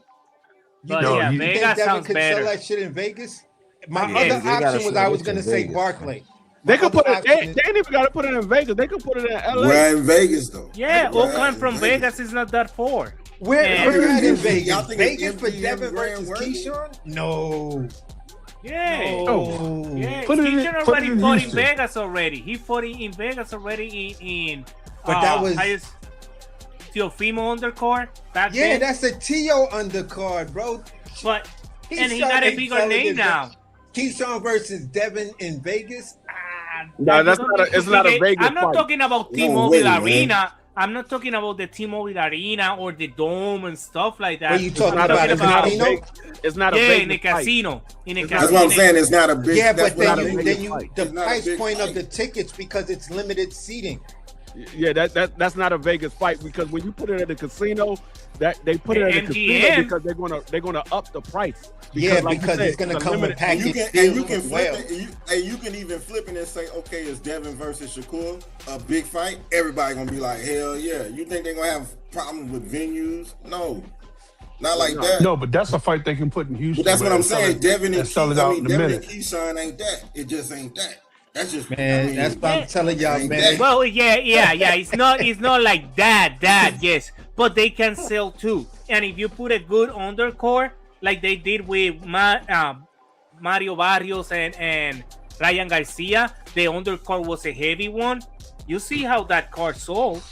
But Vegas sounds better. Sell that shit in Vegas. My other option was I was going to say Barclay. They could put it. They ain't even got to put it in Vegas. They could put it in LA. We're in Vegas though. Yeah, Oakland from Vegas is not that far. Where at in Vegas? Y'all think Vegas it's for MGM Devin Grand versus Worthy? Keyshawn? No. Yeah. Yeah. Put it in- Keyshawn put it already in fought in Houston. Vegas already. He fought in Vegas already in But that was Teofimo undercard back yeah, then. that's a T.O. undercard, bro. But and he Keyshawn got a ain't bigger selling name it. now. Keyshawn versus Devin in Vegas. No, that's not. It's not a Vegas I'm not fight. talking about No T-Mobile way, man. Arena. I'm not talking about the T-Mobile Arena or the Dome and stuff like that. What are you talking I'm about? It's not a casino? Vegas. It's not a yeah, Vegas in a fight. casino. In a That's casino. That's what I'm saying. It's not a big. Yeah, that's but what I then mean. you fight. the It's not a price big point of fight. the tickets because it's limited seating. Yeah, that's not a Vegas fight because when you put it at the casino, that they put The it at the MGM. casino because they're gonna up the price. Yeah, like you because said, it's going to a come with limited- package And you deals can as flip well. it. You can even flip it and say, okay, it's Devin versus Shakur, a big fight. Everybody gonna be like, hell yeah. You think they're gonna have problems with venues? No, not like that. No, but that's a fight they can put in Houston. But that's what where I'm they sell saying. it- Devin they and sell it out in a Devin and minute. Keyshawn ain't that. It just ain't that. That's just Man, that's what I'm telling y'all, ain't man. that. Well, yeah. It's not like that. Yes, but they can sell too. And if you put a good undercard, like they did with Mario Barrios and Ryan Garcia, the undercard was a heavy one. You see how that card sold,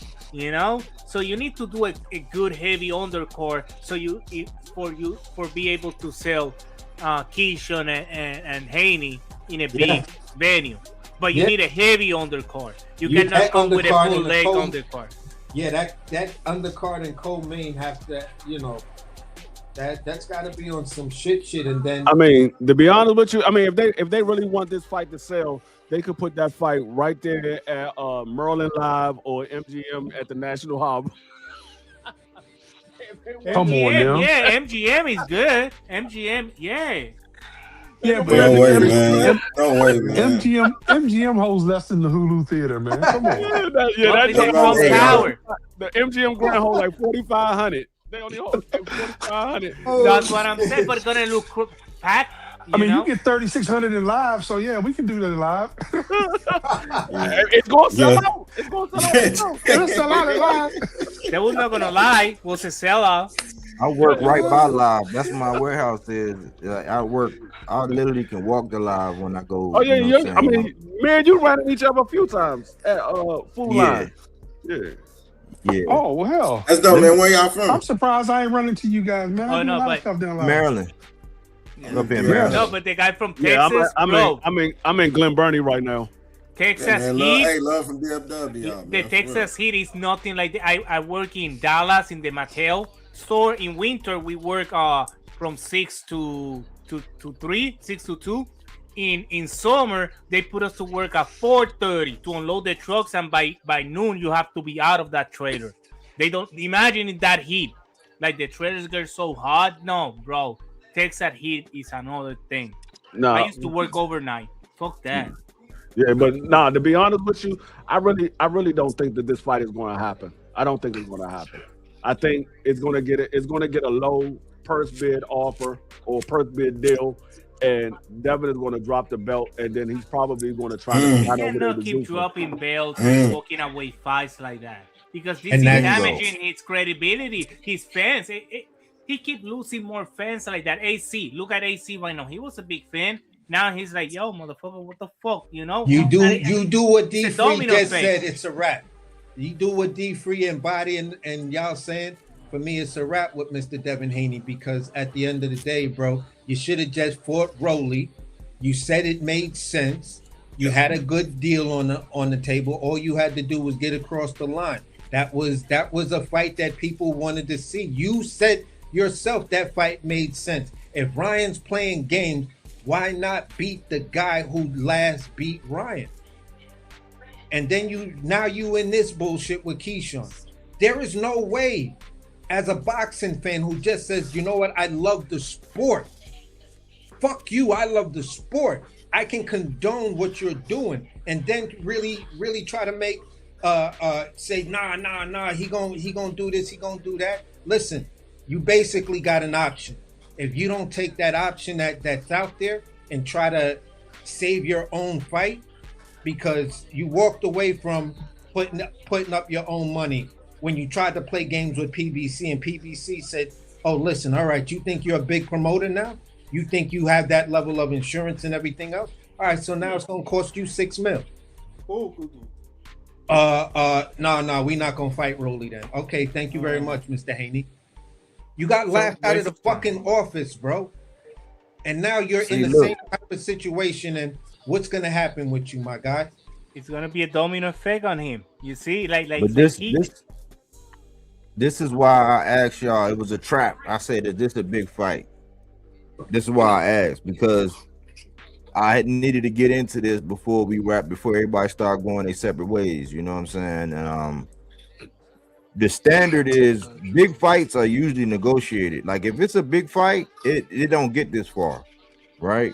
So you need to do a good heavy undercard so for be able to sell Keyshawn and Haney in a big venue. But you need a heavy undercard. You cannot come with a full leg undercard. Yeah, that undercard and co-main have to, that's got to be on some shit. And then I mean, to be honest with you, I mean, if they really want this fight to sell, they could put that fight right there at Merlin Live or MGM at the National Harbor. Come on now. Yeah, MGM is good. MGM, yeah. Yeah, but Don't wait, man. Don't wait, man. MGM holds less than the Hulu Theater, man. Come on. The MGM Grand hold like 4,500. They only hold 4,500. That's what I'm saying. But it's gonna look packed. You get 3,600 in live, so yeah, we can do that live. It's gonna sell out. It's gonna sell out. It'll sell out in live. They was not gonna lie. Was a sellout. I work right by live. That's where my warehouse is. I literally can walk the live when I go. Oh yeah. I mean, man, you ran into each other a few times at Food Line. Yeah. Oh well, hell. That's dope, man. Where y'all from? I'm surprised I ain't running into you guys, man. Oh no, but Maryland. Up in Maryland. No, but the guy from Texas. I'm in Glen Burnie right now. Texas Heat. Love from DFW. The Texas Heat is nothing like that. I work in Dallas in the Mattel store. In winter, we work from 6 to 3, 6 to 2. In summer, they put us to work at 4:30 to unload the trucks, and by noon, you have to be out of that trailer. They don't imagine in that heat. Like the trailers get so hot. No, bro. Texas heat is another thing. No, I used to work overnight. Fuck that. Yeah, but to be honest with you, I really don't think that this fight is going to happen. I don't think it's going to happen. I think it's going to get a low purse bid offer or purse bid deal, and Devin is going to drop the belt, and then he's probably going to try to fight over there. Keep dropping belts and walking away fights like that, because this is damaging his credibility, his fans. He keep losing more fans like that. AC, look at AC right now. He was a big fan. Now he's like, yo, motherfucker, what the fuck? You do what D Free just said. It's a wrap. You do what D Free and Body and y'all saying. For me, it's a wrap with Mr. Devin Haney, because at the end of the day, bro, you should have just fought Rolly. You said it made sense. You had a good deal on the table. All you had to do was get across the line. That was a fight that people wanted to see. You said yourself that fight made sense. If Ryan's playing games, why not beat the guy who last beat Ryan? And then you in this bullshit with Keyshawn. There is no way, as a boxing fan who just says, you know what, I love the sport. Fuck you, I love the sport. I can condone what you're doing, and then really try to make say nah, he gonna do this, he gonna do that. Listen, you basically got an option. If you don't take that option that's out there and try to save your own fight, because you walked away from putting up your own money when you tried to play games with PBC, and PBC said, oh, listen, all right, you think you're a big promoter now? You think you have that level of insurance and everything else? All right, so now it's gonna cost you $6 million. No, we're not gonna fight Rolly then. Okay, thank you very much, Mr. Haney. You got laughed out of the fucking office, bro. And now you're in the same type of situation, and what's gonna happen with you, my guy? It's gonna be a domino effect on him. You see, like but this is why I asked y'all. It was a trap. I said that this is a big fight. This is why I asked, because I needed to get into this before everybody start going their separate ways. You know what I'm saying? And the standard is big fights are usually negotiated. Like if it's a big fight, it don't get this far, right?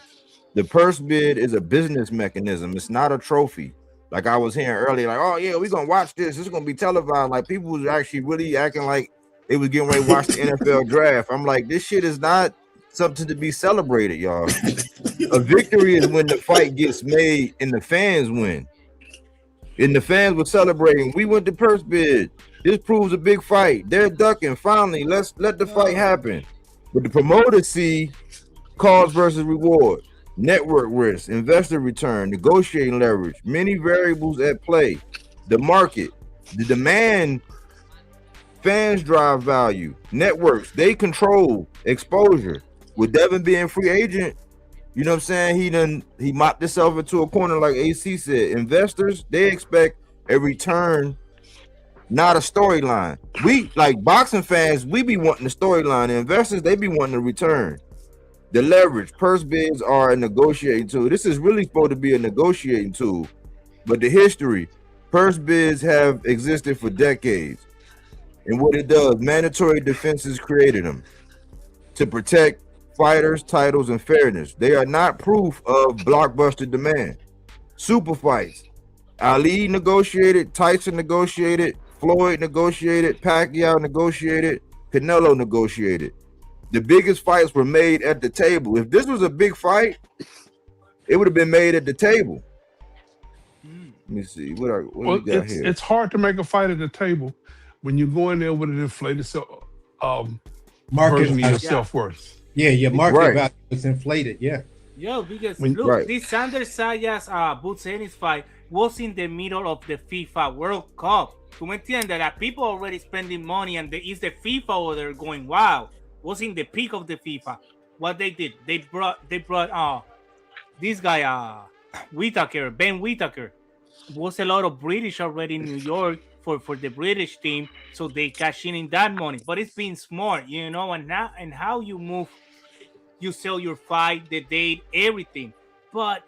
The purse bid is a business mechanism. It's not a trophy. Like I was hearing earlier, like, oh yeah, we're gonna watch this. It's gonna be televised. Like people was actually really acting like they was getting ready to watch the NFL draft. I'm like, this shit is not something to be celebrated, y'all. A victory is when the fight gets made and the fans win. And the fans were celebrating. We went to purse bid. This proves a big fight. They're ducking. Finally, let's let the fight happen. But the promoters see cause versus reward, network risk, investor return, negotiating leverage, many variables at play, the market, the demand Fans drive value. Networks, they control exposure. With Devin being free agent, you know what I'm saying? He mopped himself into a corner, like AC said. Investors, they expect a return, not a storyline. We, like boxing fans, we be wanting the storyline. The investors, they be wanting the return. The leverage, purse bids are a negotiating tool. This is really supposed to be a negotiating tool. But the history, purse bids have existed for decades. And what it does, mandatory defenses created them to protect fighters, titles, and fairness. They are not proof of blockbuster demand. Super fights. Ali negotiated, Tyson negotiated, Floyd negotiated, Pacquiao negotiated, Canelo negotiated. The biggest fights were made at the table. If this was a big fight, it would have been made at the table. Let me see. What we got here? It's hard to make a fight at the table when you go in there with an inflated version of your self-worth. Yeah, your market value is inflated. Yeah. Yo, because look, this Sanders Sayas Boots Ennis fight was in the middle of the FIFA World Cup. ¿Tú me entiendes? That people already spending money, and it's the FIFA order going wild. Was in the peak of the FIFA. What they did, they brought this guy Whitaker, Ben Whitaker. Was a lot of British already in New York for the British team, so they cash in that money. But it's been smart, you know, and how you move, you sell your fight, the date, everything. But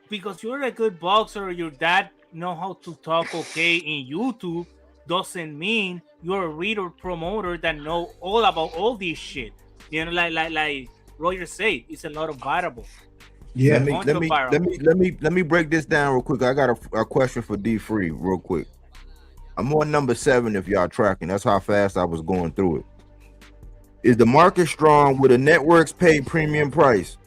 because you're a good boxer, your dad know how to talk okay in YouTube, doesn't mean you're a reader promoter that know all about all this shit. You know, like Roger said, it's a lot of variables. Yeah, let me break this down real quick. I got a question for D Free real quick. I'm on number 7 if y'all tracking. That's how fast I was going through it. Is the market strong with the networks pay premium price?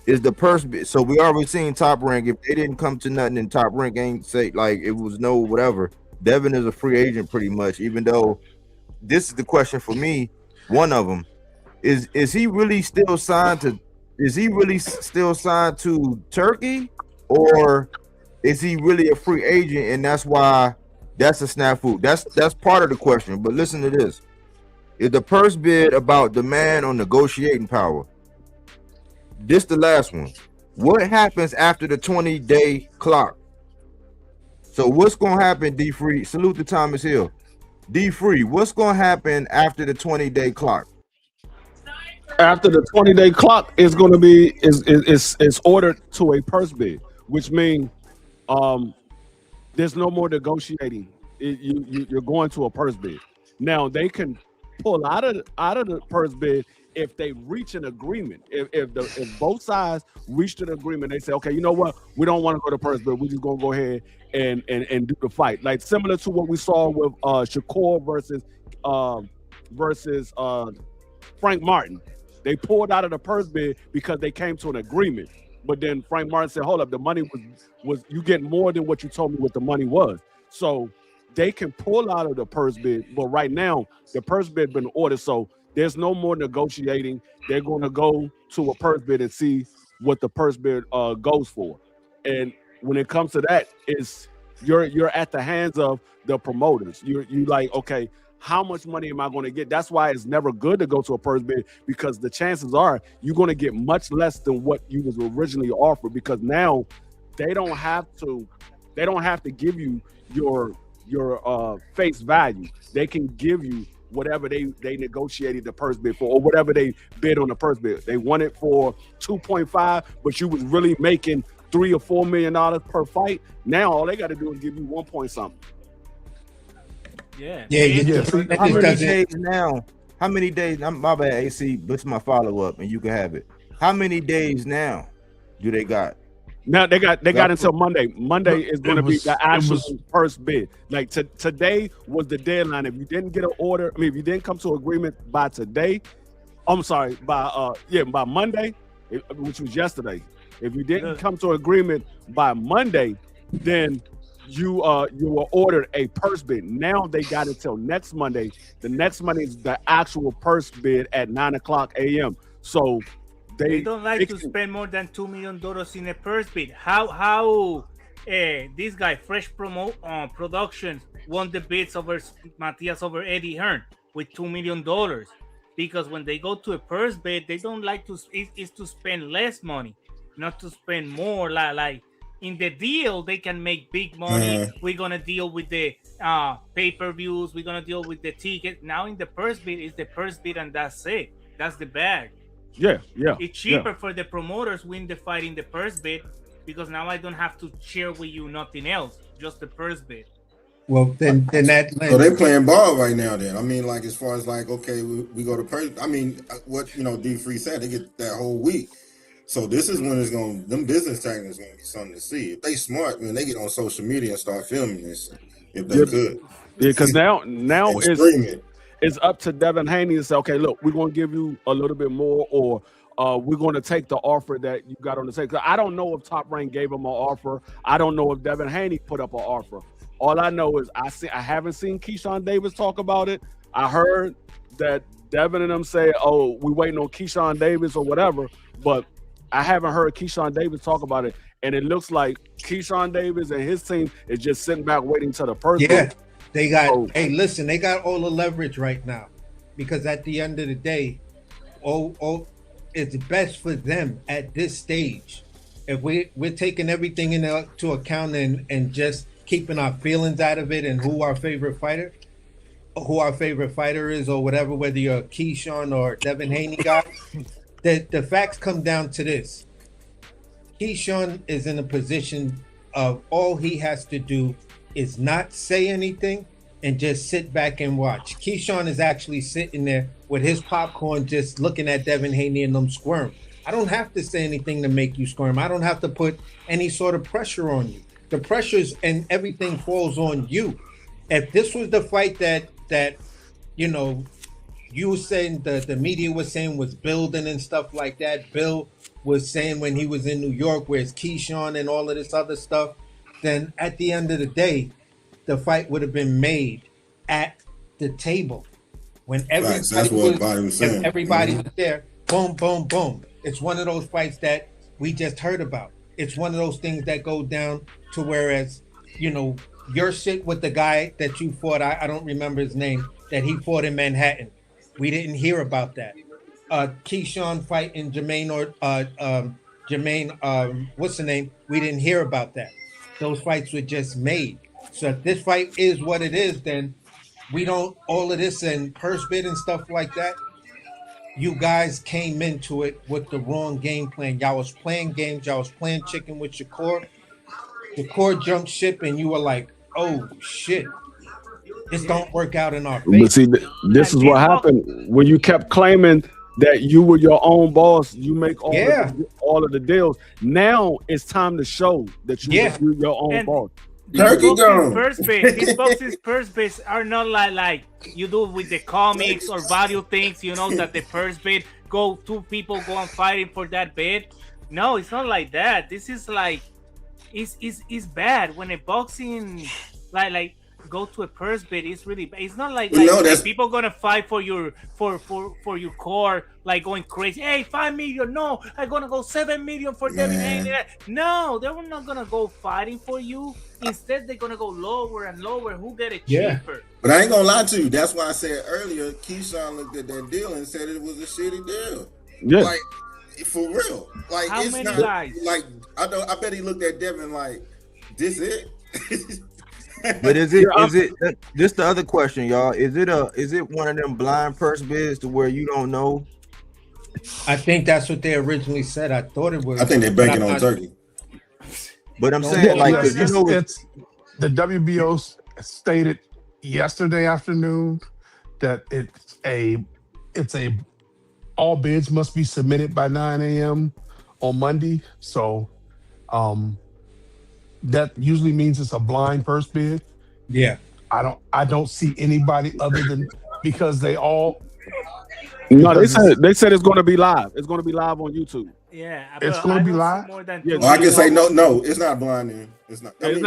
Is the purse bid? So we already seen Top Rank. If they didn't come to nothing and Top Rank ain't say like it was no whatever. Devin is a free agent pretty much, even though this is the question for me. One of them is he really still signed to Turkey, or is he really a free agent and that's why that's a snafu? That's part of the question. But listen to this. Is the purse bid about demand or negotiating power? This the last one. What happens after the 20-day clock? So what's going to happen, D Free? Salute to Thomas Hill. D Free, what's going to happen after the 20-day clock? After the 20-day clock is going to be is ordered to a purse bid, which means there's no more negotiating. You're going to a purse bid. Now they can pull out of the purse bid if they reach an agreement. If both sides reached an agreement, they say, okay, you know what, we don't want to go to purse bid. We're just gonna go ahead and do the fight, like similar to what we saw with Shakur versus Frank Martin. They pulled out of the purse bid because they came to an agreement. But then Frank Martin said, hold up, the money was you get more than what you told me what the money was. So they can pull out of the purse bid, but right now the purse bid been ordered, so there's no more negotiating. They're going to go to a purse bid and see what the purse bid goes for. And when it comes to that, you're at the hands of the promoters. You like, okay, how much money am I going to get? That's why it's never good to go to a purse bid, because the chances are you're going to get much less than what you was originally offered, because now they don't have to give you your face value. They can give you whatever they negotiated the purse bid for, or whatever they bid on the purse bid. They want it for 2.5, but you was really making $3 or $4 million per fight. Now all they got to do is give you 1 point something. Yeah. How many days now? How many days? My bad, AC. This is my follow up, and you can have it. How many days now do they got? Now they got until Monday. Monday is going to be the actual first bid. Like today was the deadline. If you didn't get an order, I mean, if you didn't come to agreement by today, I'm sorry, by Monday, which was yesterday. If you didn't come to agreement by Monday, then you were ordered a purse bid. Now they got until next Monday. The next Monday is the actual purse bid at 9:00 a.m. So they don't like to spend more than $2 million in a purse bid. How this guy Fresh Productions won the bids over Matthias over Eddie Hearn. with $2 million, because when they go to a purse bid, they don't like to is to spend less money, not to spend more. Like in the deal, they can make big money. We're gonna deal with the pay-per-views. We're gonna deal with the ticket. Now in the purse bid, it's the purse bid, and that's it. That's the bag. Yeah. It's cheaper for the promoters win the fight in the purse bid, because now I don't have to share with you nothing else, just the purse bid. Well, then that. So they playing ball right now. Then I mean, like as far as like, okay, we go to purse. I mean, what D Free said, they get that whole week. So this is when it's going. Them business tactics going to be something to see. If they smart, man, they get on social media and start filming this. If they could, yeah, because now it's up to Devin Haney to say, okay, look, we're going to give you a little bit more, or we're going to take the offer that you got on the table. I don't know if Top Rank gave him an offer. I don't know if Devin Haney put up an offer. All I know is I haven't seen Keyshawn Davis talk about it. I heard that Devin and them say, oh, we waiting on Keyshawn Davis or whatever, but I haven't heard Keyshawn Davis talk about it. And it looks like Keyshawn Davis and his team is just sitting back waiting to the person. Yeah, they got, hey, listen, they got all the leverage right now, because at the end of the day, it's best for them at this stage. If we're taking everything into account and just keeping our feelings out of it and who our favorite fighter is or whatever, whether you're a Keyshawn or Devin Haney guy, the facts come down to this. Keyshawn is in a position of all he has to do is not say anything and just sit back and watch. Keyshawn is actually sitting there with his popcorn just looking at Devin Haney and them squirm. I don't have to say anything to make you squirm. I don't have to put any sort of pressure on you. The pressures and everything falls on you. If this was the fight that you were saying the media was saying was building and stuff like that, Bill was saying when he was in New York, where's Keyshawn and all of this other stuff, then at the end of the day, the fight would have been made at the table. When everybody was there, boom, boom, boom. It's one of those fights that we just heard about. It's one of those things that go down to whereas, your shit with the guy that you fought, I don't remember his name, that he fought in Manhattan. We didn't hear about that. Keyshawn fighting Jermaine what's the name? We didn't hear about that. Those fights were just made. So if this fight is what it is, then we don't, all of this and purse bid and stuff like that, you guys came into it with the wrong game plan. Y'all was playing games. Y'all was playing chicken with Shakur. Shakur jumped ship and you were like, oh shit, this don't work out in our favor. But see, this is what happened when you kept claiming that you were your own boss. You make all of the deals. Now it's time to show that you're your own boss. These boxes purse bids are not like you do with the comics or value things, that the purse bid two people go and fighting for that bid. No, it's not like that. This is like it's bad when a boxing like go to a purse bid. It's really bad. It's not like people gonna fight for your core, like going crazy. Hey, 5 million. No, I'm gonna go 7 million for Devin Haney. No, they're not gonna go fighting for you. Instead, they're gonna go lower and lower. Who get it cheaper? But I ain't gonna lie to you. That's why I said earlier, Keyshawn looked at that deal and said it was a shitty deal. Yeah, like for real. Like how many guys? Like I bet he looked at Devin like, this it. But is it this the other question, y'all? Is it one of them blind purse bids to where you don't know? I think that's what they originally said. I thought it was. I think they're banking on turkey. But I'm saying, it's the WBO stated yesterday afternoon that it's a all bids must be submitted by 9 a.m. on Monday. So that usually means it's a blind first bid. Yeah. I don't see anybody other than because they all. No, they said it's going to be live. It's going to be live on YouTube. Yeah, it's going to be live. I can say no. It's not blind. Then it's not. It's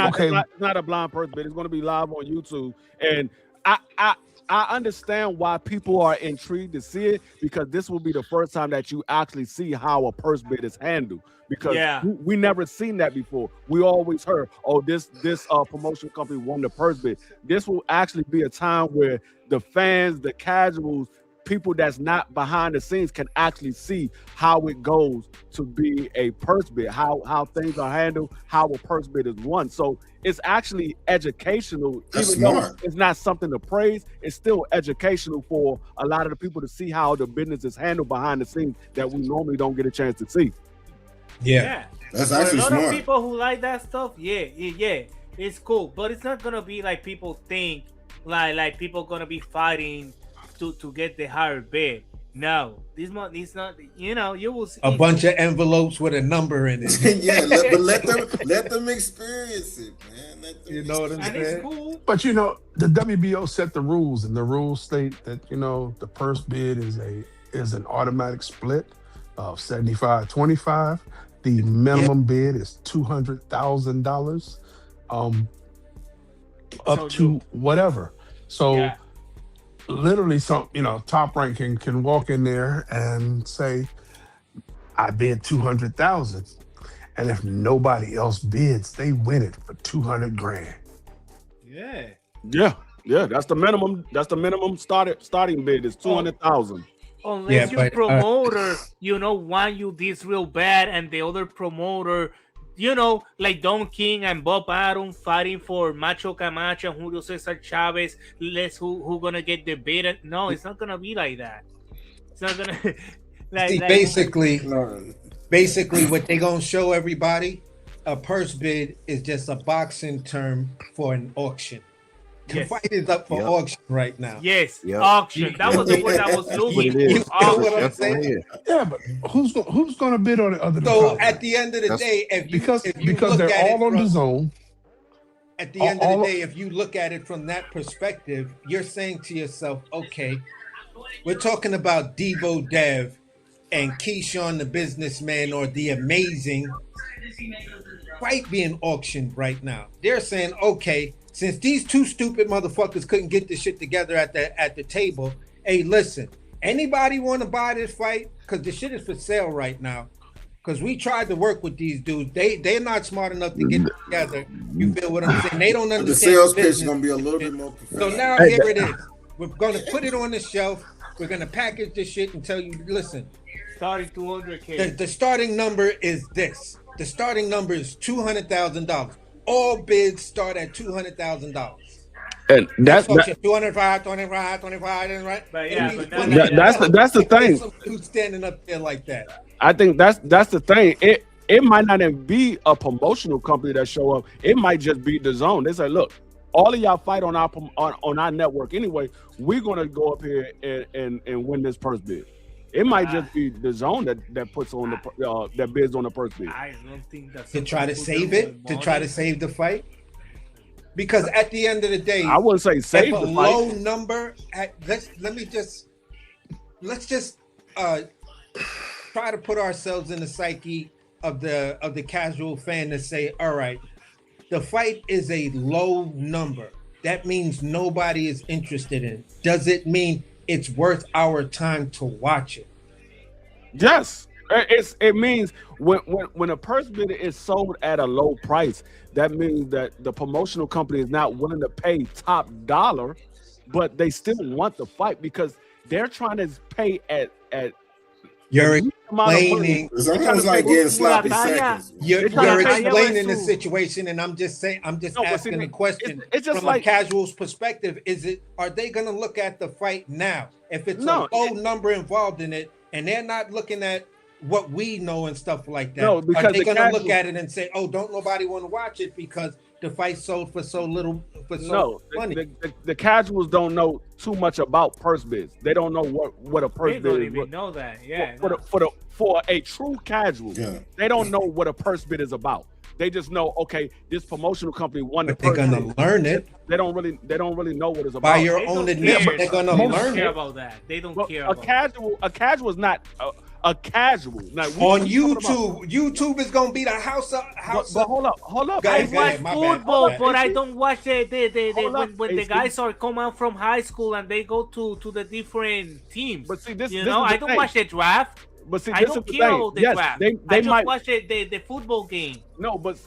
not a blind first bid. It's going to be live on YouTube. And I understand why people are intrigued to see it, because this will be the first time that you actually see how a purse bid is handled. Because we never seen that before. We always heard, oh, this promotion company won the purse bid. This will actually be a time where the fans, the casuals, people that's not behind the scenes can actually see how it goes to be a purse bid, how things are handled, how a purse bid is won. So it's actually educational. That's even though smart. it's not something to praise, it's still educational for a lot of the people to see how the business is handled behind the scenes that we normally don't get a chance to see. Yeah. That's For actually a lot of smart. people who like that stuff, it's cool, but it's not gonna be like people think, like people gonna be fighting to get the higher bid. No, it's not. You will see A bunch of envelopes with a number in it. Yeah, let them experience it, man. You know what I'm and it's saying? cool. But the WBO set the rules, and the rules state that the purse bid is an automatic split of 75-25. The minimum bid is $200,000, up to whatever. So literally, some top rank can walk in there and say, I bid 200,000, and if nobody else bids, they win it for 200 grand. Yeah. That's the minimum. That's the minimum starting bid is 200,000. Unless your promoter, want you this real bad, and the other promoter, like Don King and Bob Arum fighting for Macho Camacho and Julio Cesar Chavez. Who gonna get the bid? No, it's not gonna be like that. It's not gonna. Basically, what they gonna show everybody, a purse bid is just a boxing term for an auction. The fight is up for auction right now. Yes, auction. That was the word I was looking for. You know what I'm saying? Yeah, but who's going to bid on it other than So Cowboy? at the end of the day, because they're all on the zone. At the end of the day, if you look at it from that perspective, you're saying to yourself, okay, we're talking about Devo Dev and Keyshawn the businessman, or the amazing fight being auctioned right now. They're saying, okay, since these two stupid motherfuckers couldn't get this shit together at the table, hey, listen, anybody want to buy this fight? Because the shit is for sale right now. Because we tried to work with these dudes. They're not smart enough to get it together. You feel what I'm saying? They don't understand. The sales pitch is going to be a little bit more professional. So now here it is. We're going to put it on the shelf. We're going to package this shit and tell you, listen. Starting 200K. The starting number is this. The starting number is $200,000. All bids start at $200,000. And that's 205, 25, 25, right? But that's the thing. Who's standing up there like that? I think that's the thing. It might not even be a promotional company that show up. It might just be the zone. They say, look, all of y'all fight on our network anyway. We're gonna go up here and win this purse bid. It might just be the zone that puts on that bids on the purse bid. I don't think that's to try to save it, to try to save the fight. Because at the end of the day, I wouldn't say save the the fight. low number. Let's just try to put ourselves in the psyche of the casual fan to say, all right, the fight is a low number. That means nobody is interested in it. Does it mean it's worth our time to watch it? Yes. It means when a purse bid is sold at a low price, that means that the promotional company is not willing to pay top dollar, but they still want the fight because they're trying to pay at you're explaining. It's almost like getting sloppy seconds. You're explaining the situation, and I'm just asking the question. It's just from like a casual's perspective. Are they going to look at the fight now? If it's a low number involved in it, and they're not looking at what we know and stuff like that, no, because are they going to look at it and say, "Oh, don't nobody want to watch it because the fight sold for so little money"? The casuals don't know too much about purse bids. They don't know what a purse bid is. They don't even know that. Yeah. For a true casual, they don't know what a purse bid is about. They just know, okay, this promotional company won the purse bid. They're gonna learn it. They don't really know what it's about. By your own admission, they're gonna learn it. They don't care about that. They don't care about a casual is not a casual. Now, On YouTube, YouTube is gonna be the house of but hold up. Go I ahead, watch my bad. football, My but bad. I don't watch when the AC. guys are come out from high school and they go to the different teams. But see, this you is know, the I don't thing. watch the draft. But see, I this don't is the care thing. about the Yes, draft. they I just might watch the football game. no, but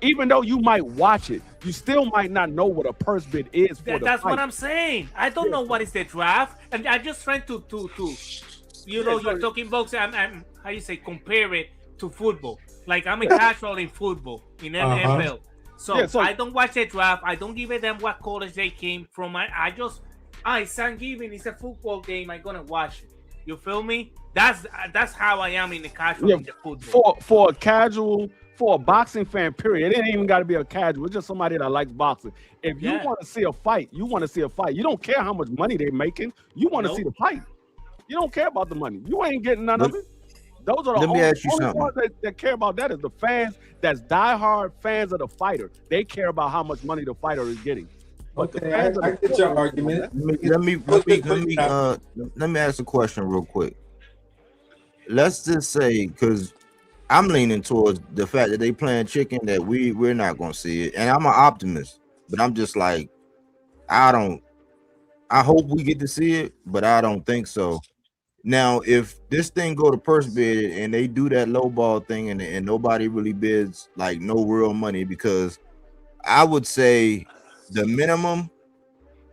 even though you might watch it, you still might not know what a purse bid is for the That's fight. what I'm saying. I don't know what is the draft, and I just trying to you know, you're talking boxing. I'm how you say compare it to football. Like I'm a casual in football in NFL. So I don't watch the draft. I don't give a damn what college they came from. I just it's Thanksgiving. It's a football game. I'm gonna watch it. You feel me? That's how I am in the casual in the football. For a casual, for a boxing fan, period. It ain't even got to be a casual. It's just somebody that likes boxing. If you want to see a fight, you want to see a fight. You don't care how much money they're making. You want to see the fight. You don't care about the money. You ain't getting none of it. Those are the only ones that care about that is the fans that's diehard fans of the fighter. They care about how much money the fighter is getting. But okay, I get your argument. Let me ask a question real quick. Let's just say, because I'm leaning towards the fact that they playing chicken, that we're not gonna see it, and I'm an optimist, but I'm just like, I hope we get to see it, but I don't think so. Now, if this thing go to purse bid and they do that low ball thing and nobody really bids like no real money, because I would say the minimum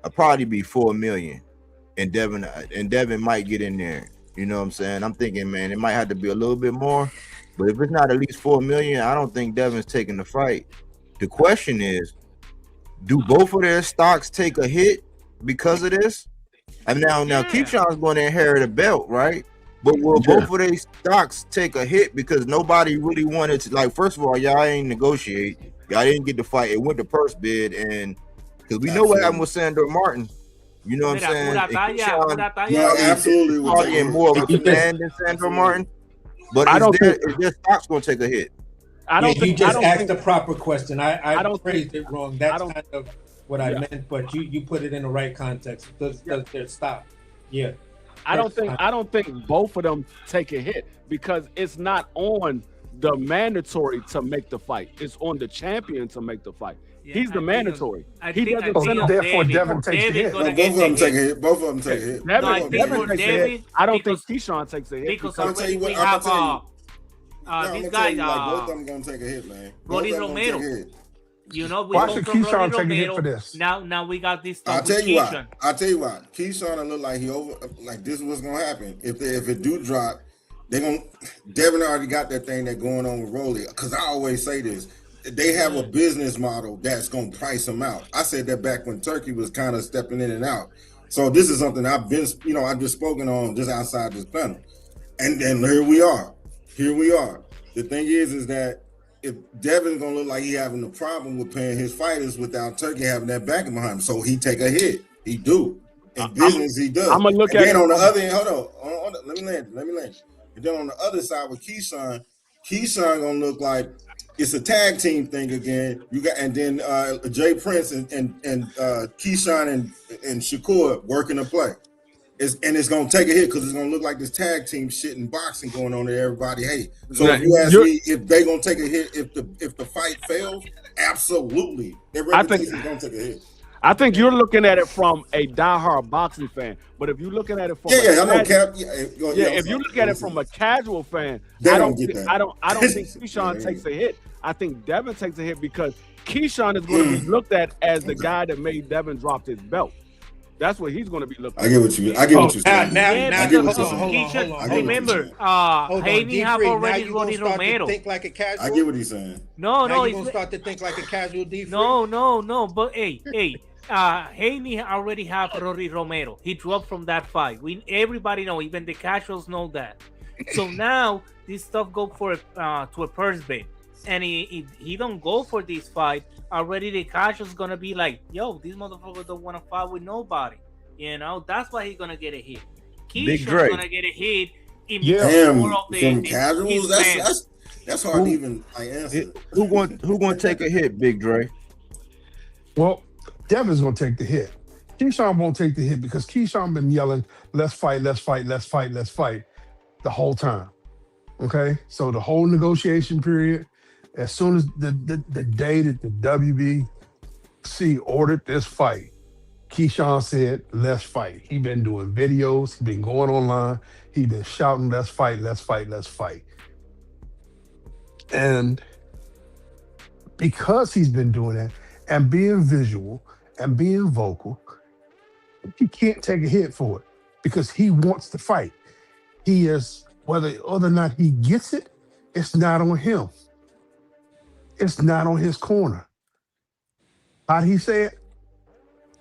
would probably be 4 million, and Devin might get in there. You know what I'm saying? I'm thinking, man, it might have to be a little bit more, but if it's not at least 4 million, I don't think Devin's taking the fight. The question is, do both of their stocks take a hit because of this? And now Keyshawn's going to inherit a belt, right? But will both of their stocks take a hit because nobody really wanted to? Like, first of all, y'all ain't negotiate. Y'all didn't get the fight. It went to purse bid, and because we know what happened with Sandor Martin. You know what I'm saying? Absolutely. Probably more of a fan than Sandor Martin. But is their stock's going to take a hit? You just asked the proper question. I don't phrased it wrong. That's kind of what I meant, but you put it in the right context. Does their stock? Yeah. I don't think both of them take a hit because it's not on the mandatory to make the fight. It's on the champion to make the fight. He's the mandatory. Therefore, Devin takes the hit. Both of them take a hit. Both of them take a hit. Devin takes a hit. I don't think Keyshawn takes a hit. Because I'll tell you what. we have this guy. Both of them gonna take a hit, man. Roddy Romero. You know, we why should Keyshawn take a hit for this? Now we got this. I'll tell you why. Keyshawn look like he over. Like this is what's gonna happen if it do drop. Devin already got that thing that going on with Rolly. Because I always say this. They have a business model that's going to price them out. I said that back when Turkey was kind of stepping in and out. So this is something I've just spoken on just outside this panel. And here we are. The thing is that if Devin's going to look like he having a problem with paying his fighters without Turkey having that backing behind him, so he take a hit. He do. In business, he does. I'm going to look at it. On the other end, hold on. Let me land. And then on the other side with Keyshawn going to look like it's a tag team thing again. You got, and then Jay Prince and Keyshawn and Shakur working the play. It's gonna take a hit because it's gonna look like this tag team shit in boxing going on that everybody hate. So if you ask me if they gonna take a hit if the fight fails, absolutely. Their reputation is gonna take a hit. I think you're looking at it from a diehard boxing fan, but if you're looking at it from if you look at it from a casual fan, I don't think Keyshawn takes a hit. I think Devin takes a hit because Keyshawn is going to be looked at as the guy that made Devin drop his belt. That's what he's going to be looking at. I get what you're saying. Keyshawn, remember, Haney have already Roddy Romero. Think like a casual. I get what he's saying. No, he's gonna start to think like a casual defense. No. But hey, Haney already have Roddy Romero. He dropped from that fight. Everybody know, even the casuals know that. So now this stuff go for to a purse bid, and he don't go for this fight. Already the casuals gonna be like, yo, these motherfuckers don't want to fight with nobody. You know, that's why he's gonna get a hit. Keyshawn's gonna get a hit. From casuals, that's hard to even answer. Who going to take a hit, Big Dre? Well, Devin's going to take the hit. Keyshawn won't take the hit because Keyshawn been yelling, let's fight. The the whole time. Okay, so the whole negotiation period, as soon as the day that the WBC ordered this fight, Keyshawn said, "Let's fight." He been doing videos. He been going online. He been shouting, "Let's fight! Let's fight! Let's fight!" And because he's been doing that and being visual and being vocal, he can't take a hit for it because he wants to fight. He is, whether or not he gets it, it's not on him. It's not on his corner. How'd he say it?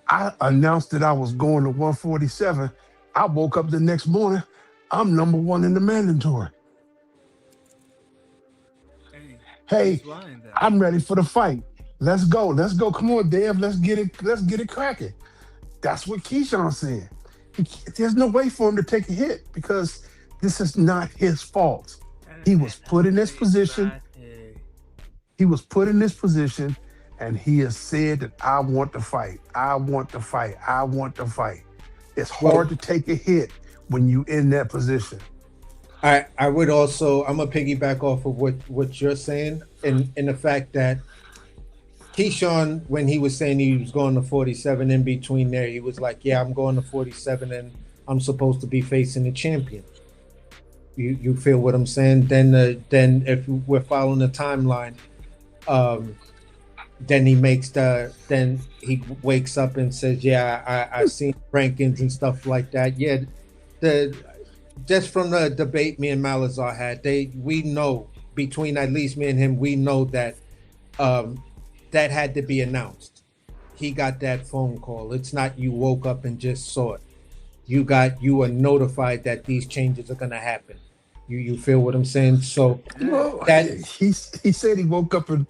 I announced that I was going to 147. I woke up the next morning. I'm number one in the mandatory. Hey, I'm ready for the fight. Let's go. Let's go. Come on, Dev. Let's get it cracking. That's what Keyshawn said. There's no way for him to take a hit because this is not his fault. He was put in this position. He was put in this position, and he has said that I want to fight. I want to fight. I want to fight. It's hard to take a hit when you in that position. I would also, I'm gonna piggyback off of what you're saying, in the fact that Keyshawn, when he was saying he was going to 47, in between there, he was like, "Yeah, I'm going to 47, and I'm supposed to be facing the champion." You feel what I'm saying? Then if we're following the timeline, then he wakes up and says, "Yeah, I seen rankings and stuff like that." Yeah, just from the debate me and Malazar had, we know, between at least me and him, we know that that had to be announced. He got that phone call. It's not you woke up and just saw it. You were notified that these changes are gonna happen. You feel what I'm saying? So that he said he woke up and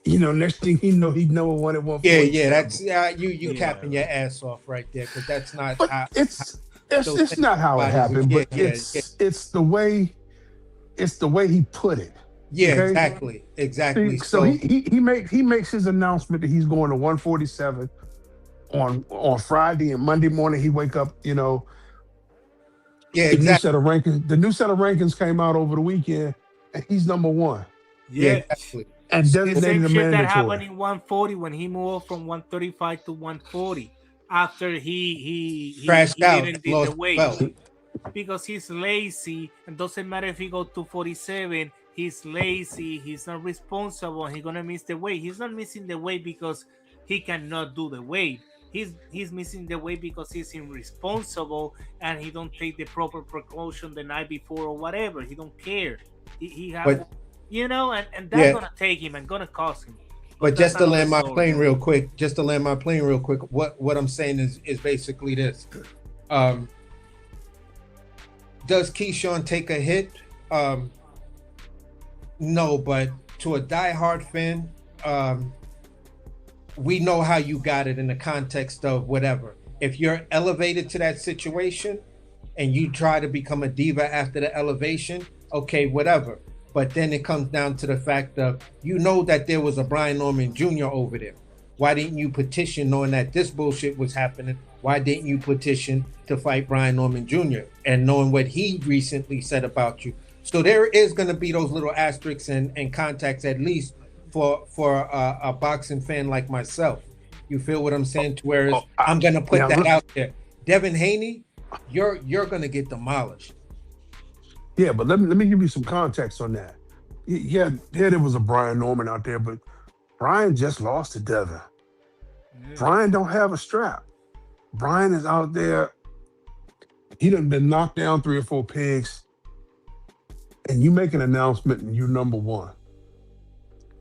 next thing he know, he never wanted one. Yeah, that's you capping your ass off right there, because that's not. But it's not how it happened, but it's the way he put it. Yeah, okay? exactly. So he makes his announcement that he's going to 147 on Friday, and Monday morning he wake up. Yeah, exactly. The new set of rankings came out over the weekend, and he's number one. Yeah, exactly. And the designated same a shit that mandatory. happened in 140 when he moved from 135 to 140 after he crashed out, didn't do lost the weight belt. because he's lazy, and doesn't matter if he go to 47. He's lazy. He's not responsible. He's gonna miss the weight. He's not missing the weight because he cannot do the weight. He's missing the weight because he's irresponsible and he don't take the proper precaution the night before or whatever. He don't care. He has, and that's gonna take him and gonna cost him. But just to land my plane real quick, what I'm saying is basically this. Does Keyshawn take a hit? No, but to a diehard fan, we know how you got it in the context of whatever. If you're elevated to that situation and you try to become a diva after the elevation, okay, whatever. But then it comes down to the fact of, that there was a Brian Norman Jr. over there. Why didn't you petition knowing that this bullshit was happening? Why didn't you petition to fight Brian Norman Jr. and knowing what he recently said about you? So there is going to be those little asterisks and contacts, at least for a boxing fan like myself. You feel what I'm saying? To where I'm going to put that out there. Devin Haney, you're going to get demolished. Yeah, but let me give you some context on that. Yeah, there was a Brian Norman out there, but Brian just lost to Devin. Brian don't have a strap. Brian is out there. He done been knocked down 3 or 4 pigs, and you make an announcement and you're number one.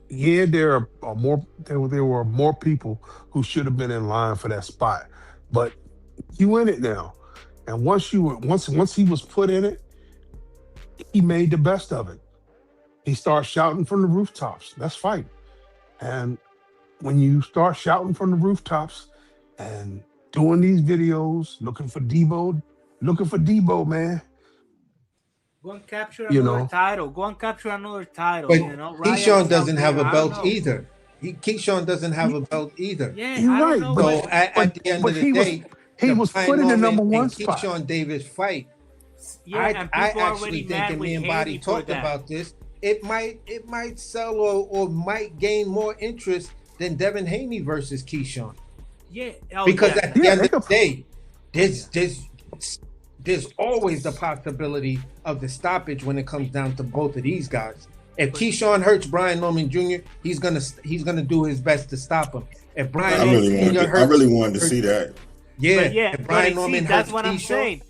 Yeah, there were more people who should have been in line for that spot, but you in it now. And once he was put in it, he made the best of it. He starts shouting from the rooftops, "Let's fight." And when you start shouting from the rooftops and doing these videos, looking for Debo, man. Go and capture another title. But Keyshawn doesn't have a belt either. Keyshawn doesn't have a belt either. Yeah, you're right. So at the end of the day, he was put in the number one spot. Keyshawn Davis fight Yeah, I people actually already think, mad and with me and Haney Body for talked that. about this. It might sell or might gain more interest than Devin Haney versus Keyshawn. Yeah, Because at the Yeah, end they of the could- day, there's always the possibility of the stoppage when it comes down to both of these guys. If Keyshawn hurts Brian Norman Jr., he's gonna do his best to stop him. If Brian I Norman really Jr. wanted. I really wanted to see that. Yeah, yeah, if Brian Norman that's hurts what I'm Keyshawn, saying.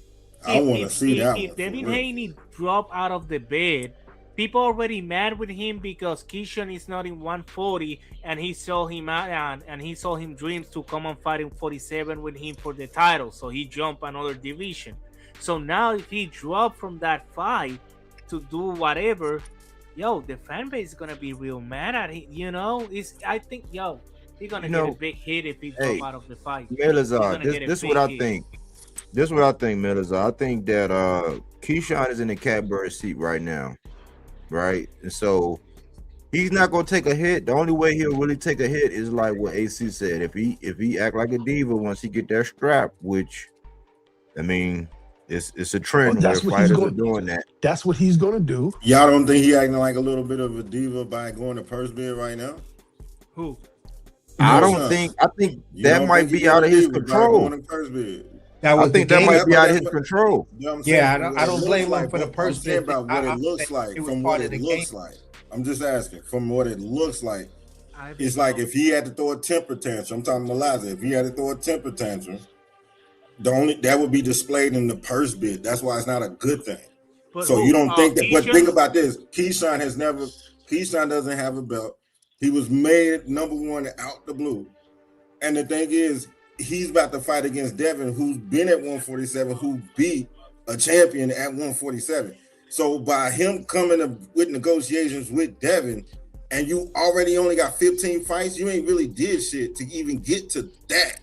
I want to see that If one. Devin for real. Haney drop out of the bed, people already mad with him because Keyshawn is not in 140, and he saw him out and he saw him dreams to come and fight in 47 with him for the title. So he jumped another division. So now if he dropped from that fight to do whatever, the fan base is gonna be real mad at him. I think he's gonna get a big hit if he drop out of the fight. Melazar, this is what I think. This is what I think, Melazar. I think that Keyshawn is in the catbird seat right now, right? And so he's not gonna take a hit. The only way he'll really take a hit is like what AC said. If he act like a diva once he get that strap, which I mean, it's a trend where fighters are doing that. That's what he's gonna do. Y'all don't think he acting like a little bit of a diva by going to purse bid right now? Who? I think that might be out of his control. I think that might be out of his control. Yeah, I don't blame him for the purse bid. About what it looks like, from what it looks like. I'm just asking, from what it looks like. It's like if he had to throw a temper tantrum, I'm talking to Liza, if he had to throw a temper tantrum, that would be displayed in the purse bid. That's why it's not a good thing. So you don't think that, but think about this. Keyshawn doesn't have a belt. He was made number one out the blue. And the thing is, he's about to fight against Devin, who's been at 147, who beat a champion at 147. So by him coming up with negotiations with Devin, and you already only got 15 fights, you ain't really did shit to even get to that.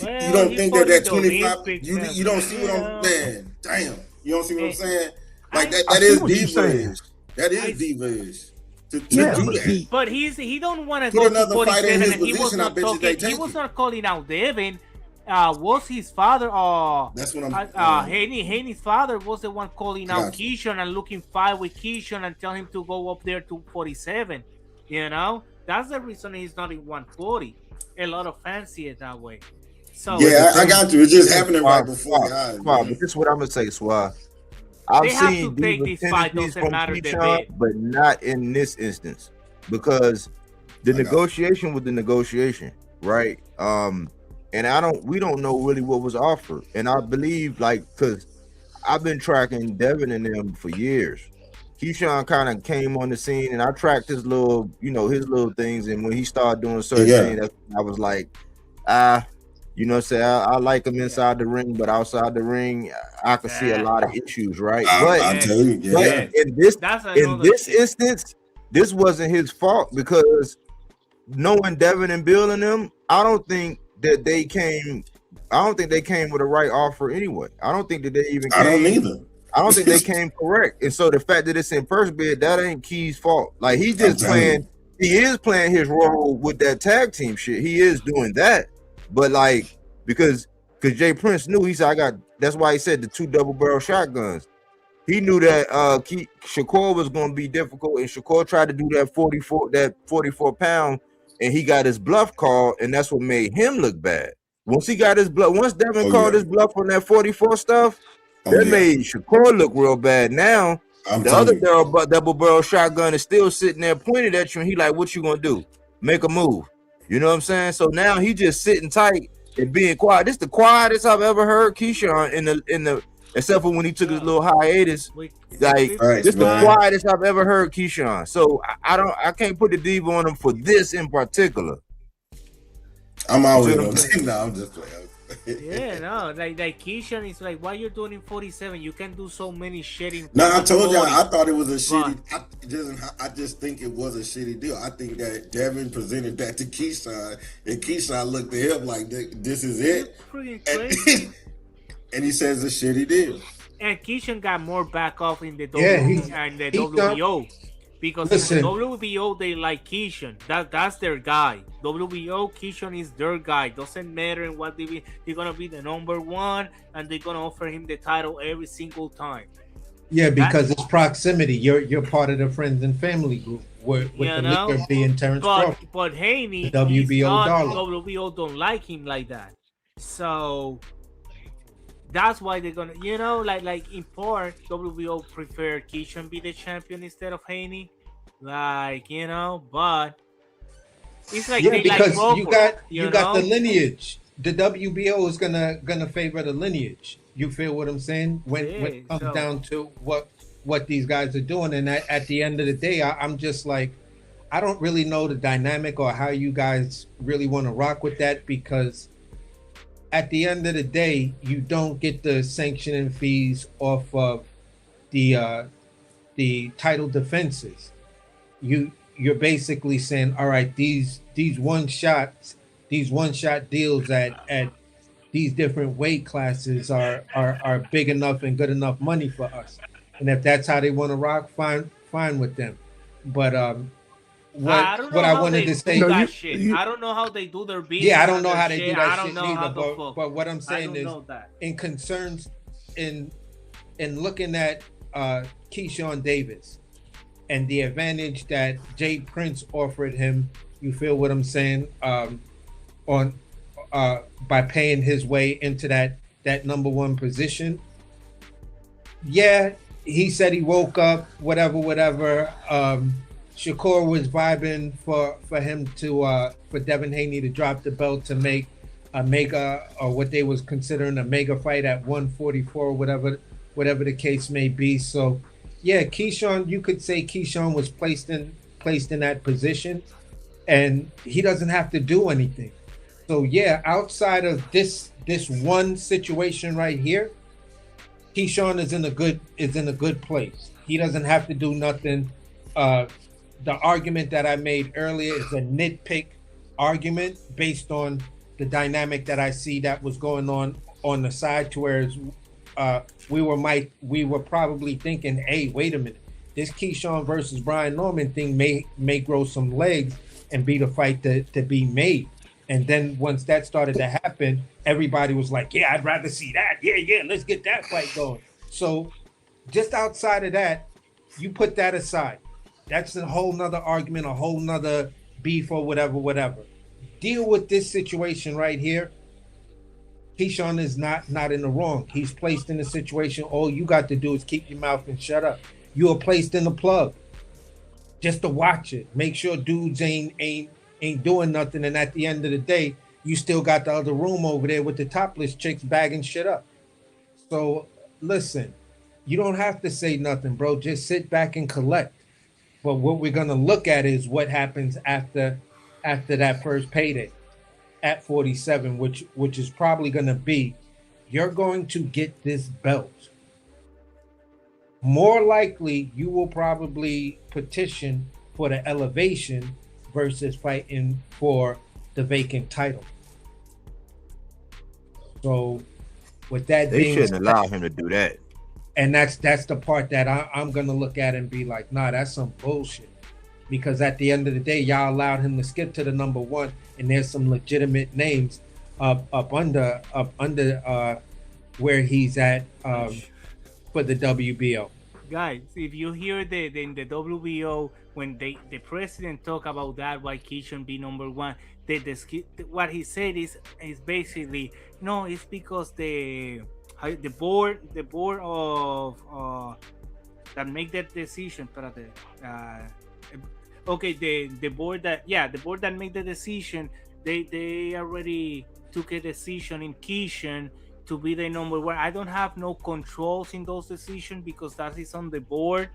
Well, you don't think that 25, you don't see what I'm saying? Damn. You don't see what I'm saying? Like that is diva-ish. That is diva-ish. To do that. But he don't want to Put go another to fighter in 47, his and he was position, I not bet you they talking. He take was it. not calling out Devin. Was his father? That's what I'm. Haney's father was the one calling out Gotcha. Keyshawn and looking fight with Keyshawn and tell him to go up there to 47. That's the reason he's not in 140. A lot of fans see it that way. So Yeah, I got you. It's just happening right before your eyes. But this is what I'm gonna say, Swab. I've They have seen to take diva this fight, tendencies doesn't from matter the Keyshawn, bid. but not in this instance, because the negotiation was the negotiation, right? And we don't know really what was offered, and I believe because I've been tracking Devin and them for years. Keyshawn kind of came on the scene, and I tracked his little things, and when he started doing certain things, I was like, you know what I'm saying? I like him inside the ring, but outside the ring, I could see a lot of issues, right? I tell you, but in this instance, this wasn't his fault, because knowing Devin and Bill and them, I don't think they came with a right offer anyway. I don't think that they even came. I don't either. I don't think they came correct. And so the fact that it's in first bid, that ain't Key's fault. Like he is playing his role with that tag team shit. He is doing that. But like, because Jay Prince knew, he said, that's why he said the 2 double barrel shotguns. He knew that Shakur was going to be difficult, and Shakur tried to do that 44 pound, and he got his bluff called, and that's what made him look bad. Once Devin called his bluff on that 44 stuff, that made Shakur look real bad. Now the other double barrel shotgun is still sitting there pointed at you, and he like, what you gonna do? Make a move. You know what I'm saying? So now he just sitting tight and being quiet. This the quietest I've ever heard Keyshawn in the except for when he took his little hiatus. This the quietest I've ever heard Keyshawn. So I can't put the diva on him for this in particular. I'm always I'm just playing. Yeah, no, like Keyshawn is like, why you doing in 47? You can do so many shit in. No, I told y'all I thought it was a shitty. I just think it was a shitty deal. I think that Devin presented that to Keyshawn, and Keyshawn looked at him like, "This is it," and he says a shitty deal. And Keyshawn got more back off in the WWO Because Listen. in the WBO they like Keyshawn. That's their guy. WBO Keyshawn is their guy. Doesn't matter in what division. He's gonna be the number one, and they're gonna offer him the title every single time. Yeah, because it's proximity. You're part of the friends and family group with the liquor being Terrence Crawford. But Haney, the WBO darling. WBO don't like him like that. So that's why they're gonna, like in part, WBO prefer Keyshawn be the champion instead of Haney. But it's like because Crawford, you got the lineage. The WBO is gonna favor the lineage. You feel what I'm saying? When it comes down to what these guys are doing, and at the end of the day, I'm just like, I don't really know the dynamic or how you guys really want to rock with that, because at the end of the day, you don't get the sanctioning fees off of the title defenses. You're basically saying, all right, these one shot deals at these different weight classes are big enough and good enough money for us. And if that's how they want to rock, fine with them. But what I wanted to say, I don't know how they do their business. Yeah, I don't know how they do that I don't shit know neither. how the fuck. But what I'm saying is, in concerns in looking at Keyshawn Davis and the advantage that Jay Prince offered him, you feel what I'm saying? By paying his way into that number one position. Yeah, he said he woke up, whatever. Shakur was vibing for him to for Devin Haney to drop the belt to make a mega, or what they was considering a mega fight at 144, whatever the case may be. So yeah, Keyshawn, you could say Keyshawn was placed in that position, and he doesn't have to do anything. So yeah, outside of this one situation right here, Keyshawn is in a good place. He doesn't have to do nothing. The argument that I made earlier is a nitpick argument based on the dynamic that I see that was going on the side, to where we were probably thinking, hey, wait a minute, this Keyshawn versus Brian Norman thing may grow some legs and be the fight to be made. And then once that started to happen, everybody was like, yeah, I'd rather see that. Yeah, let's get that fight going. So just outside of that, you put that aside. That's a whole nother argument, a whole nother beef or whatever. Deal with this situation right here. Keyshawn is not in the wrong. He's placed in a situation. All you got to do is keep your mouth and shut up. You are placed in the plug just to watch it. Make sure dudes ain't doing nothing. And at the end of the day, you still got the other room over there with the topless chicks bagging shit up. So listen, you don't have to say nothing, bro. Just sit back and collect. But what we're gonna look at is what happens after that first payday at 47, which is probably gonna be, you're going to get this belt. More likely, you will probably petition for the elevation versus fighting for the vacant title. So with that, they shouldn't allow him to do that. And that's the part that I'm gonna look at and be like, nah, that's some bullshit. Because at the end of the day, y'all allowed him to skip to the number one, and there's some legitimate names up under where he's at for the WBO. Guys, if you hear in the WBO when the president talk about that, why Keyshawn be number one, what he said is basically, no, it's because the board of that make that decision, the board that made the decision, they already took a decision in Keyshawn to be the number one. I don't have no controls in those decisions because that is on the board,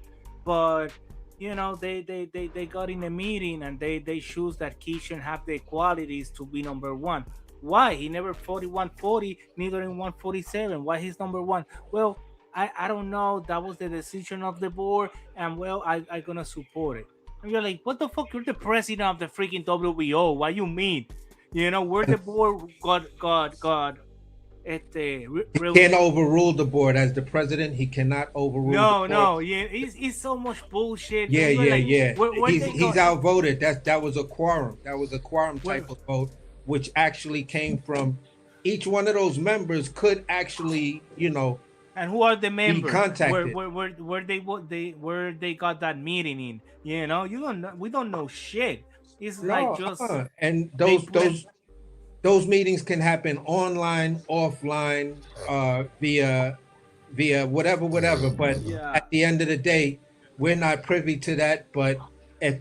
but they got in a meeting and they choose that Keyshawn have the qualities to be number one. Why he never fought 140, neither in 147? Why he's number one? Well, I don't know. That was the decision of the board, and well, I gonna support it. And you're like, what the fuck? You're the president of the freaking WBO. What you mean? Where the board got Can't overrule the board as the president. He cannot overrule. No, yeah, it's so much bullshit. Yeah. He's He's outvoted. That was a quorum. That was a quorum type of vote, which actually came from each one of those members could actually, And who are the members? Be contacted. Where they got that meeting in? You don't know. We don't know shit. It's like just and those meetings can happen online, offline, via whatever. But at the end of the day, we're not privy to that. But if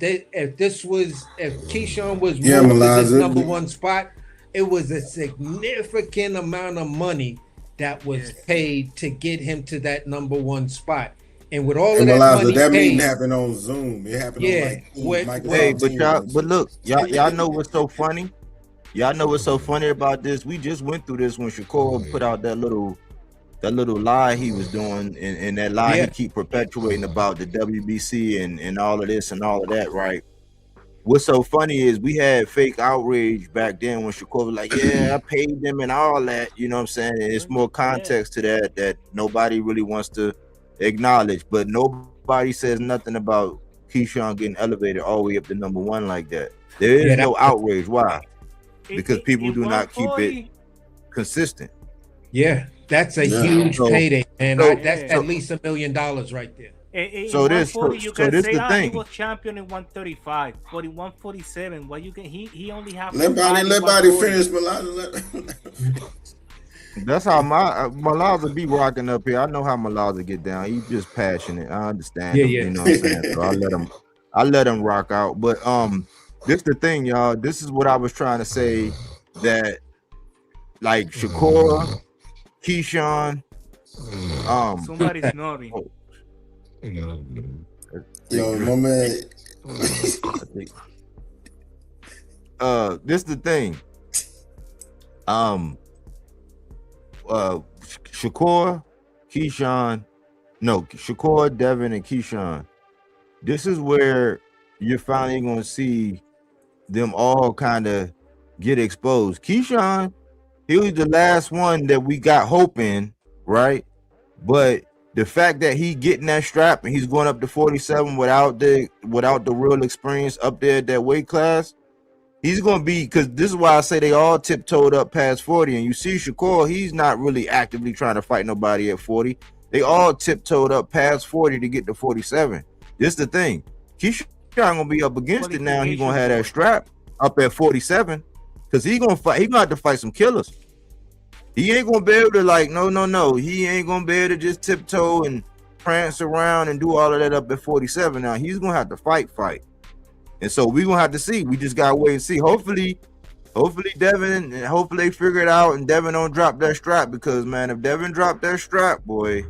Keyshawn was moved to this number one spot, it was a significant amount of money that was paid to get him to that number one spot. And with all of that money that paid, meeting happened on Zoom. It happened on but look, y'all know what's so funny? Y'all know what's so funny about this? We just went through this when Shakur put out that little lie he was doing, and that lie he keep perpetuating about the WBC and all of this and all of that, right? What's so funny is we had fake outrage back then when Shakur was like, yeah, I paid them and all that, you know what I'm saying? And it's more context to that nobody really wants to acknowledge, but nobody says nothing about Keyshawn getting elevated all the way up to number one like that. There is no outrage. Why? Because people do not keep it consistent. Yeah, that's a huge payday, and that's at least $1 million right there. So this the thing. He was champion in 135, 147. What you can he only have. Let body finish, That's how Malaza be rocking up here. I know how Malaza get down. He's just passionate. I understand. You know what I'm saying? So I let him rock out. But this the thing, y'all. This is what I was trying to say. That like Shakur, Keyshawn, somebody's snoring. Yo, my man. This the thing. Shakur, Devin, and Keyshawn. This is where you're finally gonna see them all kind of get exposed. Keyshawn, he was the last one that we got hope in, right? But the fact that he getting that strap and he's going up to 47 without the real experience up there at that weight class, he's going to be, because this is why I say they all tiptoed up past 40. And you see Shakur, he's not really actively trying to fight nobody at 40. They all tiptoed up past 40 to get to 47. This is the thing. Keyshawn going to be up against it now. He's going to have that strap up at 47 because he's going to fight. He's going to have to fight some killers. He ain't going to be able to no. He ain't going to be able to just tiptoe and prance around and do all of that up at 47. Now, he's going to have to fight. And so we're going to have to see. We just got to wait and see. Hopefully Devin, and hopefully they figure it out and Devin don't drop that strap because, man, if Devin dropped that strap, boy,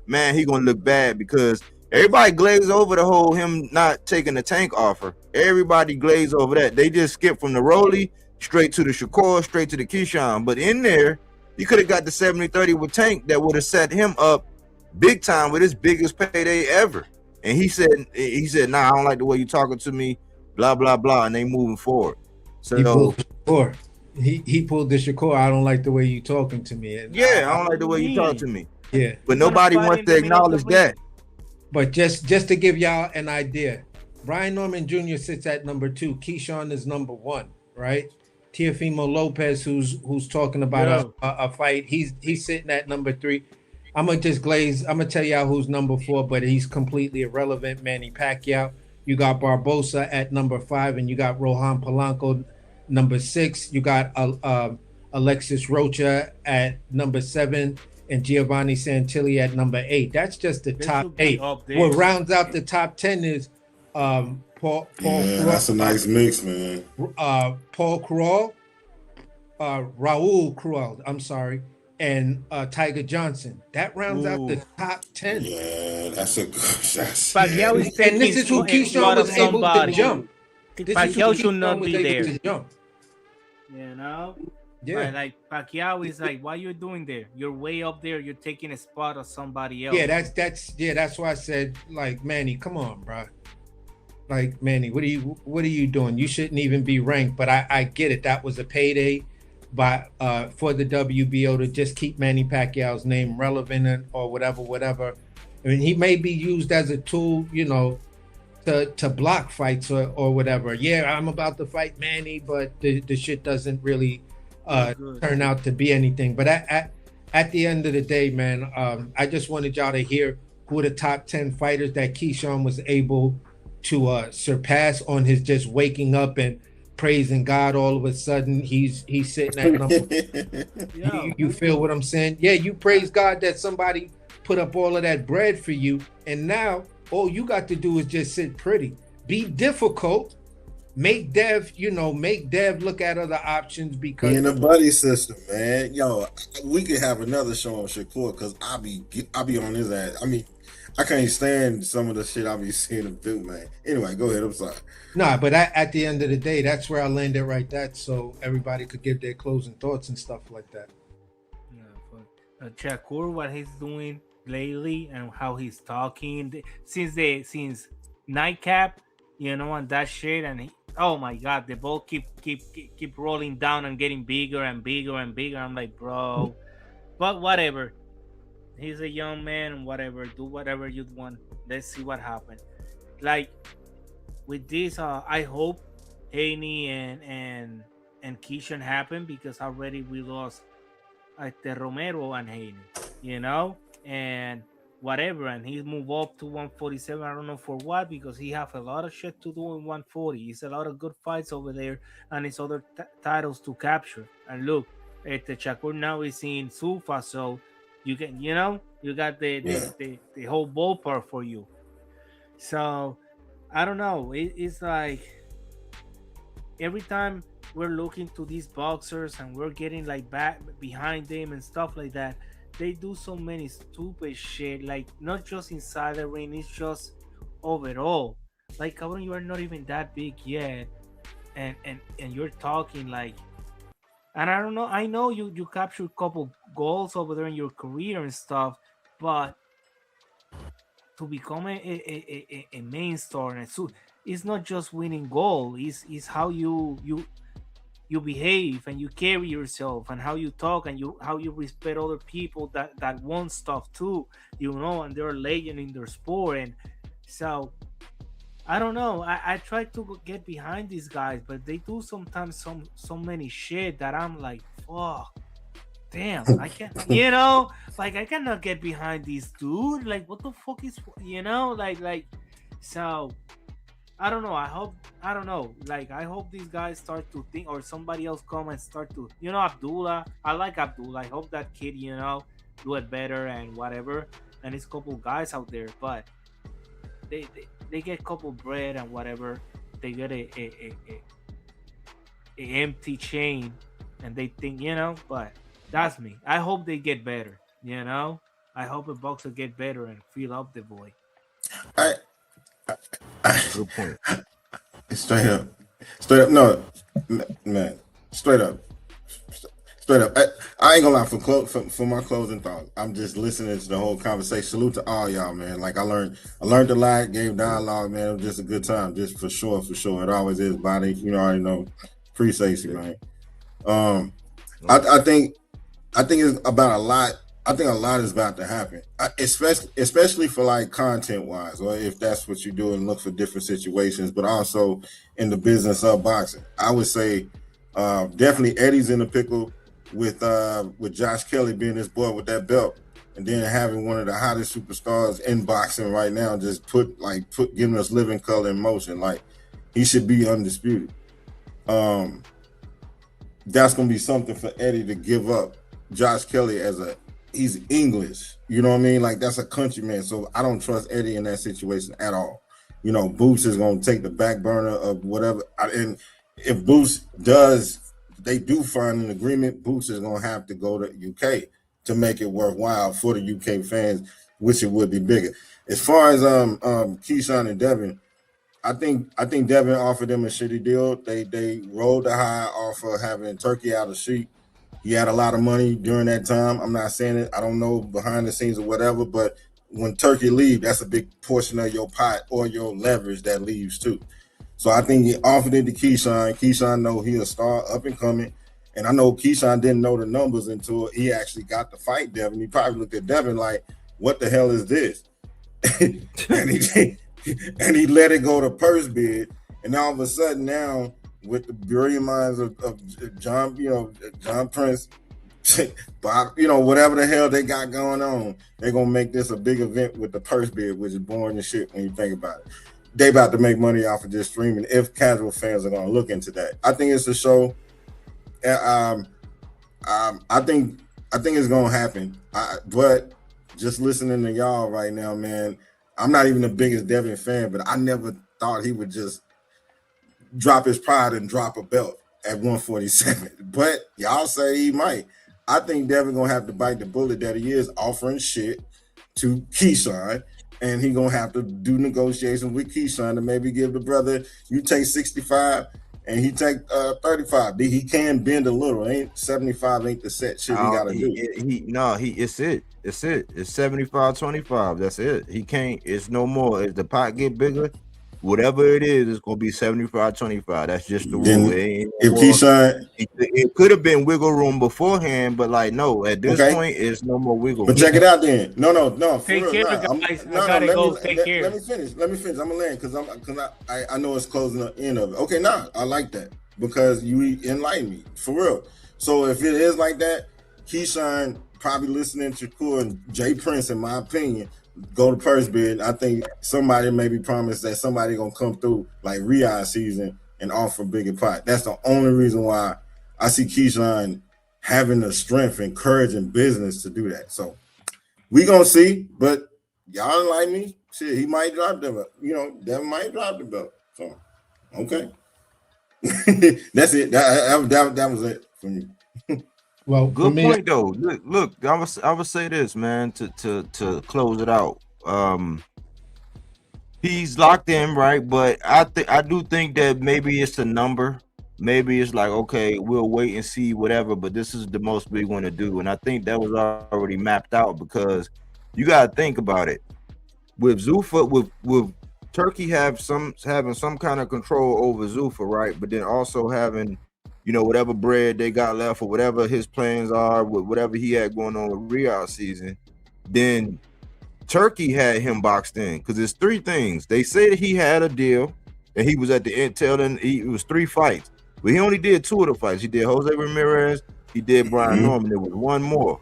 man, he going to look bad because everybody glazed over the whole him not taking the Tank offer. Everybody glazed over that. They just skipped from the Rolly straight to the Shakur, straight to the Keyshawn. But in there, you could have got the 70-30 with Tank that would have set him up big time with his biggest payday ever. And he said, nah, I don't like the way you talking to me, blah, blah, blah. And they moving forward. So he pulled the Shakur, I don't like the way you talking to me. And I don't like the way you talk to me. Yeah. But nobody wants to acknowledge that. But just to give y'all an idea, Brian Norman Jr. sits at number 2. Keyshawn is number 1, right? Teofimo Lopez, who's talking about a fight, he's sitting at number 3. I'm gonna tell y'all who's number 4, but he's completely irrelevant. Manny Pacquiao. You got Barbosa at number 5, and you got Rohan Polanco number 6. You got Alexis Rocha at number 7, and Giovanni Santilli at number 8. That's just the top 8. What rounds out the top 10 is Paul that's a nice mix, man. Paul Cruel, Raul Cruel, I'm sorry, and Tiger Johnson. That rounds out the top 10. Yeah, that's a good. And this is who Keyshawn was able to jump. Pacquiao should not be there. You know? Yeah. Like Pacquiao is like, what are you doing there? You're way up there. You're taking a spot of somebody else. Yeah, that's why I said, like, Manny, come on, bro. Like, Manny, what are you doing? You shouldn't even be ranked. But I get it. That was a payday. by for the WBO to just keep Manny Pacquiao's name relevant or whatever. I mean, he may be used as a tool, you know, to block fights or whatever. Yeah, I'm about to fight Manny, but the shit doesn't really turn out to be anything. But at the end of the day, man, I just wanted y'all to hear who are the top 10 fighters that Keyshawn was able to surpass on his just waking up and praising God. All of a sudden, he's sitting at number. You feel what I'm saying? Yeah, you praise God that somebody put up all of that bread for you, and now all you got to do is just sit pretty. Be difficult. Make Dev look at other options because in a buddy system, man. Yo, we could have another show on Shakur because I'll be on his ass. I mean, I can't stand some of the shit I be seeing him do, man. Anyway, go ahead. I'm sorry. Nah, but at the end of the day, that's where I landed right that so everybody could give their closing thoughts and stuff like that. Yeah, but Shakur, what he's doing lately and how he's talking since nightcap, you know, and that shit, and oh my God, the ball keep rolling down and getting bigger and bigger and bigger. I'm like, bro, but whatever. He's a young man and whatever. Do whatever you want. Let's see what happens. Like with this, I hope Haney and Keyshawn happen because already we lost Romero and Haney, you know, and whatever, and he moved up to 147. I don't know for what, because he have a lot of shit to do in 140. It's a lot of good fights over there, and it's other titles to capture. And look, the Shakur now is in Sufa, so you can, you know, you got the whole ballpark for you. So I don't know. It's like every time we're looking to these boxers and we're getting like back behind them and stuff like that, they do so many stupid shit, like not just inside the ring, it's just overall. Like, cabrón, you are not even that big yet, and you're talking like, and I don't know, I know you captured a couple goals over there in your career and stuff, but to become a main star, and so it's not just winning goal, it's how you behave and you carry yourself and how you talk and how you respect other people that want stuff too, you know, and they're legend in their sport. And so I don't know, I try to get behind these guys, but they do sometimes so many shit that I'm like, fuck, damn, I can't, you know, like I cannot get behind this dude. Like, what the fuck is, you know, like so I don't know. I don't know. Like, I hope these guys start to think, or somebody else come and start to, you know, Abdullah. I like Abdullah. I hope that kid, you know, do it better and whatever. And it's a couple guys out there, but they get a couple bread and whatever. They get a empty chain, and they think, you know. But that's me. I hope they get better. You know. I hope a boxer get better and fill up the void. Good point. Straight up. No, man. Straight up. I ain't gonna lie, for my closing thought, I'm just listening to the whole conversation. Salute to all y'all, man. Like I learned a lot, gave dialogue, man. It was just a good time, just for sure. It always is, body. You know, I already know. Appreciate you, man. I think it's about a lot. I think a lot is about to happen, especially for like content wise, or if that's what you do and look for different situations, but also in the business of boxing. I would say definitely Eddie's in the pickle with Josh Kelly being this boy with that belt, and then having one of the hottest superstars in boxing right now, just giving us living color and motion. Like, he should be undisputed. That's gonna be something for Eddie to give up Josh Kelly he's English, you know what I mean? Like, that's a countryman, so I don't trust Eddie in that situation at all. You know, Boots is going to take the back burner of whatever, and if Boots they do find an agreement, Boots is going to have to go to UK to make it worthwhile for the UK fans, which it would be bigger. As far as Keyshawn and Devin, I think Devin offered them a shitty deal. They rolled the high offer having Turkey out of sheet. He had a lot of money during that time. I'm not saying it. I don't know behind the scenes or whatever, but when Turkey leaves, that's a big portion of your pot or your leverage that leaves too. So I think he offered it to Keyshawn. Keyshawn know he's a star, up and coming. And I know Keyshawn didn't know the numbers until he actually got to fight Devin. He probably looked at Devin like, what the hell is this? and he let it go to purse bid. And all of a sudden now, with the brilliant minds of John, John Prince, Bob, whatever the hell they got going on, they're gonna make this a big event with the purse bid, which is boring as shit when you think about it. They about to make money off of just streaming if casual fans are gonna look into that. I think it's a show. I think it's gonna happen. But just listening to y'all right now, man, I'm not even the biggest Devin fan, but I never thought he would just drop his pride and drop a belt at 147. But y'all say he might. I think Devin gonna have to bite the bullet that he is offering shit to Keyshawn, and he gonna have to do negotiations with Keyshawn to maybe give the brother, you take 65 and he take 35. He can bend a little. 75 ain't the set shit he gotta do. It's it. It's 75-25. That's it. He can't. It's no more. If the pot get bigger, whatever it is, it's gonna be 75-25. That's just the rule. Keyshawn, it could have been wiggle room beforehand, but like no, at this point, it's no more wiggle room. But check it out then. No. Take care, guys. Let me finish. I'm gonna land because I know it's closing the end of it. Okay, I like that because you enlightened me for real. So if it is like that, Keyshawn probably listening to Shakur and Jay Prince, in my opinion, go to purse bid. I think somebody maybe promised that somebody gonna come through like Riyadh season and offer bigger pot. That's the only reason why I see Keyshawn having the strength and courage and business to do that. So we gonna see, but y'all like me. Shit, he might drop them. Devin might drop the belt. So okay, that's it. That was it for me. Well, good point though. Look, I would say this, man, to close it out. He's locked in, right? But I do think that maybe it's a number. Maybe it's like, okay, we'll wait and see whatever, but this is the most we want to do. And I think that was already mapped out because you gotta think about it. With Zuffa, with Turkey having some kind of control over Zuffa, right? But then also having whatever bread they got left or whatever his plans are with whatever he had going on with Riyadh season, then Turkey had him boxed in because there's three things. They say that he had a deal and he was at the intel and it was 3 fights, but he only did 2 of the fights. He did Jose Ramirez, he did Brian Norman. There was one more,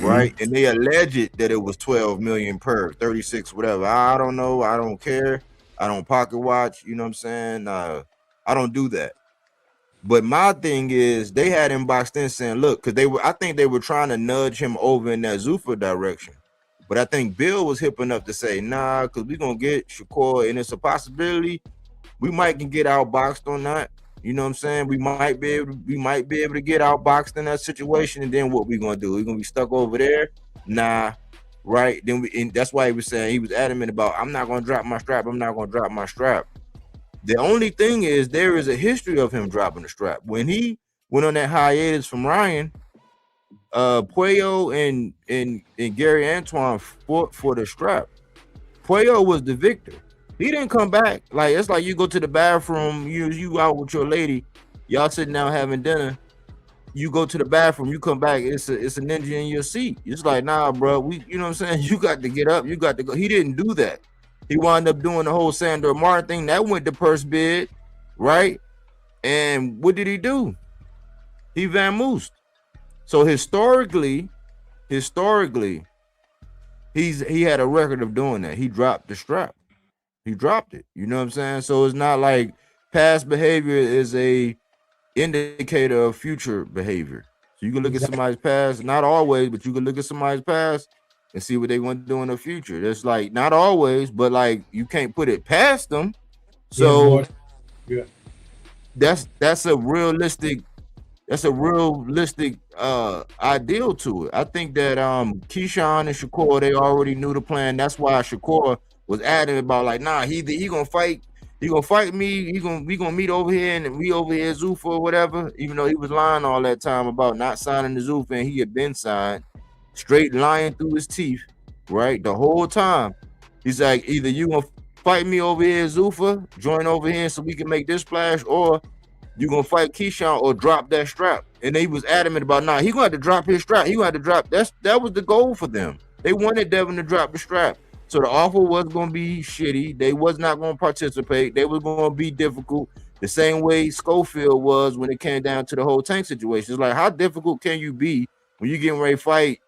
right? And they alleged that it was 12 million per 36, whatever. I don't know. I don't care. I don't pocket watch. You know what I'm saying? I don't do that. But my thing is, they had him boxed in saying, look, because I think they were trying to nudge him over in that Zuffa direction. But I think Bill was hip enough to say, nah, because we're going to get Shakur, and it's a possibility we might can get outboxed on that. You know what I'm saying? We might be able to get outboxed in that situation, and then what we going to do? We're going to be stuck over there? Nah, right? And that's why he was saying, he was adamant about, I'm not going to drop my strap. I'm not going to drop my strap. The only thing is there is a history of him dropping the strap. When he went on that hiatus from Ryan, Puello and Gary Antoine fought for the strap. Puello was the victor. He didn't come back. Like it's like you go to the bathroom, you out with your lady, y'all sitting down having dinner. You go to the bathroom, you come back, it's a ninja in your seat. It's like, nah, bro, you know what I'm saying? You got to get up, you got to go. He didn't do that. He wound up doing the whole Sandor Martin thing. That went to purse bid, right? And what did he do? He vamoosed. So historically, he had a record of doing that. He dropped the strap. He dropped it. You know what I'm saying? So it's not like past behavior is a indicator of future behavior. So you can look at somebody's past, not always, but you can look at somebody's past and see what they want to do in the future. That's like not always, but like you can't put it past them. So that's a realistic ideal to it. I think that Keyshawn and Shakur, they already knew the plan. That's why Shakur was adamant about like, nah, he gonna fight me. We gonna meet over here and we over here Zuffa or whatever. Even though he was lying all that time about not signing the Zuffa and he had been signed. Straight lying through his teeth, right? The whole time. He's like, either you gonna fight me over here, Zuffa, join over here so we can make this splash, or you gonna fight Keyshawn or drop that strap. and they was adamant about he gonna have to drop his strap. He gonna have to drop. That was the goal for them. They wanted Devin to drop the strap. So the offer was gonna be shitty. They was not gonna participate. They was gonna be difficult. The same way Schofield was when it came down to the whole Tank situation. It's like, how difficult can you be when you getting ready to fight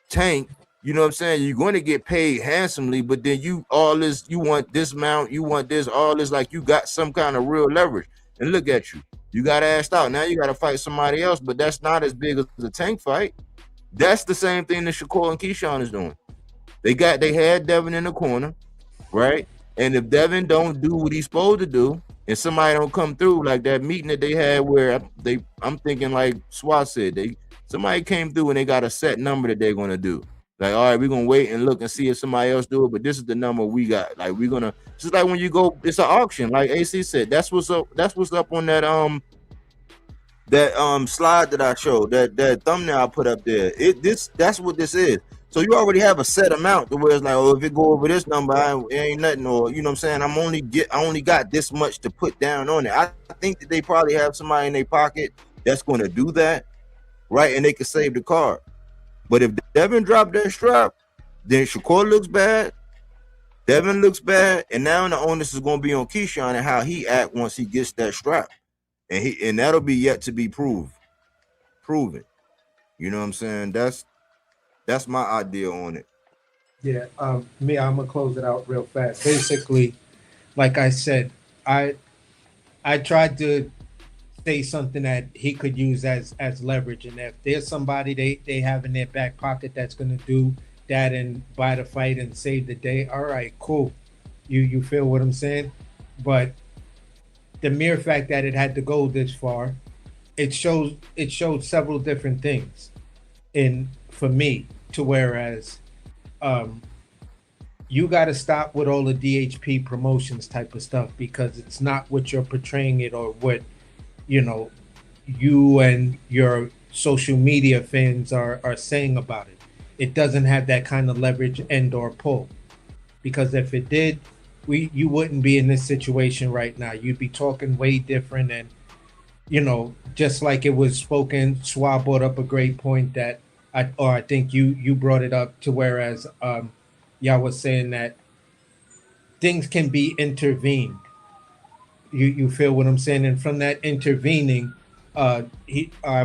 Tank? You know what I'm saying? You're going to get paid handsomely, but then you want this mount, you want this, all this, like you got some kind of real leverage. And look at you. You got asked out. Now you got to fight somebody else, but that's not as big as the Tank fight. That's the same thing that Shakur and Keyshawn is doing. They had Devin in the corner, right? And if Devin don't do what he's supposed to do, and somebody don't come through, like that meeting that they had where I'm thinking like Swat said, somebody came through and they got a set number that they're gonna do. Like, all right, we're gonna wait and look and see if somebody else do it, but this is the number we got. Like, we're gonna just like when you go, it's an auction, like AC said. That's what's up on that slide that I showed, that thumbnail I put up there. That's what this is. So you already have a set amount to where it's like, oh, if it go over this number, it ain't nothing, or you know what I'm saying? I only got this much to put down on it. I think that they probably have somebody in their pocket that's going to do that, right? And they can save the card. But if Devin dropped that strap, then Shakur looks bad, Devin looks bad, and now the onus is going to be on Keyshawn and how he act once he gets that strap, and that'll be yet to be proven. You know what I'm saying? That's my idea on it. Yeah, I'm gonna close it out real fast. Basically, like I said, I tried to say something that he could use as leverage, and if there's somebody they have in their back pocket that's gonna do that and buy the fight and save the day, all right, cool. You feel what I'm saying? But the mere fact that it had to go this far, it showed several different things for me, to whereas you got to stop with all the DHP promotions type of stuff, because it's not what you're portraying it or what you and your social media fans are saying about it. It doesn't have that kind of leverage and or pull, because if it did, you wouldn't be in this situation right now. You'd be talking way different, and just like it was spoken, Swab brought up a great point that I think you brought it up, to whereas y'all was saying that things can be intervened. You feel what I'm saying? And from that intervening, I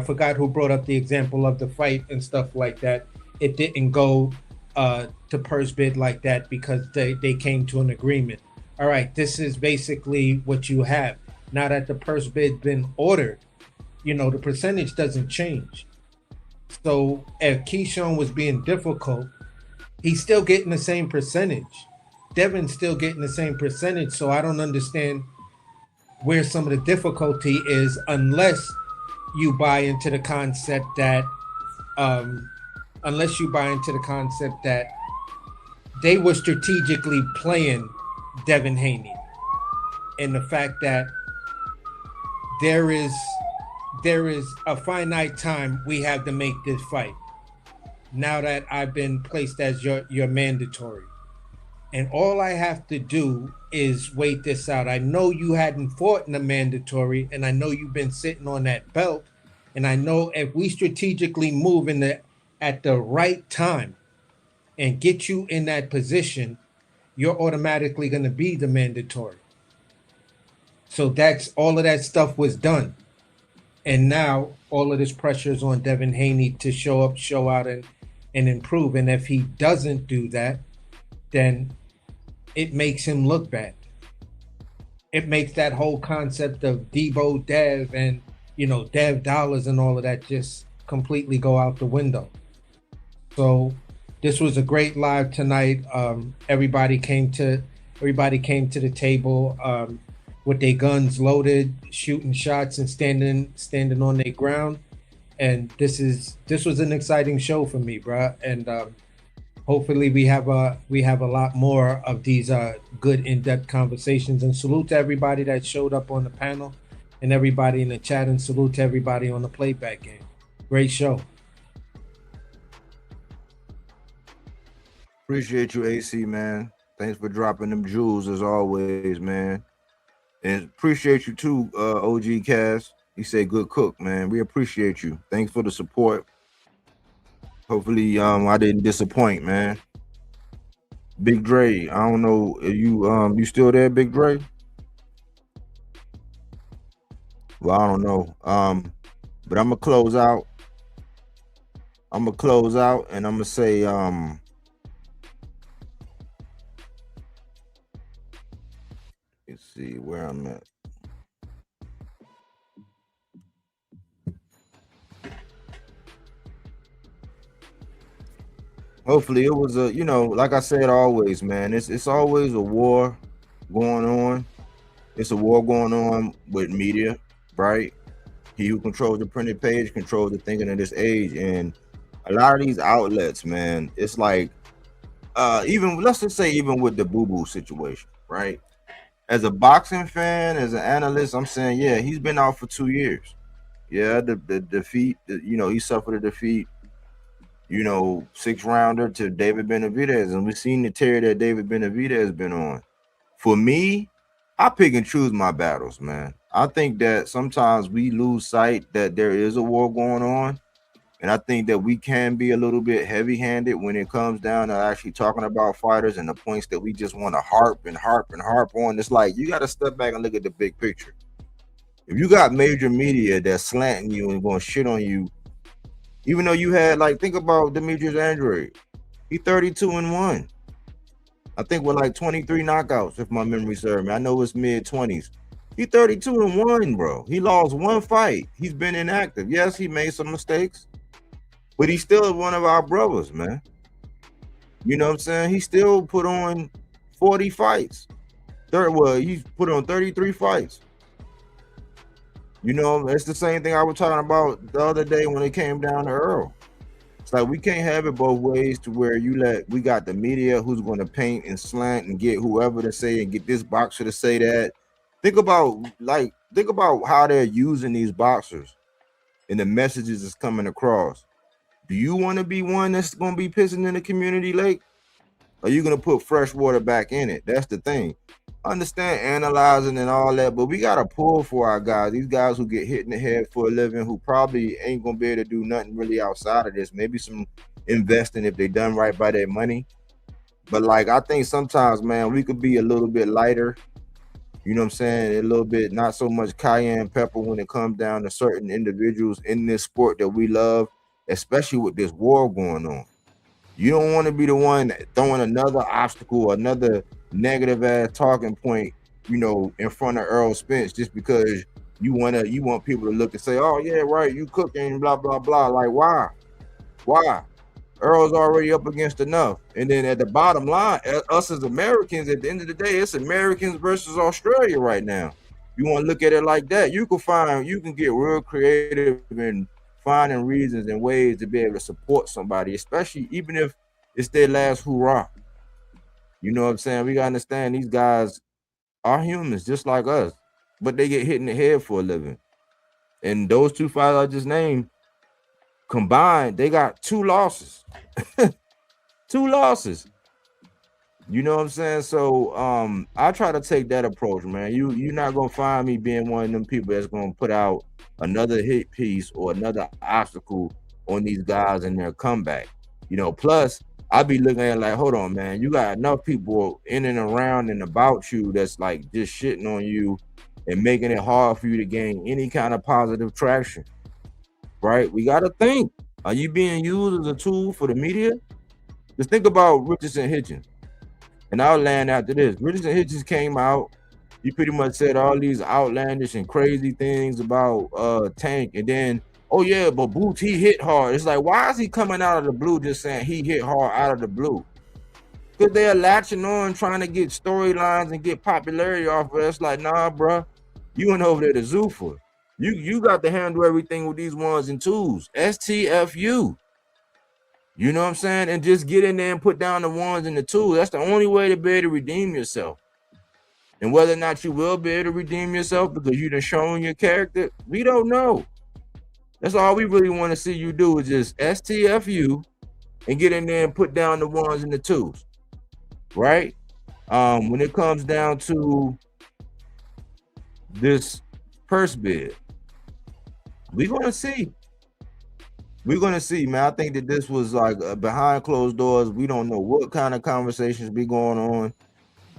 forgot who brought up the example of the fight and stuff like that. It didn't go to purse bid like that because they came to an agreement. All right, this is basically what you have. Now that the purse bid been ordered, the percentage doesn't change. So if Keyshawn was being difficult, he's still getting the same percentage. Devin's still getting the same percentage. So I don't understand where some of the difficulty is, unless you buy into the concept that they were strategically playing Devin Haney, and the fact that there is a finite time we have to make this fight. Now that I've been placed as your mandatory, and all I have to do is wait this out. I know you hadn't fought in the mandatory, and I know you've been sitting on that belt, and I know if we strategically move at the right time and get you in that position, you're automatically going to be the mandatory. So that's all of that stuff was done. And now all of this pressure is on Devin Haney to show up, show out, and improve. And if he doesn't do that, then it makes him look bad. It makes that whole concept of Debo Dev and, Dev dollars and all of that just completely go out the window. So this was a great live tonight. Everybody came to the table with their guns loaded, shooting shots and standing on their ground. And this was an exciting show for me, bro. And hopefully we have a lot more of these good in-depth conversations. And salute to everybody that showed up on the panel, and everybody in the chat, and salute to everybody on the playback game. Great show. Appreciate you, AC, man. Thanks for dropping them jewels as always, man. And appreciate you too, OG Cass. He said, "Good cook, man. We appreciate you. Thanks for the support. Hopefully, I didn't disappoint, man." Big Dre, I don't know, are you still there, Big Dre? Well, I don't know. But I'm gonna close out. And I'm gonna say, let's see where I'm at. Hopefully it was like I said always, man, it's always a war going on. It's a war going on with media, right? He who controls the printed page controls the thinking of this age. And a lot of these outlets, man, it's like even let's just say even with the boo-boo situation, right? As a boxing fan, as an analyst, I'm saying, yeah, he's been out for 2 years. Yeah, the defeat, he suffered a defeat, 6-rounder to David Benavidez, and we've seen the tear that David Benavidez has been on. For me, I pick and choose my battles, man. I think that sometimes we lose sight that there is a war going on, and I think that we can be a little bit heavy-handed when it comes down to actually talking about fighters and the points that we just want to harp on. It's like you got to step back and look at the big picture. If you got major media that's slanting you and going to shit on you, even though you had, like, think about Demetrius Andrade. He 32-1. I think with like 23 knockouts, if my memory serves me. I know it's mid-20s. He 32-1, bro. He lost 1 fight. He's been inactive. Yes, he made some mistakes, but he's still one of our brothers, man. You know what I'm saying? He still put on 40 fights. He's put on 33 fights. It's the same thing I was talking about the other day when it came down to Earl. It's like we can't have it both ways to where we got the media who's going to paint and slant and get whoever to say and get this boxer to say that. Think about how they're using these boxers and the messages that's coming across. Do you want to be one that's going to be pissing in the community lake? Or are you going to put fresh water back in it? That's the thing. Understand analyzing and all that, but we got to pull for our guys. These guys who get hit in the head for a living, who probably ain't going to be able to do nothing really outside of this. Maybe some investing if they done right by their money. But, like, I think sometimes, man, we could be a little bit lighter. You know what I'm saying? A little bit, not so much cayenne pepper when it comes down to certain individuals in this sport that we love, especially with this war going on. You don't want to be the one throwing another obstacle, another negative ass talking point, in front of Earl Spence just because you want people to look and say, oh yeah, right, you cooking, blah, blah, blah. Like, why? Earl's already up against enough. And then at the bottom line, us as Americans, at the end of the day, it's Americans versus Australia right now. You want to look at it like that, you can get real creative and finding reasons and ways to be able to support somebody, especially even if it's their last hoorah. You know what I'm saying? We gotta understand these guys are humans just like us, but they get hit in the head for a living. And those 2 fights I just named combined, they got 2 losses. 2 losses. You know what I'm saying? So I try to take that approach, man. You're not gonna find me being one of them people that's gonna put out another hit piece or another obstacle on these guys in their comeback. Plus I be looking at it like, hold on, man, you got enough people in and around and about you that's like just shitting on you and making it hard for you to gain any kind of positive traction, right? We got to think, are you being used as a tool for the media? Just think about Richardson Hitchens. And I'll land after this. Richardson Hitchens came out. He pretty much said all these outlandish and crazy things about Tank. And then, oh yeah, but Boots, he hit hard. It's like, why is he coming out of the blue just saying he hit hard out of the blue? Because they're latching on, trying to get storylines and get popularity off of it. It's like, nah, bro, you went over there to Zuffa. You got to handle everything with these ones and twos. STFU. You know what I'm saying? And just get in there and put down the ones and the twos. That's the only way to be able to redeem yourself. And whether or not you will be able to redeem yourself because you done shown your character, we don't know. That's all we really want to see you do is just STFU and get in there and put down the ones and the twos. Right? When it comes down to this purse bid, We're gonna see. We're gonna see, man. I think that this was like behind closed doors. We don't know what kind of conversations be going on.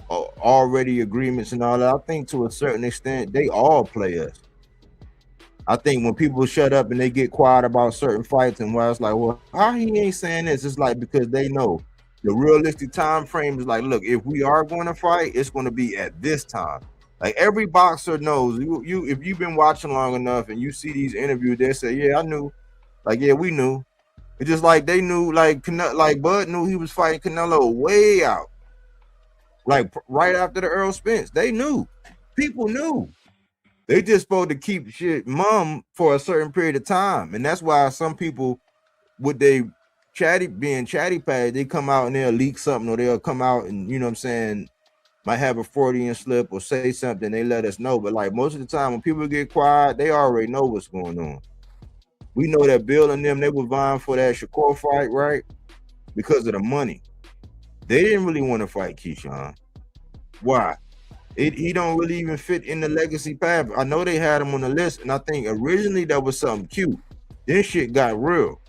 Already agreements and all that. I think to a certain extent they all play us. I think when people shut up and they get quiet about certain fights and why it's like, well, how he ain't saying this? It's like because they know the realistic time frame is like, look, if we are going to fight, it's going to be at this time. Like every boxer knows, you if you've been watching long enough and you see these interviews, they say, yeah, I knew. Like, yeah, we knew. It's just like they knew, like Bud knew he was fighting Canelo way out. Like right after the Earl Spence, they knew. People knew. They just supposed to keep shit mum for a certain period of time. And that's why some people, with they being chatty pad, they come out and they'll leak something, or they'll come out and, you know what I'm saying, might have a Freudian slip or say something, they let us know. But like most of the time when people get quiet, they already know what's going on. We know that Bill and them, they were vying for that Shakur fight, right? Because of the money. They didn't really want to fight Keyshawn. Why? He don't really even fit in the legacy path. I know they had him on the list, and I think originally that was something cute. Then shit got real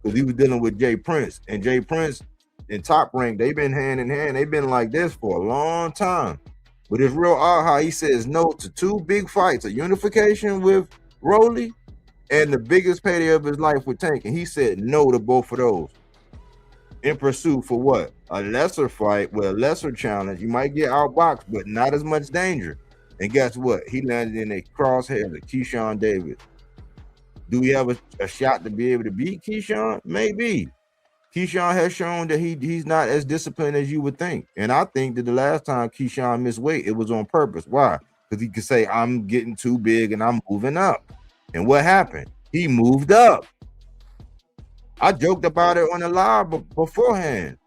because he was dealing with Jay Prince, and Jay Prince and Top Rank, they've been hand in hand. They've been like this for a long time. But it's real odd how he says no to two big fights, a unification with Rolly and the biggest payday of his life with Tank, and he said no to both of those. In pursuit for what? A lesser fight with a lesser challenge. You might get outboxed, but not as much danger. And guess what? He landed in a crosshair with Keyshawn Davis. Do we have a shot to be able to beat Keyshawn? Maybe. Keyshawn has shown that he's not as disciplined as you would think. And I think that the last time Keyshawn missed weight, it was on purpose. Why? Because he could say, I'm getting too big and I'm moving up. And what happened? He moved up. I joked about it on the live beforehand.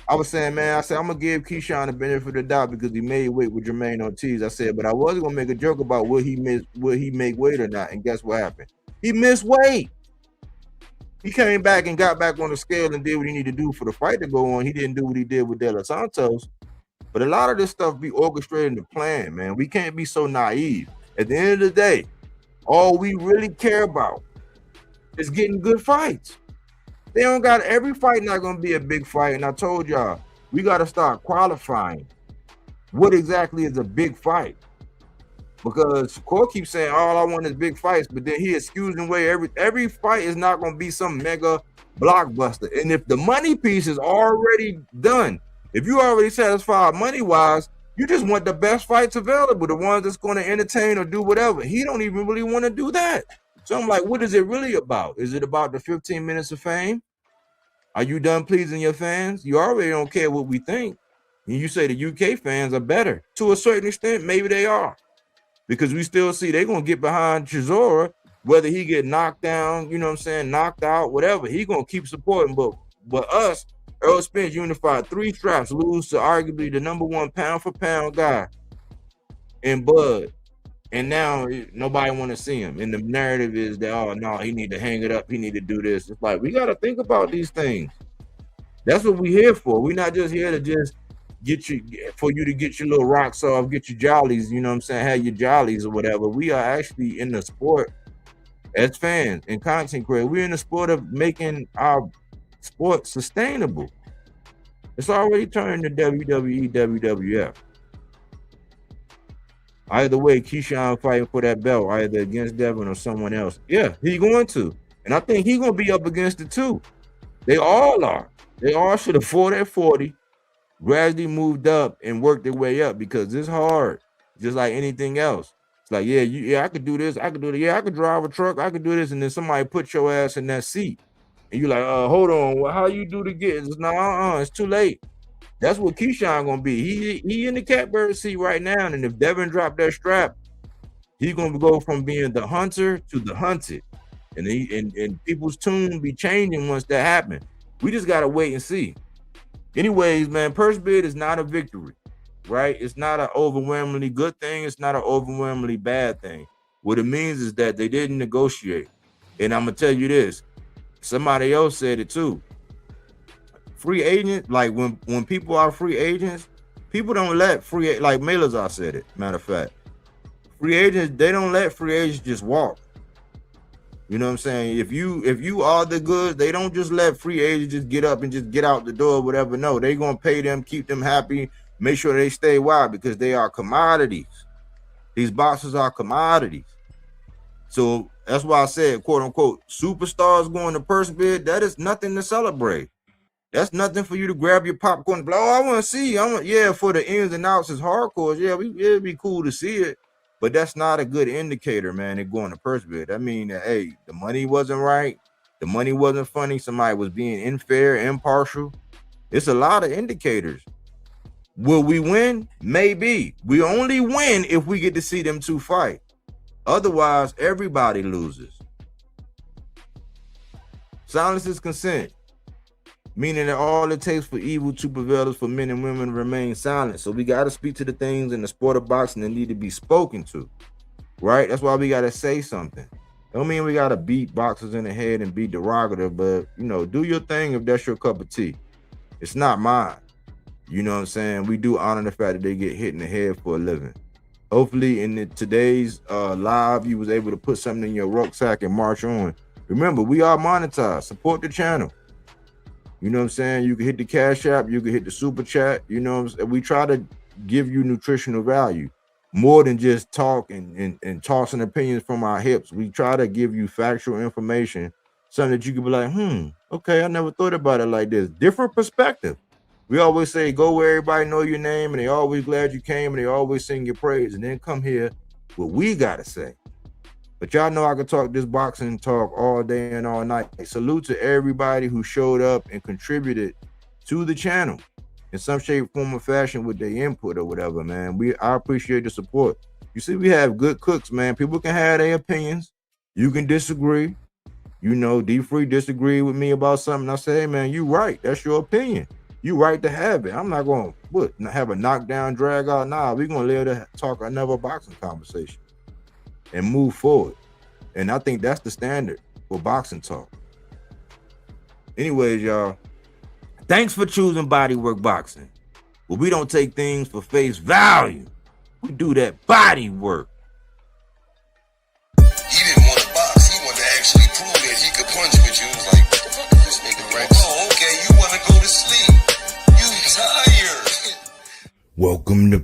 I was saying, man, I said, I'm going to give Keyshawn the benefit of the doubt because he made weight with Jermaine Ortiz. I said, but I wasn't going to make a joke about will he make weight or not. And guess what happened? He missed weight. He came back and got back on the scale and did what he needed to do for the fight to go on. He didn't do what he did with De Los Santos. But a lot of this stuff be orchestrated and planned, man. We can't be so naive. At the end of the day, all we really care about is getting good fights. They don't got every fight not gonna be a big fight. And I told y'all, we gotta start qualifying what exactly is a big fight. Because Shakur keeps saying all I want is big fights, but then he excusing away every fight is not gonna be some mega blockbuster. And if the money piece is already done, if you already satisfied money-wise, you just want the best fights available, the ones that's gonna entertain or do whatever. He don't even really want to do that. So I'm like, what is it really about? Is it about the 15 minutes of fame? Are you done pleasing your fans? You already don't care what we think. And you say the UK fans are better. To a certain extent, maybe they are. Because we still see they're going to get behind Chisora, whether he get knocked down, you know what I'm saying, knocked out, whatever. He going to keep supporting. But us, Earl Spence unified 3 straps, lose to arguably the #1 pound-for-pound guy in Bud. And now nobody want to see him. And the narrative is that, oh, no, he need to hang it up. He need to do this. It's like, we got to think about these things. That's what we here for. We're not just here to just for you to get your little rocks off, get your jollies, you know what I'm saying, have your jollies or whatever. We are actually in the sport as fans and content creators. We're in the sport of making our sport sustainable. It's already turned to WWE, WWF. Either way, Keyshawn fighting for that belt, either against Devin or someone else. Yeah, he's going to. And I think he's going to be up against it too. They all are. They all should have fought at 40, gradually moved up and worked their way up because it's hard, just like anything else. It's like, yeah, I could do this. I could do that. Yeah, I could drive a truck. I could do this. And then somebody put your ass in that seat. And you're like, hold on. Well, how you do to get it? No, it's too late. That's what Keyshawn gonna be. He in the catbird seat right now, and if Devin dropped that strap, he's gonna go from being the hunter to the hunted, and people's tune be changing once that happens. We just gotta wait and see. Anyways, man, purse bid is not a victory, right? It's not an overwhelmingly good thing. It's not an overwhelmingly bad thing. What it means is that they didn't negotiate, and I'm gonna tell you this. Somebody else said it too. Free agent, like when people are free agents, people don't let like Malazar said it. Matter of fact, free agents, they don't let free agents just walk. You know what I'm saying? If you are the goods, they don't just let free agents just get up and just get out the door or whatever. No, they gonna pay them, keep them happy, make sure they stay. Why? Because they are commodities. These boxers are commodities. So that's why I said, quote unquote, superstars going to purse bid. That is nothing to celebrate. That's nothing for you to grab your popcorn and be like, oh, I want to see. Yeah, for the ins and outs as hardcore. Yeah, it'd be cool to see it. But that's not a good indicator, man. They're going to purse bid. I mean, hey, the money wasn't right. The money wasn't funny. Somebody was being unfair, impartial. It's a lot of indicators. Will we win? Maybe. We only win if we get to see them two fight. Otherwise, everybody loses. Silence is consent, meaning that all it takes for evil to prevail is for men and women to remain silent. So we got to speak to the things in the sport of boxing that need to be spoken to, right? That's why we got to say something. Don't mean we got to beat boxers in the head and be derogative, but, you know, do your thing if that's your cup of tea. It's not mine. You know what I'm saying? We do honor the fact that they get hit in the head for a living. Hopefully in today's live, you was able to put something in your rucksack and march on. Remember, we are monetized. Support the channel. You know what I'm saying? You can hit the Cash App. You can hit the Super Chat. You know what I'm saying? We try to give you nutritional value. More than just talk and tossing opinions from our hips. We try to give you factual information. Something that you can be like, okay, I never thought about it like this. Different perspective. We always say, go where everybody know your name, and they always glad you came, and they always sing your praise, and then come here what we got to say. But y'all know I can talk this boxing talk all day and all night. Salute to everybody who showed up and contributed to the channel in some shape, form, or fashion with their input or whatever, man. I appreciate the support. You see, we have good cooks, man. People can have their opinions. You can disagree. You know, D-Free disagree with me about something. I say, hey, man, you right. That's your opinion. You right to have it. I'm not going to have a knockdown, drag out. Nah, we're going to live to talk another boxing conversation and move forward. And I think that's the standard for boxing talk. Anyways, y'all, thanks for choosing Bodywork Boxing. But we don't take things for face value. We do that body work. He didn't want to box. He wanted to actually prove that he could punch with you. He was like, what the fuck is this nigga, right? Oh, okay, you want to go to sleep. You tired. Welcome to